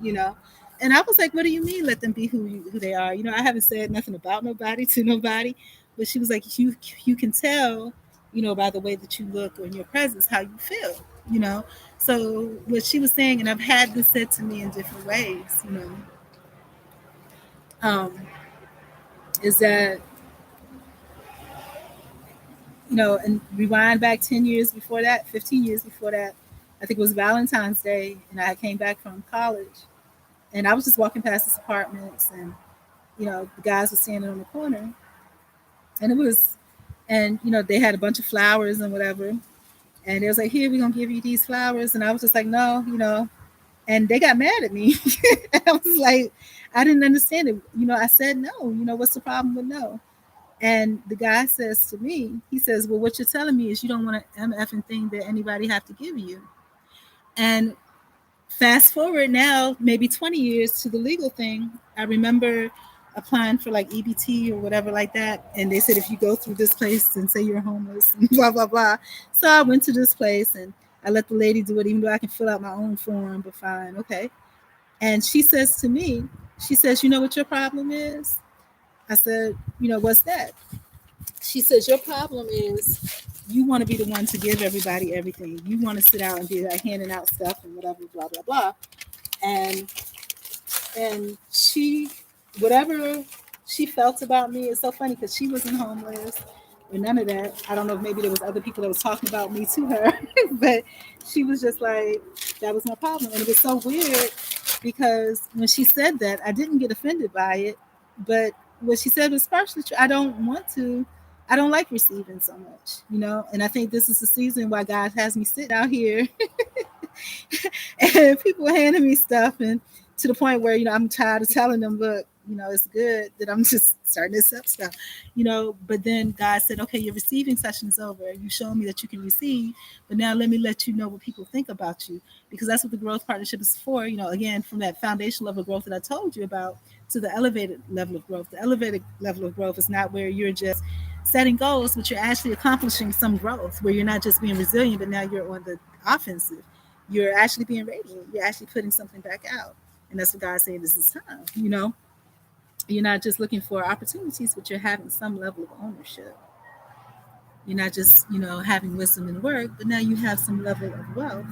you know. And I was like, what do you mean let them be who they are? I haven't said nothing about nobody to nobody. But she was like, you can tell, by the way that you look or in your presence, how you feel, you know. So what she was saying, and I've had this said to me in different ways, um, is that, and rewind back 10 years before that, 15 years before that, I think it was Valentine's Day, and I came back from college, and I was just walking past this apartments, and, the guys were standing on the corner, and they had a bunch of flowers and whatever. And it was like, here, we're going to give you these flowers. And I was just like, no. And they got mad at me. I was like, I didn't understand it. I said no. What's the problem with no? And the guy says to me, he says, well, what you're telling me is you don't want an MFing thing that anybody have to give you. And fast forward now, maybe 20 years to the legal thing. I remember applying for like EBT or whatever like that. And they said, if you go through this place and say you're homeless, and blah, blah, blah. So I went to this place and I let the lady do it, even though I can fill out my own form, but fine. Okay. And she says to me, she says, you know what your problem is? I said, what's that? She says, your problem is you want to be the one to give everybody everything. You want to sit out and be like handing out stuff and whatever, blah, blah, blah. And she, whatever she felt about me, it's so funny because she wasn't homeless or none of that. I don't know if maybe there was other people that was talking about me to her, but she was just like, that was my problem. And it was so weird because when she said that, I didn't get offended by it, but what she said was partially true. I don't like receiving so much, and I think this is the season why God has me sitting out here and people handing me stuff, and to the point where I'm tired of telling them, look, it's good that I'm just starting to accept stuff. But then God said, okay, your receiving session's over. You showed me that you can receive, but now let me let you know what people think about you, because that's what the growth partnership is for. Again, from that foundation level of growth that I told you about to the elevated level of growth. The elevated level of growth is not where you're just setting goals, but you're actually accomplishing some growth where you're not just being resilient, but now you're on the offensive. You're actually being radiant. You're actually putting something back out. And that's what God's saying, this is time. You're not just looking for opportunities, but you're having some level of ownership. You're not just, having wisdom and work, but now you have some level of wealth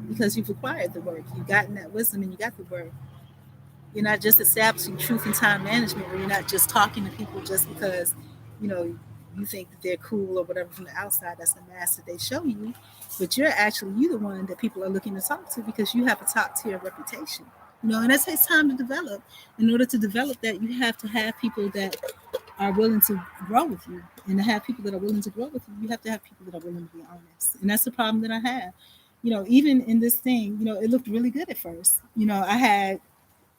because you've acquired the work. You've gotten that wisdom and you got the work. You're not just establishing truth and time management, where you're not just talking to people just because, you know, you think that they're cool or whatever from the outside. That's the mask that they show you. But you the one that people are looking to talk to because you have a top tier reputation. And that takes time to develop. In order to develop that, you have to have people that are willing to grow with you. And to have people that are willing to grow with you, you have to have people that are willing to be honest. And that's the problem that I have. Even in this thing, it looked really good at first. I had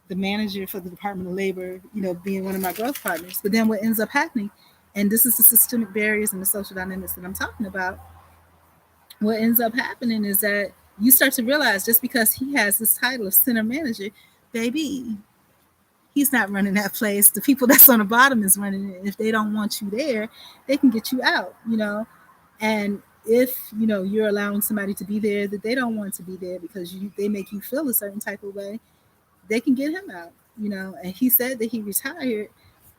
the manager for the Department of Labor, being one of my growth partners. But then what ends up happening, and this is the systemic barriers and the social dynamics that I'm talking about, what ends up happening is that you start to realize just because he has this title of center manager, baby, he's not running that place. The people that's on the bottom is running it. If they don't want you there, they can get you out. And if you're allowing somebody to be there that they don't want to be there because they make you feel a certain type of way, they can get him out. And he said that he retired,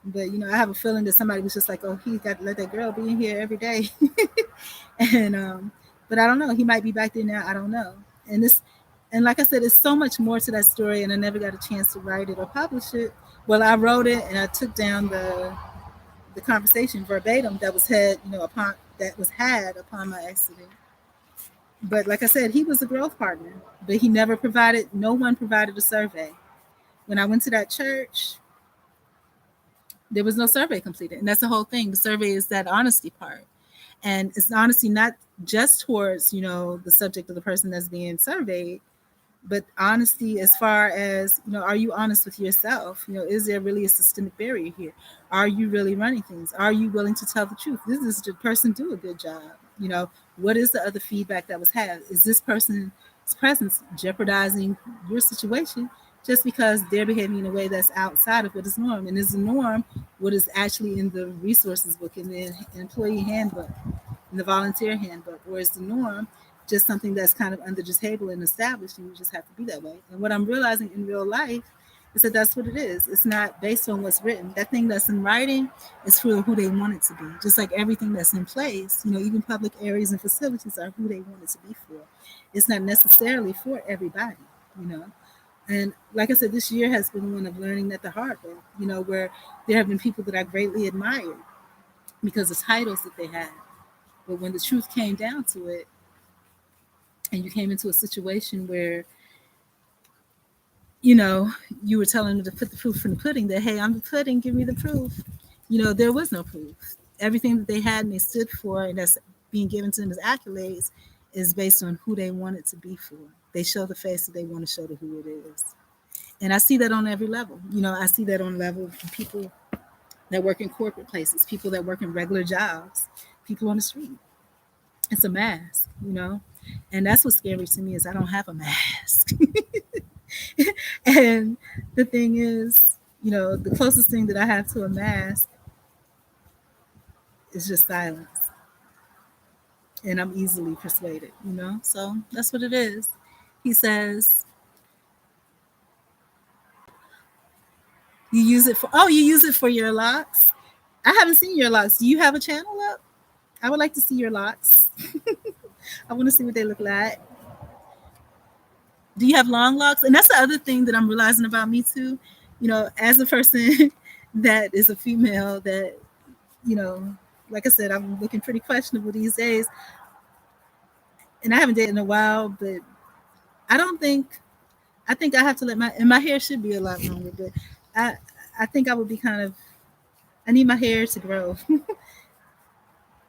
but I have a feeling that somebody was just like, oh, he got to let that girl be in here every day. And but I don't know. He might be back there now. I don't know. And this, and like I said, it's so much more to that story, and I never got a chance to write it or publish it. Well, I wrote it, and I took down the conversation verbatim that was had, upon that was had upon my accident. But like I said, he was a growth partner, but he never provided. No one provided a survey. When I went to that church, there was no survey completed, and that's the whole thing. The survey is that honesty part, and it's honesty not just towards the subject of the person that's being surveyed, but honesty as far as are you honest with yourself? Is there really a systemic barrier here? Are you really running things? Are you willing to tell the truth? This the person do a good job? What is the other feedback that was had? Is this person's presence jeopardizing your situation just because they're behaving in a way that's outside of what is norm? And is the norm what is actually in the resources book, in the employee handbook, in the volunteer handbook, or is the norm just something that's kind of under the table and established, and you just have to be that way? And what I'm realizing in real life is that that's what it is. It's not based on what's written. That thing that's in writing is for who they want it to be. Just like everything that's in place, even public areas and facilities are who they want it to be for. It's not necessarily for everybody. And like I said, this year has been one of learning that the hard way, where there have been people that I greatly admired because of titles that they had. But when the truth came down to it, and you came into a situation where you were telling them to put the proof in the pudding, that hey, I'm the pudding, give me the proof. There was no proof. Everything that they had and they stood for, and that's being given to them as accolades, is based on who they want it to be for. They show the face that they want to show to who it is. And I see that on every level. I see that on level from people that work in corporate places, people that work in regular jobs, people on the street. It's a mask. And that's what's scary to me, is I don't have a mask. And the thing is, the closest thing that I have to a mask is just silence. And I'm easily persuaded. So that's what it is. He says, you use it for your locks? I haven't seen your locks. Do you have a channel up? I would like to see your locks. I want to see what they look like. Do you have long locks? And that's the other thing that I'm realizing about me too. As a person that is a female, that, like I said, I'm looking pretty questionable these days. And I haven't dated in a while, but I think I have to my hair should be a lot longer, but I think I would be I need my hair to grow.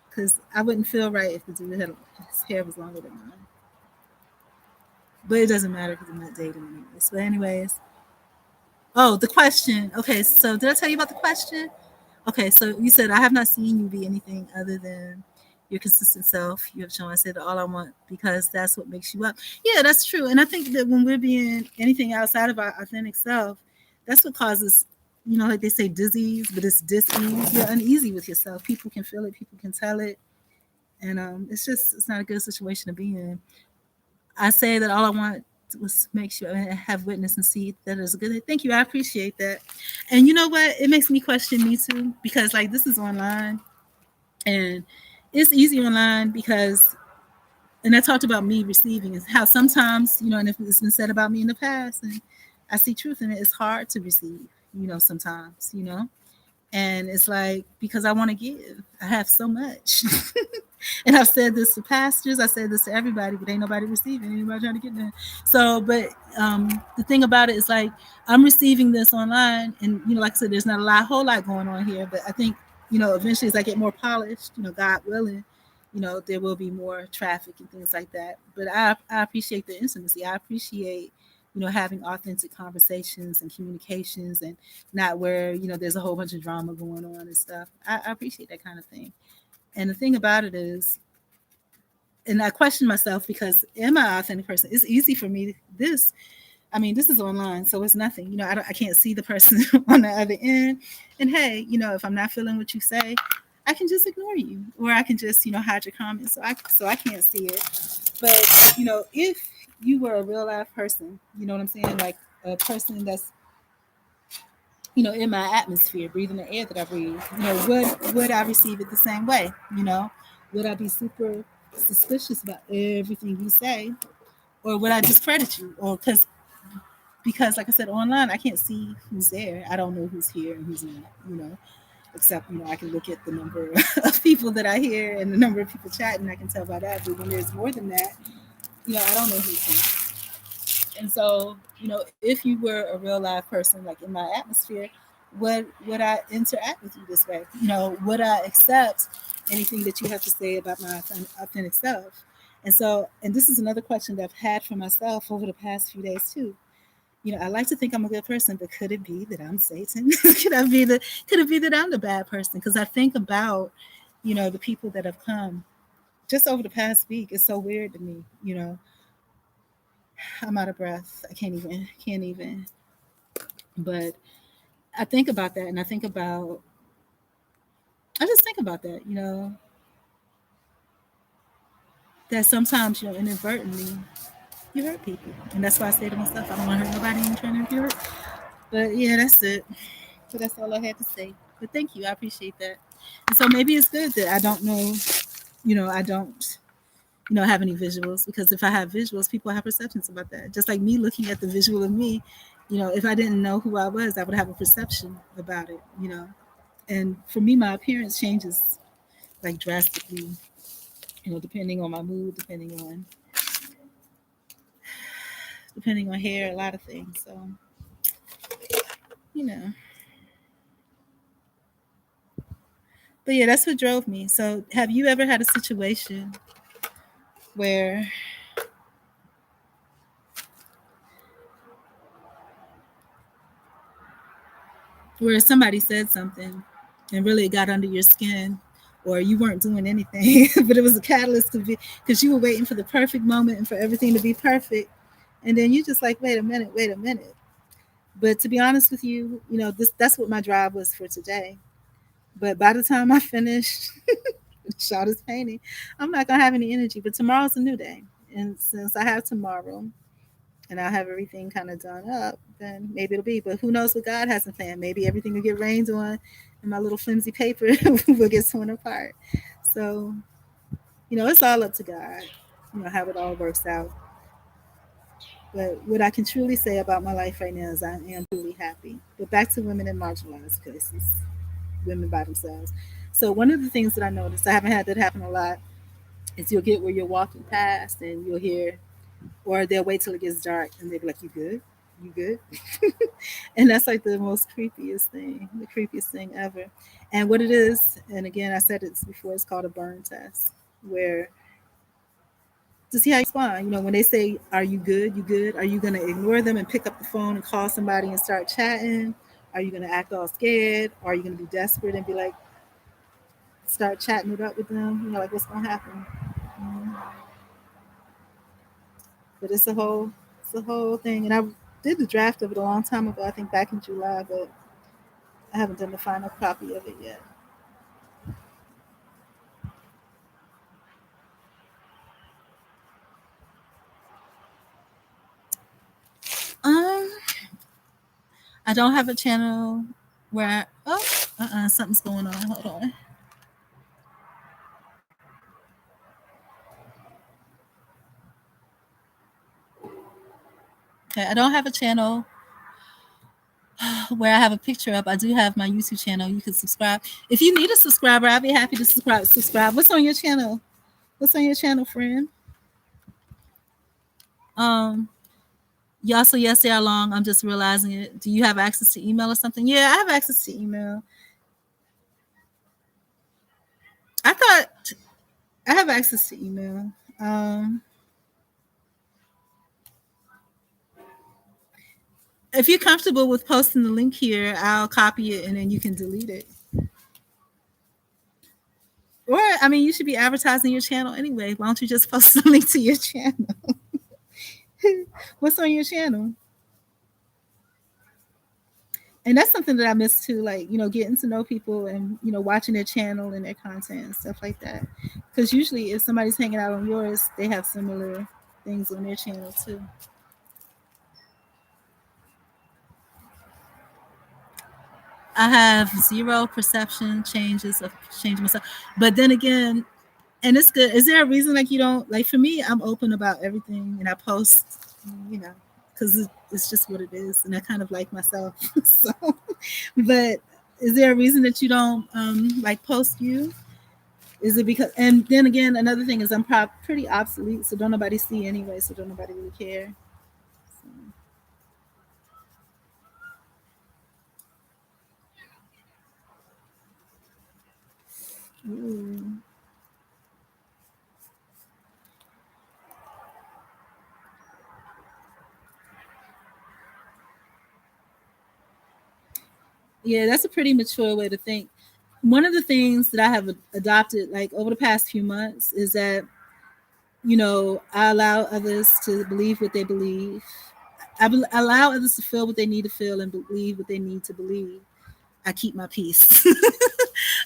Because I wouldn't feel right if the dude his hair was longer than mine. But it doesn't matter because I'm not dating anyways. But anyways, oh, the question. Okay, so did I tell you about the question? Okay, so you said, I have not seen you be anything other than your consistent self. You have shown, I said, all I want, because that's what makes you up. Yeah, that's true. And I think that when we're being anything outside of our authentic self, that's what causes, like they say, disease, but it's dis-ease. You're uneasy with yourself. People can feel it. People can tell it. And it's not a good situation to be in. I say that all I want was make sure I have witness and see that it's a good thing. Thank you. I appreciate that. And you know what? It makes me question me too, because like this is online and it's easy online because, and I talked about me receiving, is how sometimes, and if it's been said about me in the past and I see truth in it, it's hard to receive, sometimes, and it's like, because I want to give, I have so much. And I've said this to pastors, I said this to everybody, but ain't nobody receiving, anybody trying to get there. So, but the thing about it is like, I'm receiving this online, and like I said, there's not whole lot going on here, but I think, eventually as I get more polished, God willing, there will be more traffic and things like that. But I appreciate the intimacy. I appreciate, having authentic conversations and communications, and not where, there's a whole bunch of drama going on and stuff. I appreciate that kind of thing. And the thing about it is, and I question myself, because am I an authentic person? It's easy for me. This is online, so it's nothing. I can't see the person on the other end. And hey, if I'm not feeling what you say, I can just ignore you, or I can just, hide your comments, so I can't see it. But if you were a real life person, you know what I'm saying, like a person that's, in my atmosphere, breathing the air that I breathe, would I receive it the same way? Would I be super suspicious about everything you say, or would I discredit you? Or because like I said, online I can't see who's there. I don't know who's here and who's not, except I can look at the number of people that I hear and the number of people chatting. I can tell by that. But when there's more than that, I don't know who's who. And so, if you were a real live person, like in my atmosphere, would I interact with you this way? Would I accept anything that you have to say about my authentic self? And so, and this is another question that I've had for myself over the past few days too. I like to think I'm a good person, but could it be that I'm Satan? Could it be that I'm the bad person? Because I think about, the people that have come just over the past week. It's so weird to me. I'm out of breath. I can't even. But I think about that, and I just think about that, that sometimes, inadvertently you hurt people. And that's why I say to myself, I don't want to hurt nobody and trying to be hurt. But yeah, that's it. So that's all I had to say. But thank you. I appreciate that. And so maybe it's good that I don't know, I don't, have any visuals, because if I have visuals, people have perceptions about that. Just like me looking at the visual of me, if I didn't know who I was, I would have a perception about it. And for me, my appearance changes like drastically, depending on my mood, depending on hair, a lot of things. So, you know. But yeah, that's what drove me. So, have you ever had a situation where somebody said something and really it got under your skin, or you weren't doing anything, but it was a catalyst to be, because you were waiting for the perfect moment and for everything to be perfect, and then you just like, wait a minute. But to be honest with you, that's what my drive was for today. But by the time I finished shot his painting, I'm not gonna have any energy. But tomorrow's a new day, and since I have tomorrow and I'll have everything kind of done up, then maybe it'll be. But who knows what God has in plan? Maybe everything will get rained on, and my little flimsy paper will get torn apart. So, it's all up to God. How it all works out. But what I can truly say about my life right now is I am truly happy. But back to women in marginalized places, women by themselves. So one of the things that I noticed, I haven't had that happen a lot, is you'll get where you're walking past and you'll hear, or they'll wait till it gets dark and they'll be like, "You good? You good?" And that's like the most the creepiest thing ever. And what it is, and again, I said it before, it's called a burn test, where to see how you respond. When they say, "Are you good? You good?" Are you going to ignore them and pick up the phone and call somebody and start chatting? Are you going to act all scared? Or are you going to be desperate and be like, start chatting it up with them? Like what's going to happen? Um, but it's a whole thing. And I did the draft of it a long time ago. I think back in July, but I haven't done the final copy of it yet. Um, I don't have a channel where something's going on. Hold on. Okay, I don't have a channel where I have a picture up. I do have my YouTube channel. You can subscribe. If you need a subscriber, I'll be happy to subscribe. What's on your channel? What's on your channel, friend? Um, y'all, so yes, how long? I'm just realizing it. Do you have access to email or something? Yeah, I have access to email. I thought I have access to email. Um, if you're comfortable with posting the link here, I'll copy it and then you can delete it. Or, I mean, you should be advertising your channel anyway. Why don't you just post the link to your channel? What's on your channel? And that's something that I miss too, like, getting to know people and, watching their channel and their content and stuff like that. Because usually if somebody's hanging out on yours, they have similar things on their channel too. I have zero perception changes of changing myself. But then again, And it's good. Is there a reason like you don't like? For me, I'm open about everything, and I post, you know, because it's just what it is, and I kind of like myself. So, but is there a reason that you don't like post you? Is it because? And then again, another thing is I'm pretty obsolete, so don't nobody see anyway, so don't nobody really care. So, ooh. Yeah, that's a pretty mature way to think. One of the things that I have adopted, like over the past few months, is that I allow others to believe what they believe. Allow others to feel what they need to feel and believe what they need to believe. I keep my peace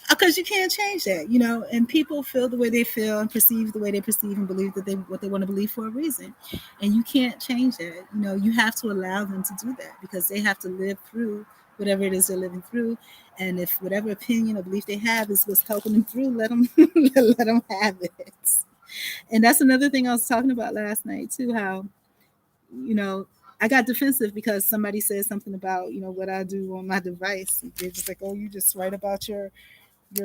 because you can't change that, and people feel the way they feel and perceive the way they perceive and believe that they what they want to believe for a reason, and you can't change that. You have to allow them to do that because they have to live through whatever it is they're living through, and if whatever opinion or belief they have is what's helping them through, let them let them have it. And that's another thing I was talking about last night too, how you know I got defensive because somebody said something about what I do on my device. They're just like, "Oh, you just write about your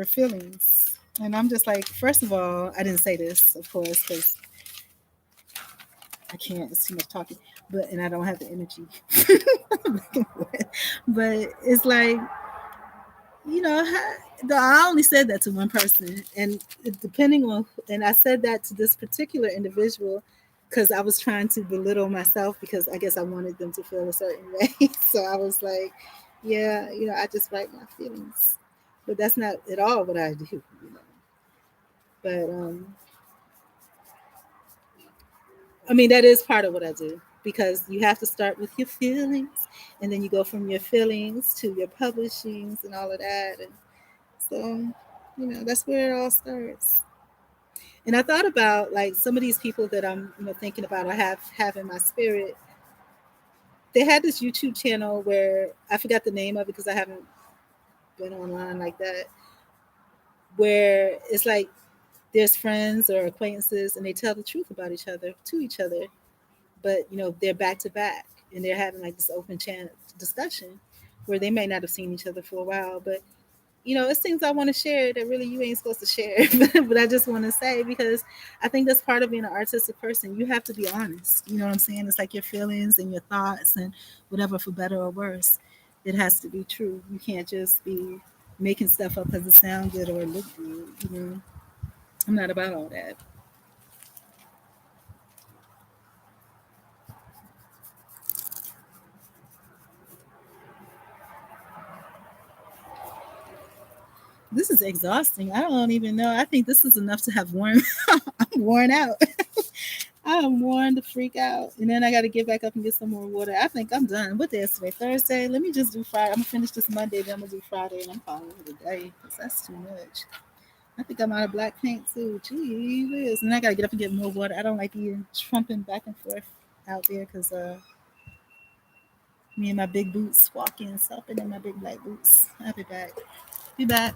feelings," and I'm just like, first of all, I didn't say this, of course, because I can't. It's too much talking, and I don't have the energy. But it's like I only said that to one person, and depending on, and I said that to this particular individual because I was trying to belittle myself because I guess I wanted them to feel a certain way. So I was like, yeah, I just write my feelings, but that's not at all what I do. But I mean, that is part of what I do because you have to start with your feelings, and then you go from your feelings to your publishings and all of that, and so that's where it all starts. And I thought about like some of these people that I'm thinking about, I have in my spirit. They had this YouTube channel where I forgot the name of it because I haven't been online like that, where it's like there's friends or acquaintances and they tell the truth about each other to each other, but they're back to back and they're having like this open channel discussion where they may not have seen each other for a while, but it's things I want to share that really you ain't supposed to share. But I just want to say, because I think that's part of being an artistic person. You have to be honest. You know what I'm saying? It's like your feelings and your thoughts and whatever, for better or worse. It has to be true. You can't just be making stuff up because it sounds good or look good. I'm not about all that. This is exhausting. I don't even know. I think this is enough to have worn. I'm worn out. I'm worn to freak out. And then I got to get back up and get some more water. I think I'm done. What day is today? Thursday? Let me just do Friday. I'm going to finish this Monday, then I'm going to do Friday, and I'm calling it a day because that's too much. I think I'm out of black paint too. Gee whiz. And I got to get up and get more water. I don't like being trumping back and forth out there because me and my big boots walking, stopping in my big black boots. I'll be back. Be back.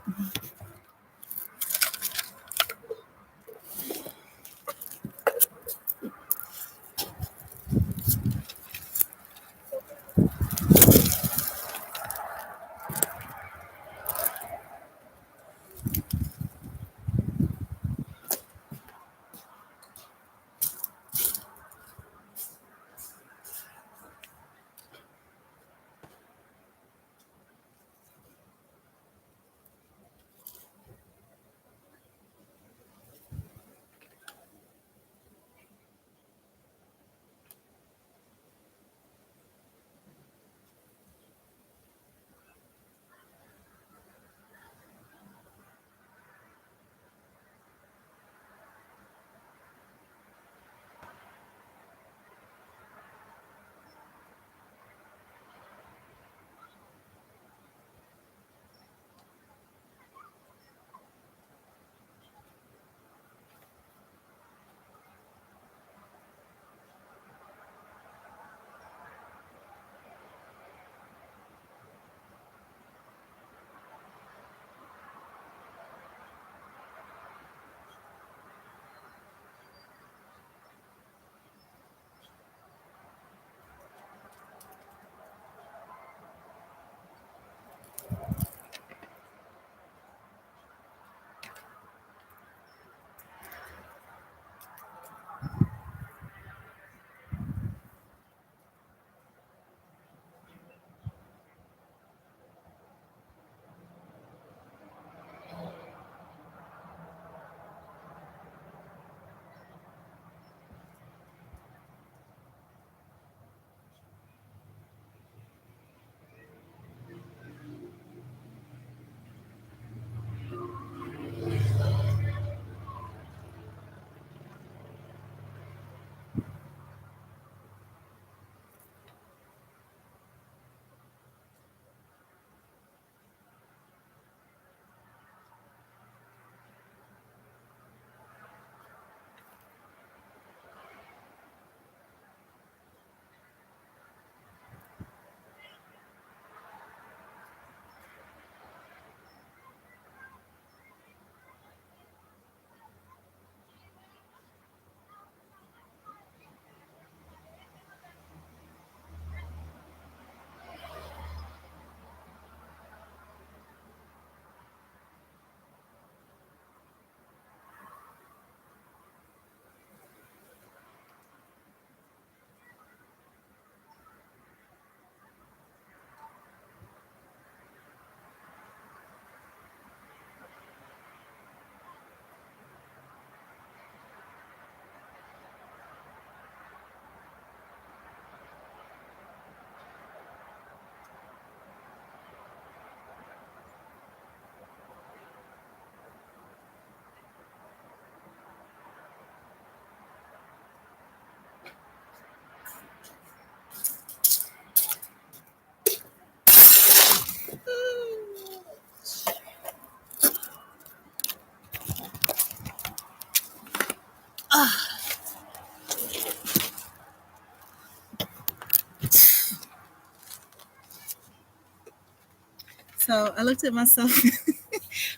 So I looked at myself,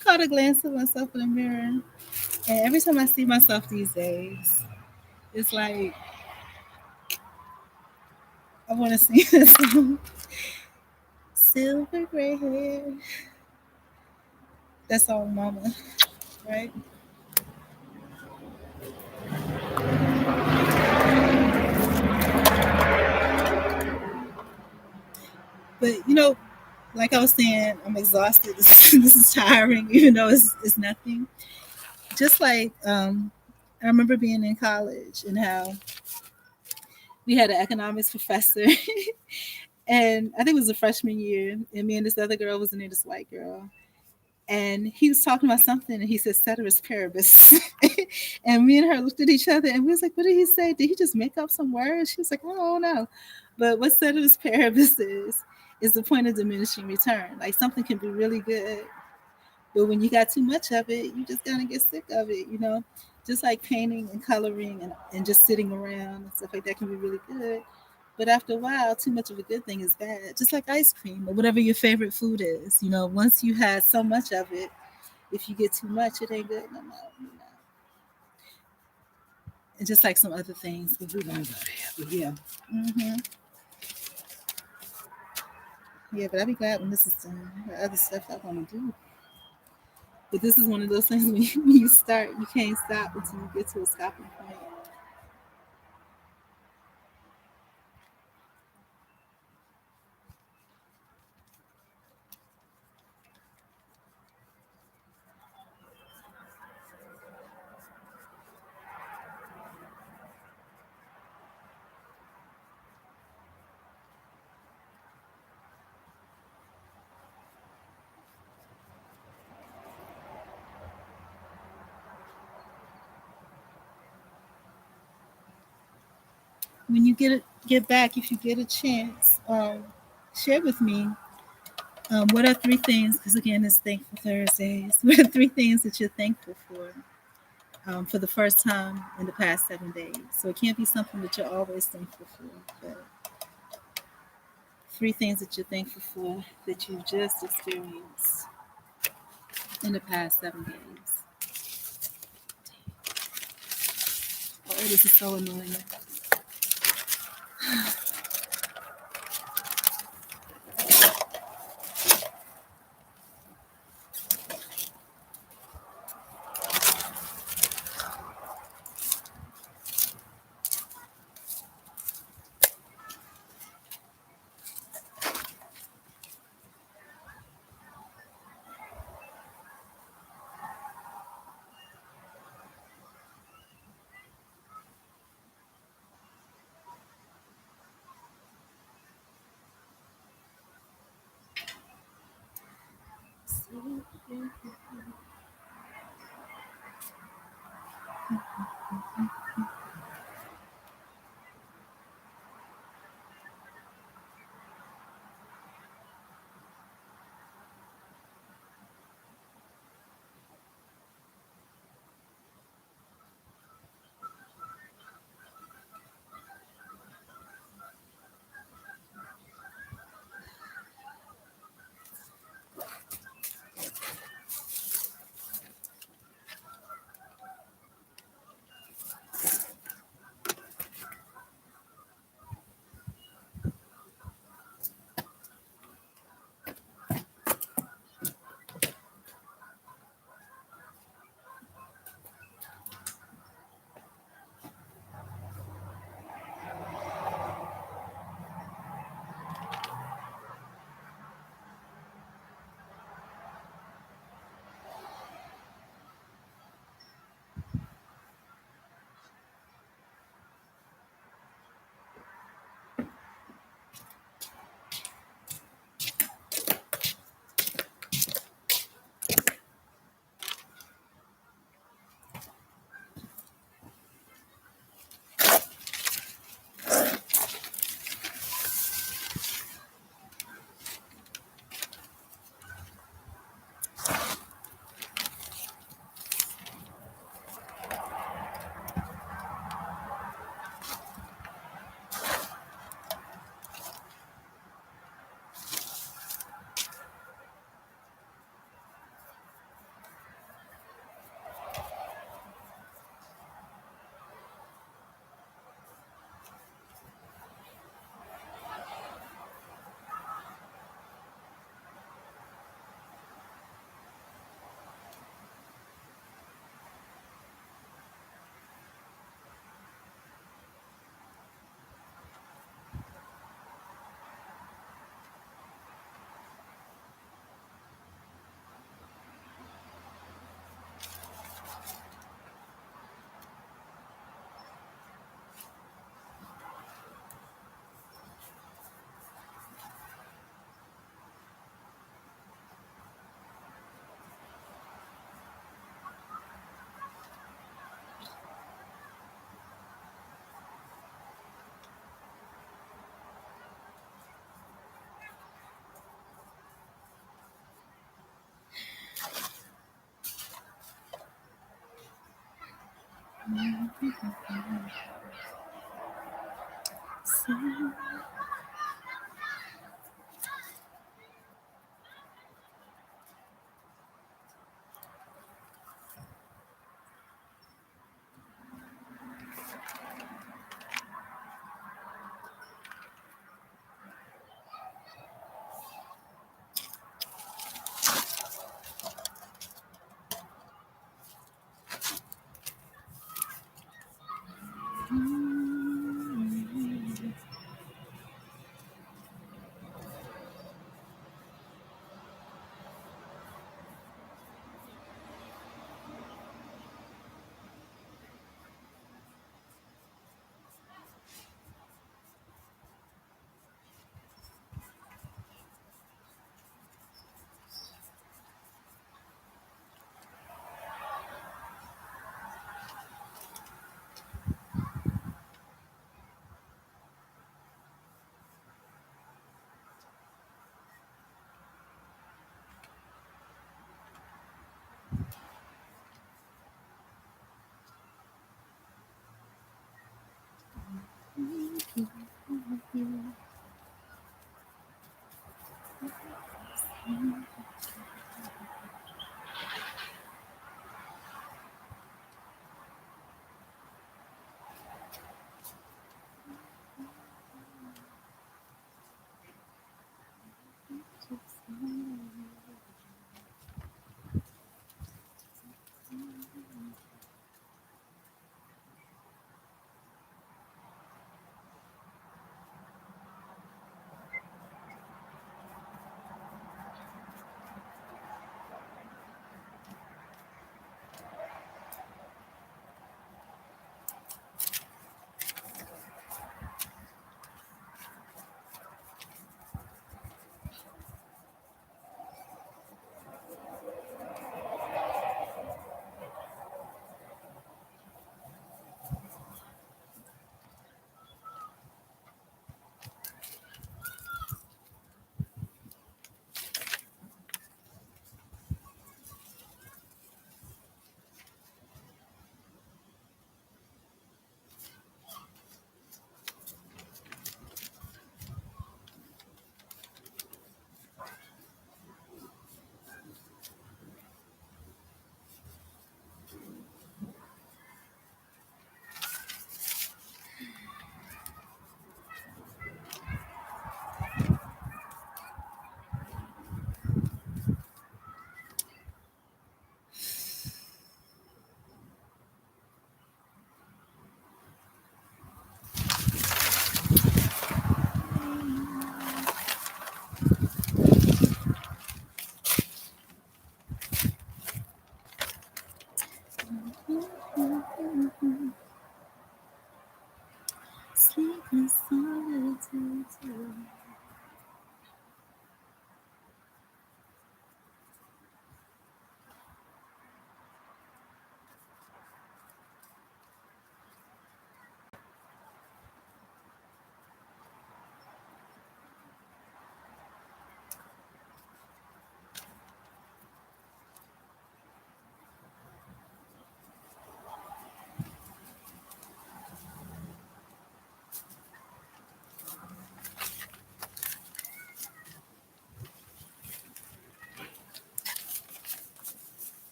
caught a glance at myself in the mirror, and every time I see myself these days, it's like I want to sing this song. Silver gray hair. That's all, Mama, right? But like I was saying, I'm exhausted. This is tiring, even though it's nothing. Just like I remember being in college and how we had an economics professor, and I think it was a freshman year, and me and this other girl was in there, this white girl, and he was talking about something, and he said ceteris paribus, and me and her looked at each other, and we was like, "What did he say? Did he just make up some words?" She was like, "I don't know," but what ceteris paribus is the point of diminishing return. Like something can be really good, but when you got too much of it, you just gonna get sick of it, Just like painting and coloring and just sitting around and stuff like that can be really good. But after a while, too much of a good thing is bad. Just like ice cream or whatever your favorite food is. Once you have so much of it, if you get too much, it ain't good no more. And just like some other things, but we don't go there. But yeah. hmm Yeah, but I'll be glad when this is done. The other stuff I want to do. But this is one of those things when you start, you can't stop until you get to a stopping point. When you get back, if you get a chance, share with me what are three things. Because again, it's Thankful Thursdays. What are three things that you're thankful for the first time in the past 7 days? So it can't be something that you're always thankful for, but three things that you're thankful for that you've just experienced in the past 7 days. Oh, this is so annoying.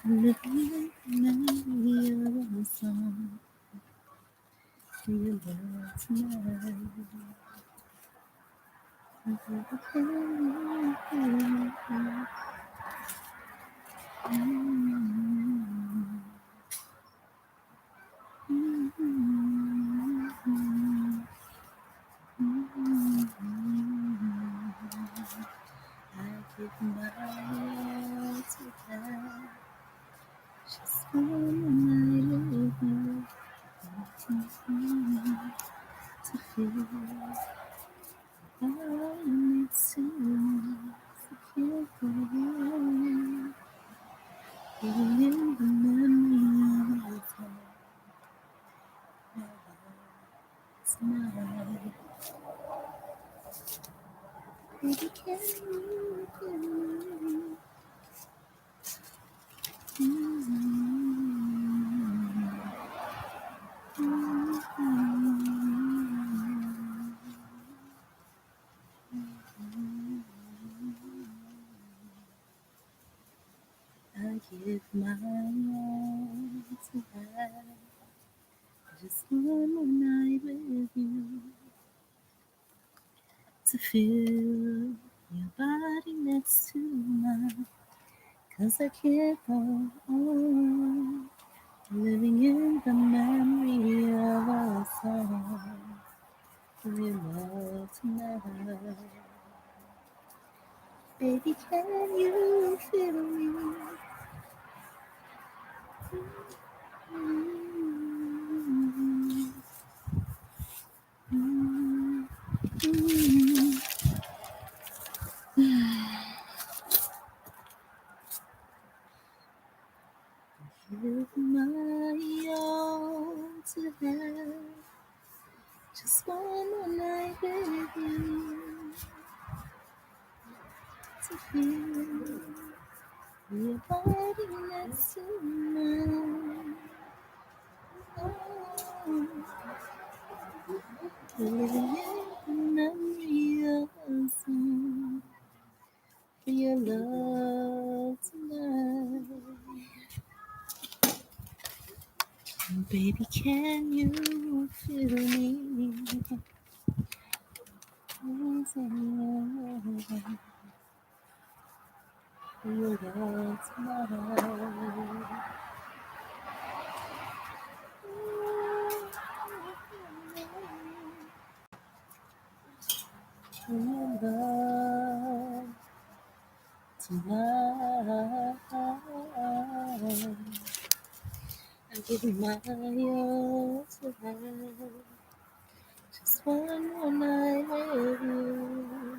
living in the memory of a song for your love tonight. I give my all to that. Just one night with you. To feel all next to me. To feel the warmth. Living in the memory of a time. Tonight. Baby, can you feel me? I give my all to have just one more night with you. To feel your body next to mine. 'Cause I can't go on living in the memory of a song we love tonight. Baby, can you feel me? Give my all to have just one more night with you. To feel your body next to mine. Oh, living in the memory of a song for your love tonight. Baby, can you feel me? For your love tonight. For your love tonight. I give my all to have just one more night with you.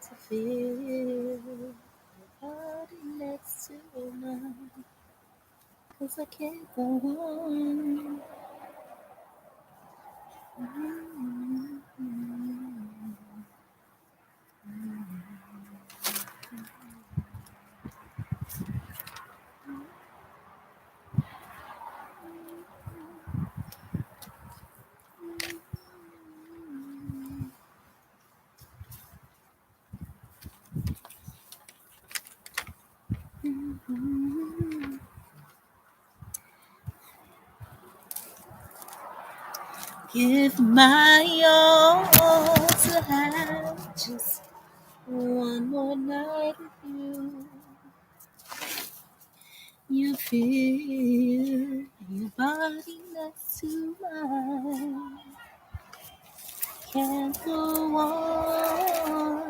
To feel your body next to mine. 'Cause I can't go on. Give my all to have just one more night with you. You feel your body next to mine. Can't go on.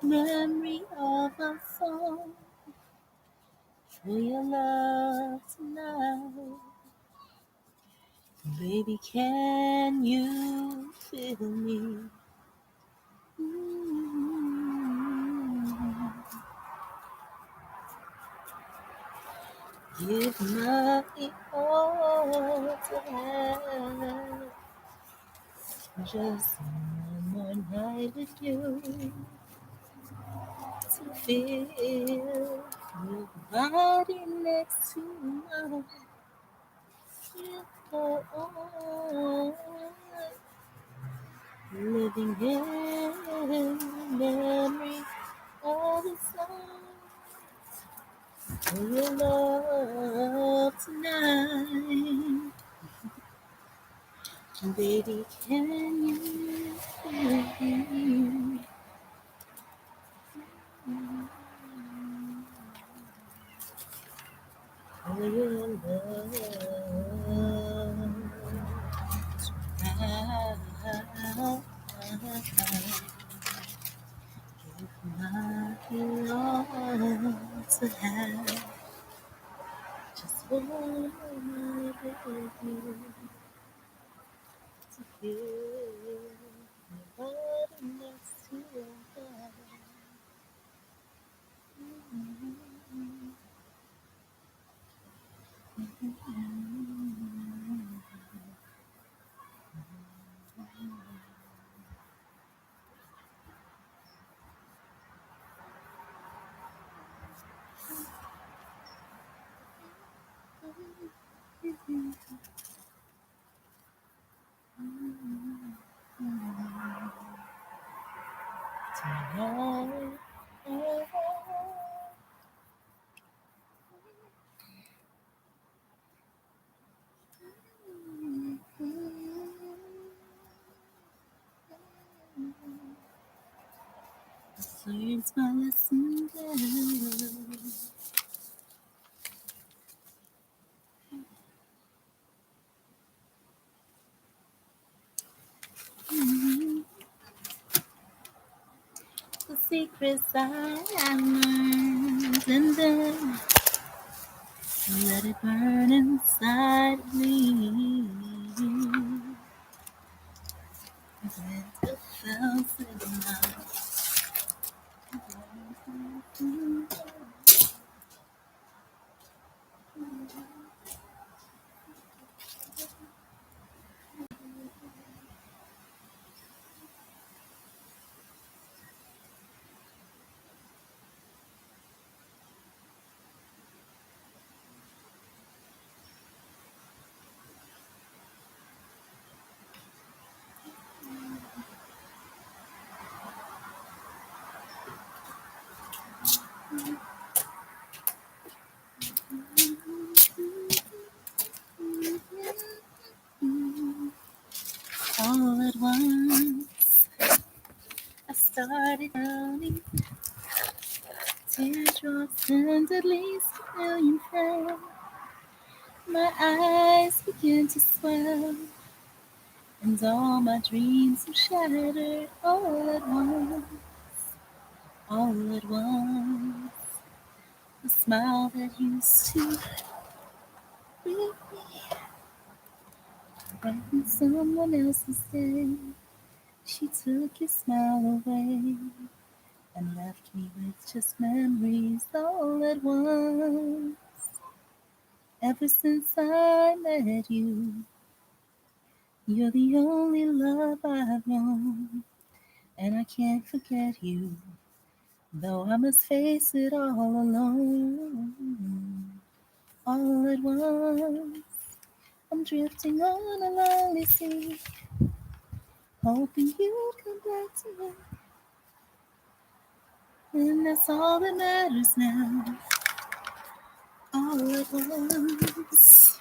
Memory of a song for your love tonight. Baby, can you feel me? Give my all to have just one more night with you. To feel your body next to mine. You go on living in the memory of the song for your love tonight. Baby, can you feel for your love tonight? If my love to have just one baby to feel my body next to your body. Tonight, so here's my lesson down. The secrets I learned, and then let it burn inside me. With a thousand all at once. I started drowning, teardrops and at least a million fell. My eyes began to swell, and all my dreams were shattered all at once. All at once, the smile that used to bring me brighten someone else's day. She took your smile away and left me with just memories all at once. Ever since I met you, you're the only love I've known, and I can't forget you, though I must face it all alone. All at once, I'm drifting on a lonely sea, hoping you'd come back to me. And that's all that matters now. All at once.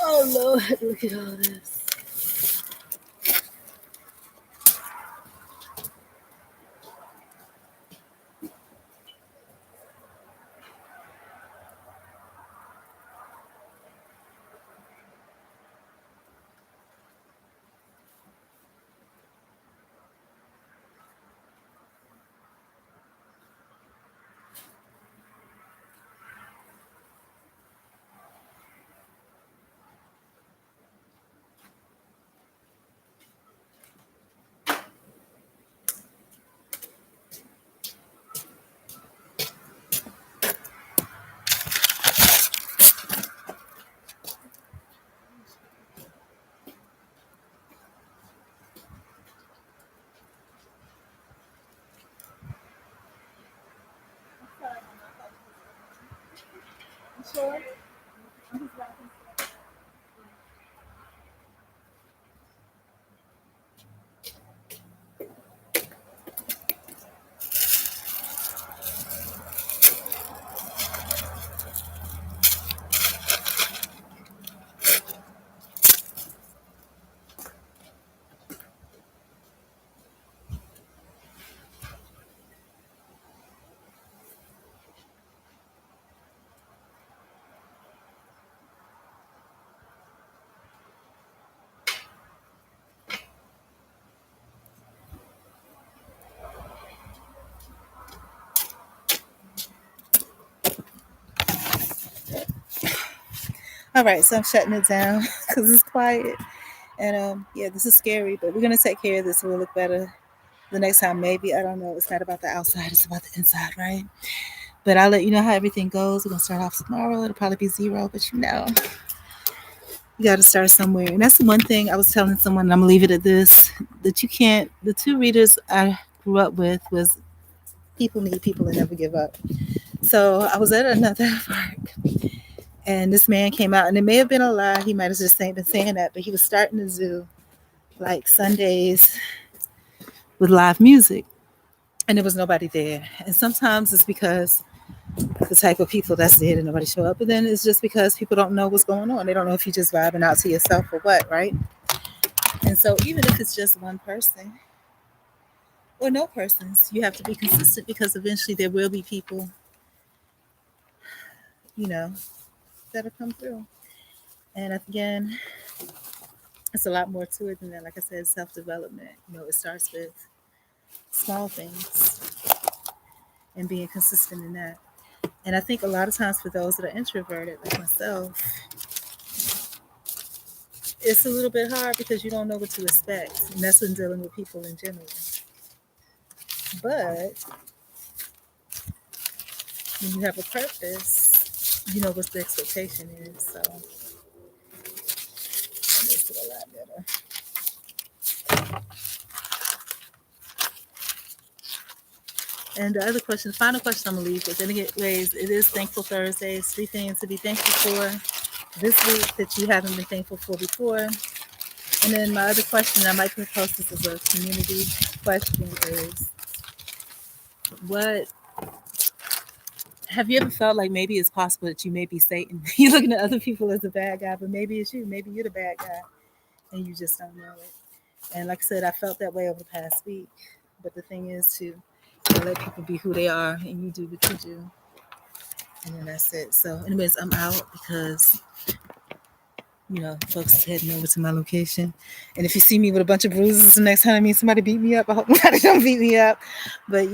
Oh Lord, look at all this. Sure. All right, so I'm shutting it down because it's quiet. And yeah, this is scary, but we're gonna take care of this. We'll look better the next time. Maybe I don't know. It's not about the outside; it's about the inside, right? But I'll let you know how everything goes. We're gonna start off tomorrow. It'll probably be 0, but you got to start somewhere. And that's the one thing I was telling someone. And I'm gonna leave it at this: that you can't. The 2 readers I grew up with was people need people and never give up. So I was at another park, and this man came out, and it may have been a lie. He might have just been saying that, but he was starting the zoo like Sundays with live music, and there was nobody there. And sometimes it's because the type of people that's there and nobody show up, but then it's just because people don't know what's going on. They don't know if you're just vibing out to yourself or what, right? And so even if it's just one person or no persons, you have to be consistent because eventually there will be people, you know, that'll come through. And again, it's a lot more to it than that. Like I said, self-development. It starts with small things and being consistent in that. And I think a lot of times for those that are introverted, like myself, it's a little bit hard because you don't know what to expect. And that's when dealing with people in general. But when you have a purpose, you know what the expectation is. So that makes it a lot better. And the other question, the final question I'm going to leave with, anyways, it is Thankful Thursday. It's 3 things to be thankful for this week that you haven't been thankful for before. And then my other question, I might post this as a community question, is what have you ever felt like maybe it's possible that you may be Satan? You're looking at other people as a bad guy, but maybe it's you. Maybe you're the bad guy and you just don't know it. And like I said, I felt that way over the past week. But the thing is to let people be who they are and you do what you do. And then that's it. So anyways, I'm out because folks heading over to my location. And if you see me with a bunch of bruises the next time I mean somebody beat me up, I hope nobody don't beat me up. But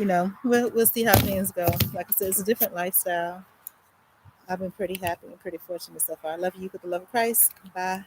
we'll see how things go. Like I said, it's a different lifestyle. I've been pretty happy and pretty fortunate so far. I love you with the love of Christ. Bye.